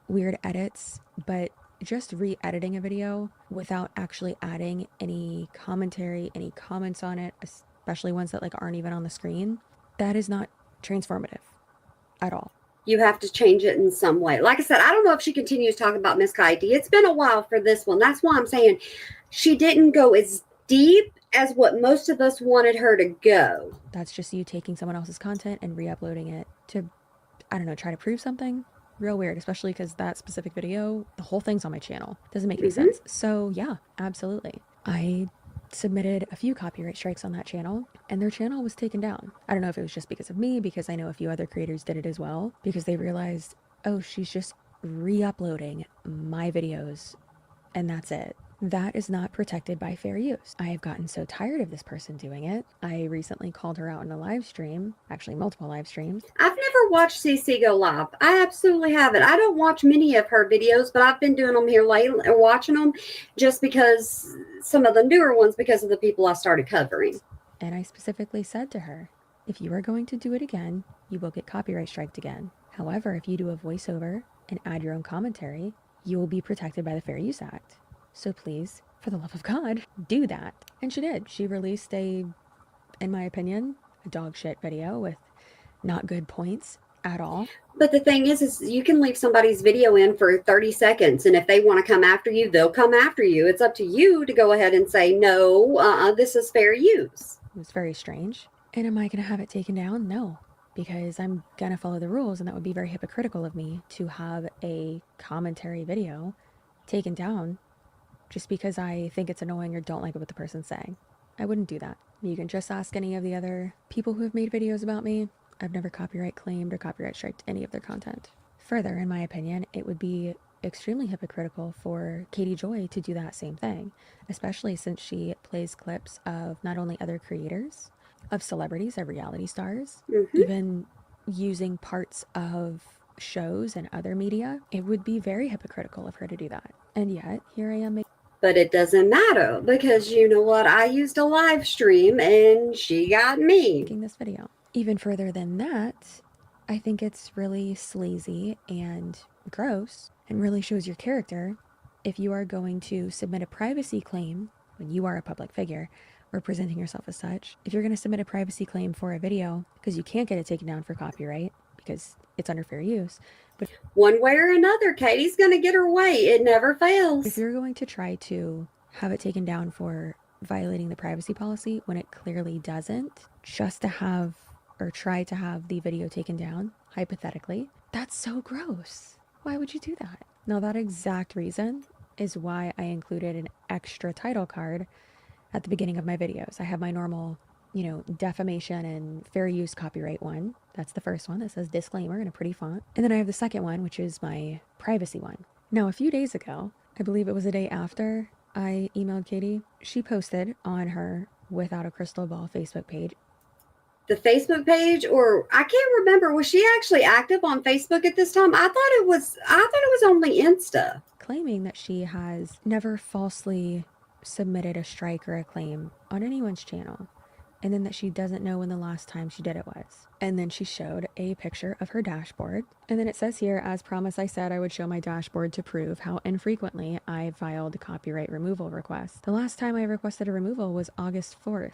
weird edits, but just re-editing a video without actually adding any commentary, any comments on it, especially ones that like aren't even on the screen, that is not transformative at all. You have to change it in some way. Like I said, I don't know if she continues talking about Miss Katie. It's been a while for this one. That's why I'm saying she didn't go as deep as what most of us wanted her to go. That's just you taking someone else's content and re-uploading it to, I don't know, try to prove something. Real weird, especially because that specific video, the whole thing's on my channel. Doesn't make any sense. So yeah, absolutely. I submitted a few copyright strikes on that channel and their channel was taken down. I don't know if it was just because of me, because I know a few other creators did it as well, because they realized, oh, she's just re-uploading my videos and that's it. That is not protected by fair use. I have gotten so tired of this person doing it. I recently called her out in a live stream, actually multiple live streams. I've never watched CC go live. I absolutely haven't. I don't watch many of her videos, but I've been doing them here lately, watching them just because some of the newer ones, because of the people I started covering. And I specifically said to her, if you are going to do it again, you will get copyright striked again. However, if you do a voiceover and add your own commentary, you will be protected by the Fair Use Act. So please, for the love of God, do that. And she did. She released in my opinion, a dog shit video with not good points at all. But the thing is you can leave somebody's video in for 30 seconds. And if they want to come after you, they'll come after you. It's up to you to go ahead and say, no, this is fair use. It was very strange. And am I going to have it taken down? No, because I'm going to follow the rules. And that would be very hypocritical of me to have a commentary video taken down just because I think it's annoying or don't like what the person's saying. I wouldn't do that. You can just ask any of the other people who have made videos about me. I've never copyright claimed or copyright striked any of their content. Further, in my opinion, it would be extremely hypocritical for Katie Joy to do that same thing, especially since she plays clips of not only other creators, of celebrities, of reality stars, even using parts of shows and other media. It would be very hypocritical of her to do that. And yet, here I am. But it doesn't matter because you know what? I used a live stream and she got me. Making this video. Even further than that, I think it's really sleazy and gross and really shows your character if you are going to submit a privacy claim when you are a public figure or presenting yourself as such. If you're going to submit a privacy claim for a video, because you can't get it taken down for copyright because it's under fair use. But one way or another, Katie's going to get her way. It never fails. if you're going to try to have it taken down for violating the privacy policy when it clearly doesn't, just to have or try to have the video taken down, hypothetically, that's so gross. Why would you do that? Now, that exact reason is why I included an extra title card at the beginning of my videos. I have my normal, defamation and fair use copyright one. That's the first one that says disclaimer in a pretty font. And then I have the second one, which is my privacy one. Now, a few days ago, I believe it was the day after I emailed Katie, she posted on her Without a Crystal Ball Facebook page. The Facebook page, or I can't remember, was she actually active on Facebook at this time? I thought it was only Insta. Claiming that she has never falsely submitted a strike or a claim on anyone's channel, and then that she doesn't know when the last time she did it was. And then she showed a picture of her dashboard, and then it says here, as promised, I said I would show my dashboard to prove how infrequently I filed copyright removal requests. The last time I requested a removal was August 4th,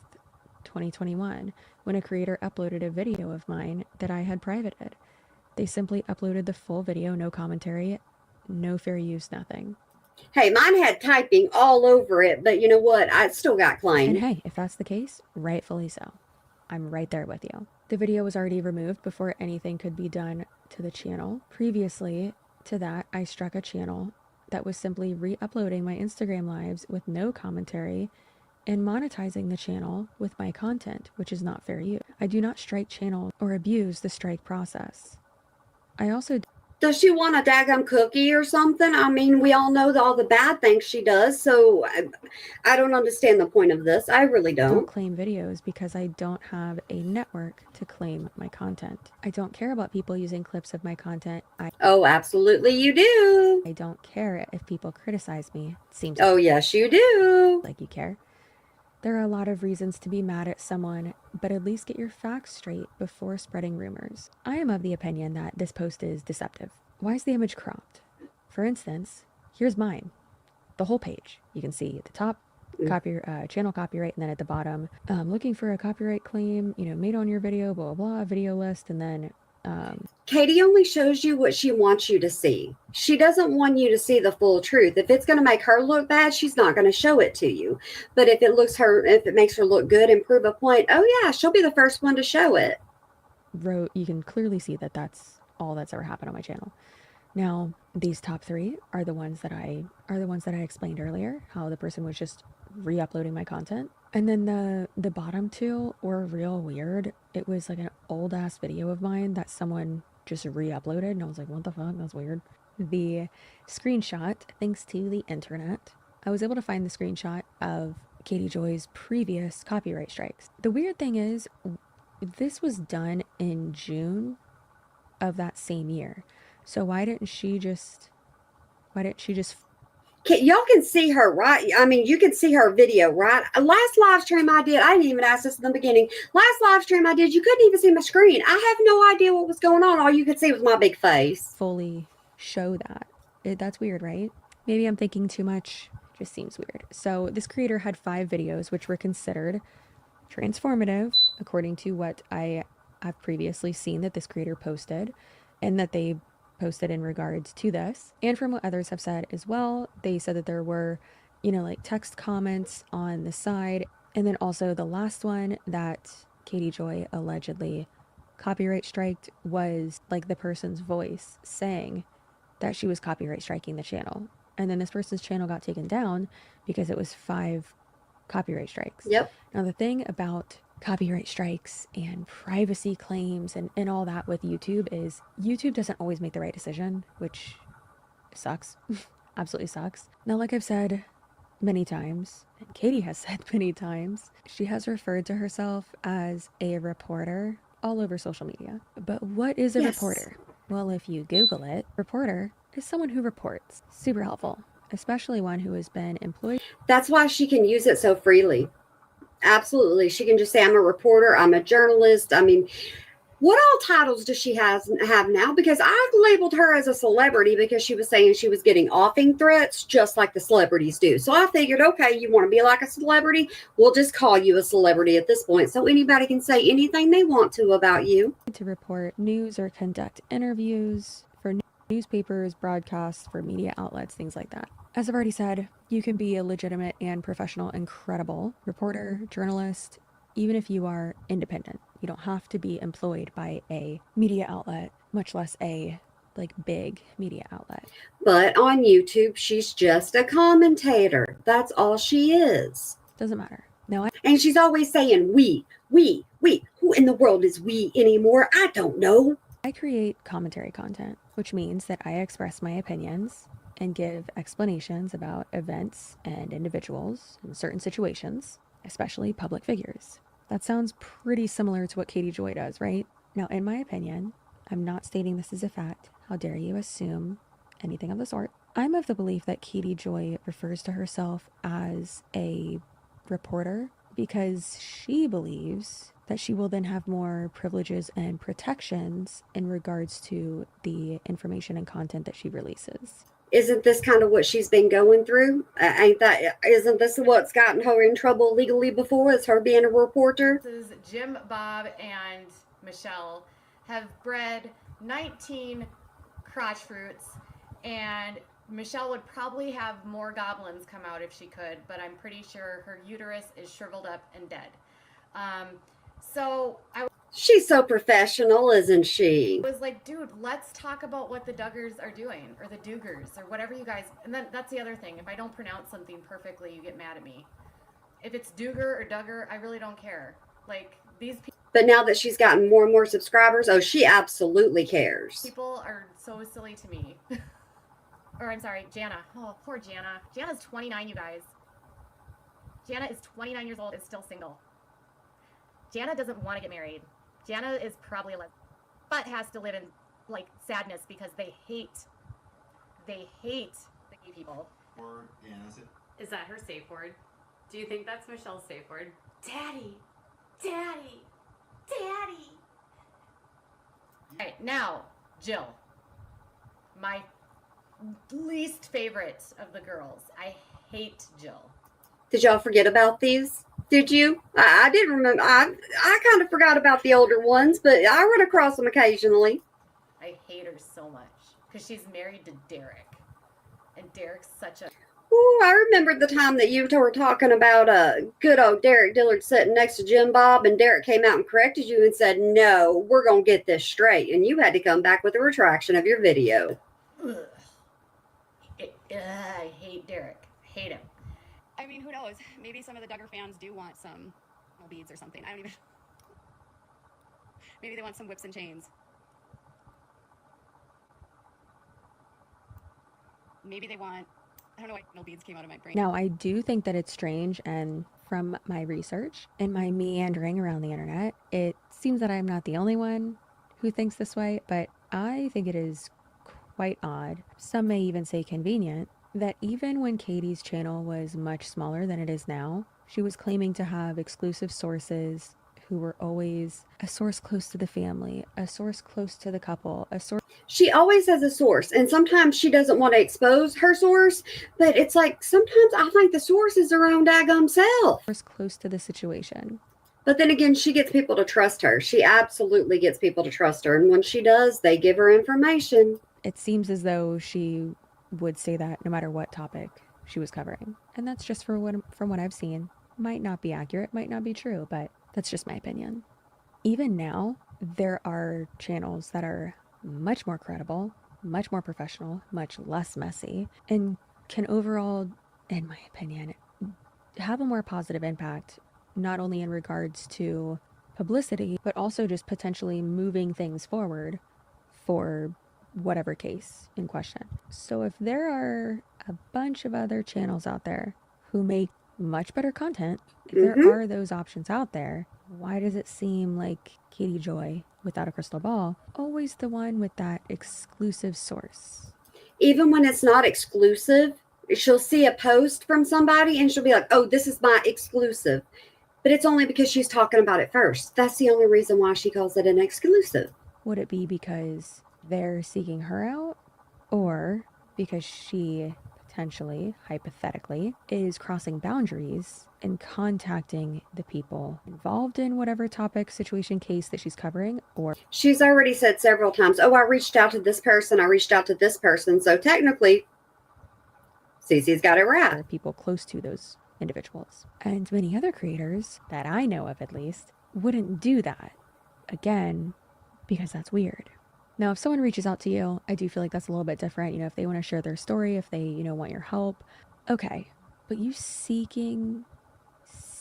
2021, when a creator uploaded a video of mine that I had privated. They simply uploaded the full video, no commentary, no fair use, nothing. Hey, mine had typing all over it, but you know what? I still got claimed. And hey, if that's the case, rightfully so. I'm right there with you. The video was already removed before anything could be done to the channel. Previously to that, I struck a channel that was simply re-uploading my Instagram lives with no commentary and monetizing the channel with my content, which is not fair use. I do not strike channels or abuse the strike process. I also Does she want a daggum cookie or something? I mean, we all know all the bad things she does, so I don't understand the point of this. I really don't. claim videos because I don't have a network to claim my content. I don't care about people using clips of my content. Oh, absolutely you do. I don't care if people criticize me. It seems Oh, yes, you do. like you care. There are a lot of reasons to be mad at someone, but at least get your facts straight before spreading rumors. I am of the opinion that this post is deceptive. Why is the image cropped? For instance, here's mine. The whole page. You can see at the top, channel copyright, and then at the bottom, looking for a copyright claim, made on your video, blah, blah, blah, video list, and then Katie only shows you what she wants you to see. She doesn't want you to see the full truth. If it's going to make her look bad, she's not going to show it to you. But if it makes her look good and prove a point, oh yeah, she'll be the first one to show it. You can clearly see that that's all that's ever happened on my channel. Now, these top three are the ones that I explained earlier, how the person was just re-uploading my content. And then the bottom two were real weird. It was like an old ass video of mine that someone just re-uploaded, and I was like, what the fuck? That's weird. The screenshot, thanks to the internet, I was able to find the screenshot of Katie Joy's previous copyright strikes. The weird thing is, this was done in June of that same year. So why didn't she just Y'all can see her, right? I mean, you can see her video, right? Last live stream I did, I didn't even ask this in the beginning. Last live stream I did, you couldn't even see my screen. I have no idea what was going on. All you could see was my big face. fully show that? That's weird, right? Maybe I'm thinking too much. Just seems weird. So this creator had 5 videos which were considered transformative according to what I've previously seen that this creator posted, and that they posted in regards to this. And from what others have said as well, they said that there were, like text comments on the side. And then also the last one that Katie Joy allegedly copyright striked was like the person's voice saying that she was copyright striking the channel. And then this person's channel got taken down because it was 5 copyright strikes. Yep. Now the thing about copyright strikes and privacy claims and all that with YouTube is YouTube doesn't always make the right decision, which sucks. Absolutely sucks. Now, like I've said many times, and Katie has said many times, she has referred to herself as a reporter all over social media. But what is a reporter? Well, if you Google it, reporter is someone who reports. Super helpful, especially one who has been employed. That's why she can use it so freely. Absolutely. She can just say, I'm a reporter, I'm a journalist. I mean, What all titles does she have now? Because I labeled her as a celebrity because she was saying she was getting offing threats just like the celebrities do. So I figured, okay, you want to be like a celebrity? We'll just call you a celebrity at this point so anybody can say anything they want to about you. To report news or conduct interviews for newspapers, broadcasts, for media outlets, things like that. As I've already said, you can be a legitimate and professional, incredible reporter, journalist, even if you are independent. You don't have to be employed by a media outlet, much less a big media outlet. But on YouTube, she's just a commentator. That's all she is. Doesn't matter. And she's always saying we. Who in the world is we anymore? I don't know. I create commentary content, which means that I express my opinions and give explanations about events and individuals in certain situations, especially public figures. That sounds pretty similar to what Katie Joy does, right? Now, in my opinion, I'm not stating this as a fact. How dare you assume anything of the sort? I'm of the belief that Katie Joy refers to herself as a reporter because she believes that she will then have more privileges and protections in regards to the information and content that she releases. Isn't this kind of what she's been going through? Isn't this what's gotten her in trouble legally before? Is her being a reporter? This is Jim, Bob, and Michelle have bred 19 crotch fruits, and Michelle would probably have more goblins come out if she could, but I'm pretty sure her uterus is shriveled up and dead. She's so professional, isn't she? I was like, dude, let's talk about what the Duggars are doing, or the Dugars, or whatever you guys. And then that's the other thing. If I don't pronounce something perfectly, you get mad at me. If it's Dugar or Duggar, I really don't care. Like, these people. But now that she's gotten more and more subscribers, oh, she absolutely cares. People are so silly to me. Or I'm sorry, Jana. Oh, poor Jana. Jana's 29, you guys. Jana is 29 years old, is still single. Jana doesn't want to get married. Jana is probably a lesbian, but has to live in sadness because they hate the gay people. Or Jana's. Is that her safe word? Do you think that's Michelle's safe word? Daddy, daddy, daddy. All right, now Jill, my least favorite of the girls. I hate Jill. Did y'all forget about these? Did you? I did remember. I kind of forgot about the older ones, but I run across them occasionally. I hate her so much because she's married to Derek, and Derek's such a. Ooh, I remember the time that you were talking about good old Derek Dillard sitting next to Jim Bob, and Derek came out and corrected you and said, "No, we're gonna get this straight," and you had to come back with a retraction of your video. Ugh. I hate Derek. Hate him. I mean, who knows? Maybe some of the Duggar fans do want some beads or something. I don't even. Maybe they want some whips and chains. Maybe they want. I don't know why no beads came out of my brain. Now, I do think that it's strange, and from my research and my meandering around the internet, it seems that I'm not the only one who thinks this way, but I think it is quite odd. Some may even say convenient, that even when Katie's channel was much smaller than it is now, she was claiming to have exclusive sources who were always a source close to the family, a source close to the couple, a source. She always has a source, and sometimes she doesn't want to expose her source, but it's like sometimes I think the source is her own daggum self. Source close to the situation. But then again, she gets people to trust her. She absolutely gets people to trust her, and when she does, they give her information. It seems as though she would say that no matter what topic she was covering. And that's just from what I've seen. Might not be accurate, might not be true, but that's just my opinion. Even now, there are channels that are much more credible, much more professional, much less messy, and can overall, in my opinion, have a more positive impact, not only in regards to publicity, but also just potentially moving things forward for whatever case in question. So if there are a bunch of other channels out there who make much better content, if there are those options out there, why does it seem like Katie Joy, without a crystal ball, always the one with that exclusive source? Even when it's not exclusive, she'll see a post from somebody and she'll be like, "Oh, this is my exclusive." But it's only because she's talking about it first. That's the only reason why she calls it an exclusive. Would it be because they're seeking her out, or because she potentially, hypothetically, is crossing boundaries and contacting the people involved in whatever topic, situation, case that she's covering? Or She's already said several times, oh, I reached out to this person, I reached out to this person. So technically, Cece's got it right. are people close to those individuals? And many other creators that I know of, at least, wouldn't do that. Again, because that's weird. Now, if someone reaches out to you, I do feel like that's a little bit different. You know, if they want to share their story, if they, want your help, okay. But you seeking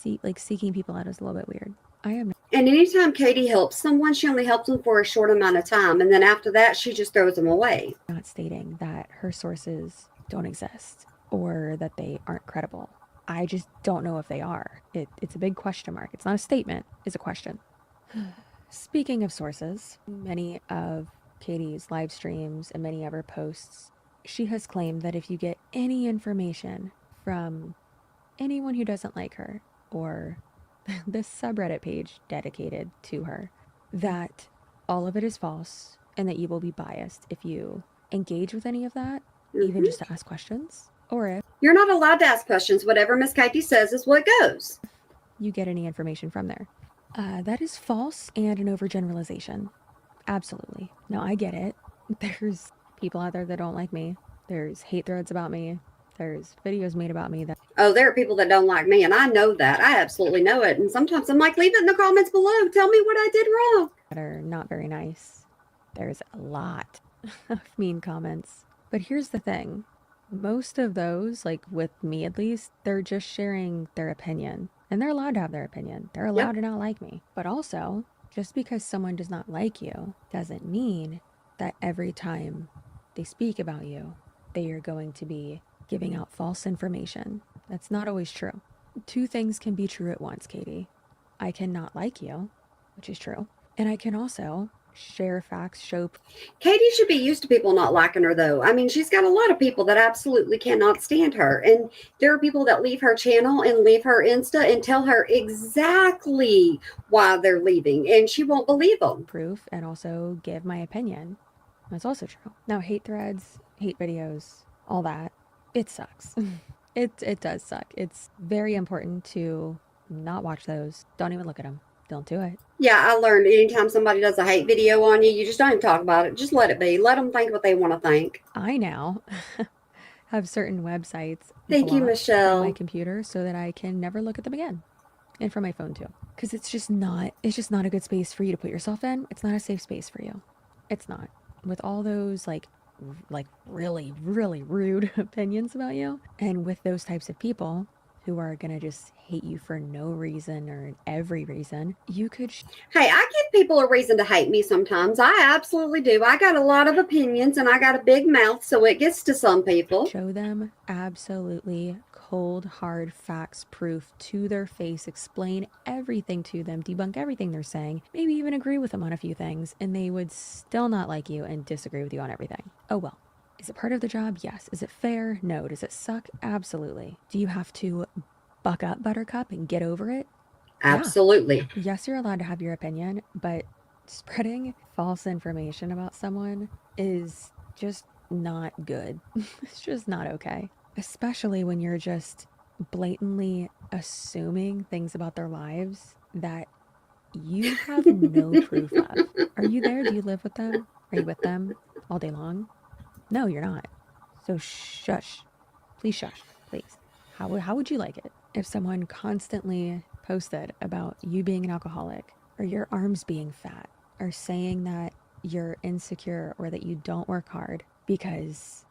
people out is a little bit weird. I am And anytime Katie helps someone, she only helps them for a short amount of time. And then after that, she just throws them away. not stating that her sources don't exist or that they aren't credible. I just don't know if they are. It's a big question mark. It's not a statement, it's a question. Speaking of sources, many of Katie's live streams and many of her posts, she has claimed that if you get any information from anyone who doesn't like her or this subreddit page dedicated to her, that all of it is false and that you will be biased if you engage with any of that, even just to ask questions, or if You're not allowed to ask questions. Whatever Miss Katie says is what goes. you get any information from there. That is false and an overgeneralization. Absolutely. Now, I get it. There's people out there that don't like me. There's hate threads about me. There's videos made about me that Oh, there are people that don't like me, and I know that. I absolutely know it. And sometimes I'm like, leave it in the comments below. Tell me what I did wrong. are not very nice. There's a lot of mean comments. But here's the thing. Most of those, like with me at least, they're just sharing their opinion. And they're allowed to have their opinion. They're allowed to not like me. But also, just because someone does not like you doesn't mean that every time they speak about you, they are going to be giving out false information. That's not always true. Two things can be true at once, Katie. I cannot like you, which is true. And I can also share facts, show. Katie should be used to people not liking her, though. I mean, she's got a lot of people that absolutely cannot stand her. And there are people that leave her channel and leave her Insta and tell her exactly why they're leaving. And she won't believe them. Proof and also give my opinion. That's also true. Now, hate threads, hate videos, all that, it sucks. It does suck. It's very important to not watch those. Don't even look at them. Don't do it. Yeah, I learned anytime somebody does a hate video on you, you just don't even talk about it. Just let it be. Let them think what they want to think. I now have certain websites Thank you, blocked Michelle. from my computer so that I can never look at them again. And from my phone too. Because it's just not a good space for you to put yourself in. It's not a safe space for you. It's not. With all those like really, really rude opinions about you, and with those types of people who are gonna just hate you for no reason or every reason, you could Hey, I give people a reason to hate me sometimes. I absolutely do. I got a lot of opinions and I got a big mouth, so it gets to some people. show them absolutely cold, hard facts, proof to their face, explain everything to them, debunk everything they're saying, maybe even agree with them on a few things, and they would still not like you and disagree with you on everything. Oh well. Is it part of the job? Yes. Is it fair? No. Does it suck? Absolutely. Do you have to buck up, Buttercup, and get over it? Absolutely. Yeah. Yes, you're allowed to have your opinion, but spreading false information about someone is just not good. It's just not okay. Especially when you're just blatantly assuming things about their lives that you have no proof of. Are you there? Do you live with them? Are you with them all day long? No, you're not. So shush. Please shush. Please. How would you like it if someone constantly posted about you being an alcoholic or your arms being fat or saying that you're insecure or that you don't work hard because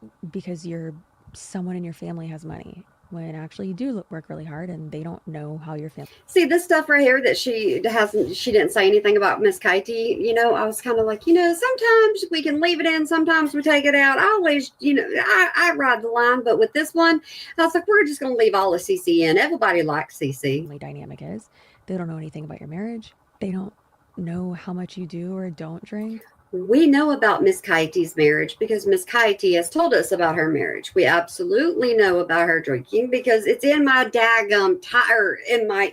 you're someone in your family has money, when actually you do work really hard and they don't know how your family. See, this stuff right here that she didn't say anything about Miss Katie, I was kind of like, sometimes we can leave it in, sometimes we take it out. I always, I ride the line, but with this one, I was like, we're just going to leave all of CC in. Everybody likes CC. Dynamic is they don't know anything about your marriage. They don't know how much you do or don't drink. We know about Miss Kitey's marriage because Miss Kitey has told us about her marriage. We absolutely know about her drinking because it's in my in my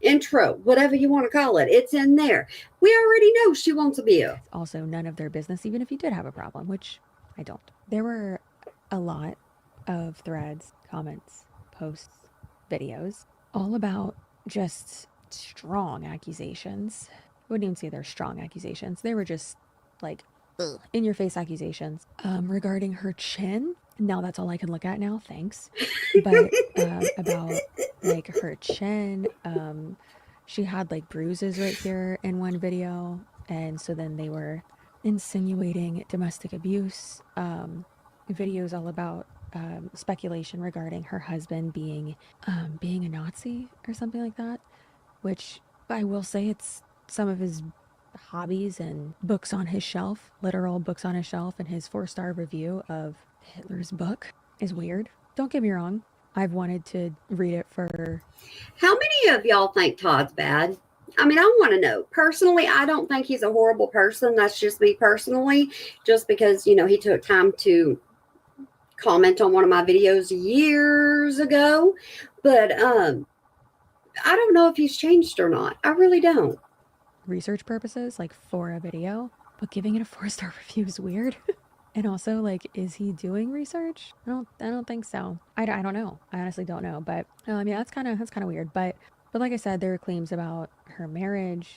intro, whatever you want to call it. It's in there. We already know she wants a beer. It's also none of their business, even if you did have a problem, which I don't. There were a lot of threads, comments, posts, videos, all about just strong accusations. I wouldn't even say they're strong accusations. They were just like in your face accusations regarding her chin. Now that's all I can look at now. Thanks. But about like her chin, she had like bruises right here in one video. And so then they were insinuating domestic abuse, videos all about speculation regarding her husband being a Nazi or something like that, which I will say it's some of his hobbies and books on his shelf, literal books on his shelf, and his 4-star review of Hitler's book is weird. Don't get me wrong. I've wanted to read it for... How many of y'all think Todd's bad? I mean, I want to know. Personally, I don't think he's a horrible person. That's just me personally, just because, you know, he took time to comment on one of my videos years ago. But I don't know if he's changed or not. I really don't. Research purposes, like for a video, but giving it a 4-star review is weird. And also, like, is he doing research? I don't think so. I don't know. I honestly don't know. But yeah, that's kind of weird. But like I said, there are claims about her marriage,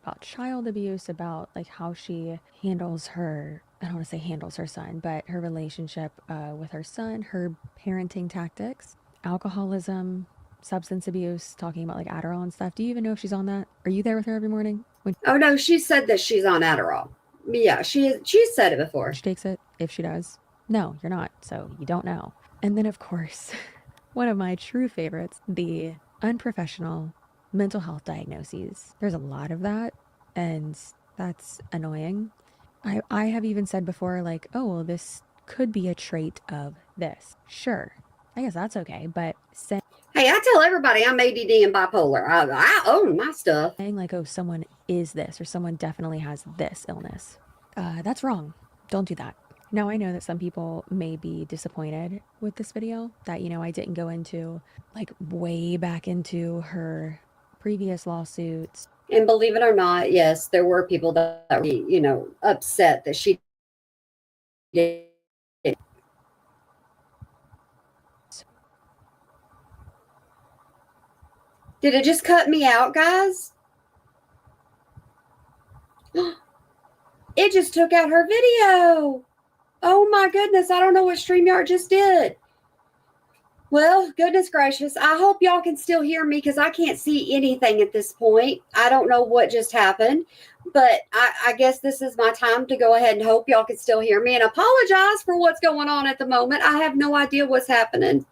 about child abuse, about like how she handles her. I don't want to say handles her son, but her relationship with her son, her parenting tactics, alcoholism, substance abuse, talking about like Adderall and stuff. Do you even know if she's on that? Are you there with her every morning? Oh no, she said that she's on Adderall. Yeah, she's said it before. She takes it, if she does. No, you're not, so you don't know. And then of course, one of my true favorites, the unprofessional mental health diagnoses. There's a lot of that, and that's annoying. I have even said before, like, oh, well, this could be a trait of this. Sure, I guess that's okay, but hey, I tell everybody I'm ADD and bipolar. I own my stuff. saying like, oh, someone is this, or someone definitely has this illness, that's wrong. Don't do that. Now, I know that some people may be disappointed with this video, that, you know, I didn't go into like way back into her previous lawsuits. And believe it or not, yes, there were people that were, you know, upset that she did. Did it just cut me out, guys? It just took out her video. Oh my goodness, I don't know what StreamYard just did. Well, goodness gracious. I hope y'all can still hear me because I can't see anything at this point. I don't know what just happened, but I guess this is my time to go ahead and hope y'all can still hear me and apologize for what's going on at the moment. I have no idea what's happening.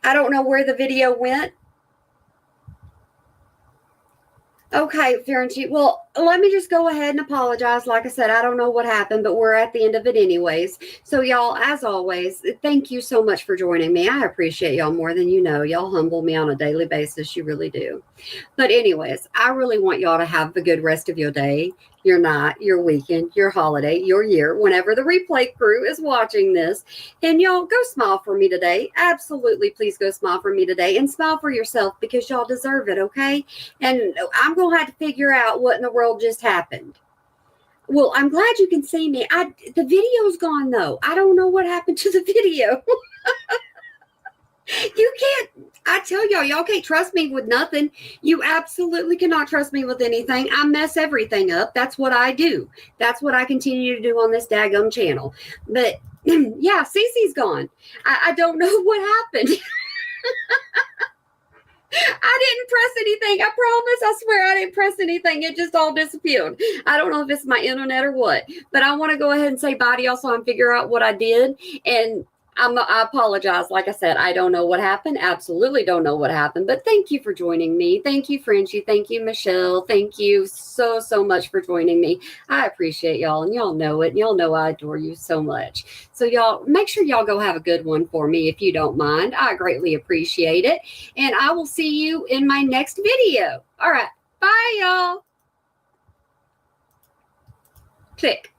I don't know where the video went. Okay, Ferenci. Well, let me just go ahead and apologize. Like I said, I don't know what happened, but we're at the end of it anyways. So y'all, as always, thank you so much for joining me. I appreciate y'all more than you know. Y'all humble me on a daily basis. You really do. But anyways, I really want y'all to have a good rest of your day, your night, your weekend, your holiday, your year, whenever the replay crew is watching this. And y'all go smile for me today. Absolutely, please go smile for me today and smile for yourself because y'all deserve it, okay? And I'm going to have to figure out what in the world just happened. Well, I'm glad you can see me. The video's gone though. I don't know what happened to the video. You can't, I tell y'all can't trust me with nothing. You absolutely cannot trust me with anything. I mess everything up. That's what I do. That's what I continue to do on this daggum channel. But yeah, Cece's gone. I don't know what happened. I didn't press anything. I promise. I swear I didn't press anything. It just all disappeared. I don't know if it's my internet or what, but I want to go ahead and say bye to y'all so I can figure out what I did. And I apologize. Like I said, I don't know what happened. Absolutely don't know what happened. But thank you for joining me. Thank you, Frenchie. Thank you, Michelle. Thank you so much for joining me. I appreciate y'all, and y'all know it. Y'all know I adore you so much. So y'all, make sure y'all go have a good one for me if you don't mind. I greatly appreciate it. And I will see you in my next video. All right. Bye, y'all. Click.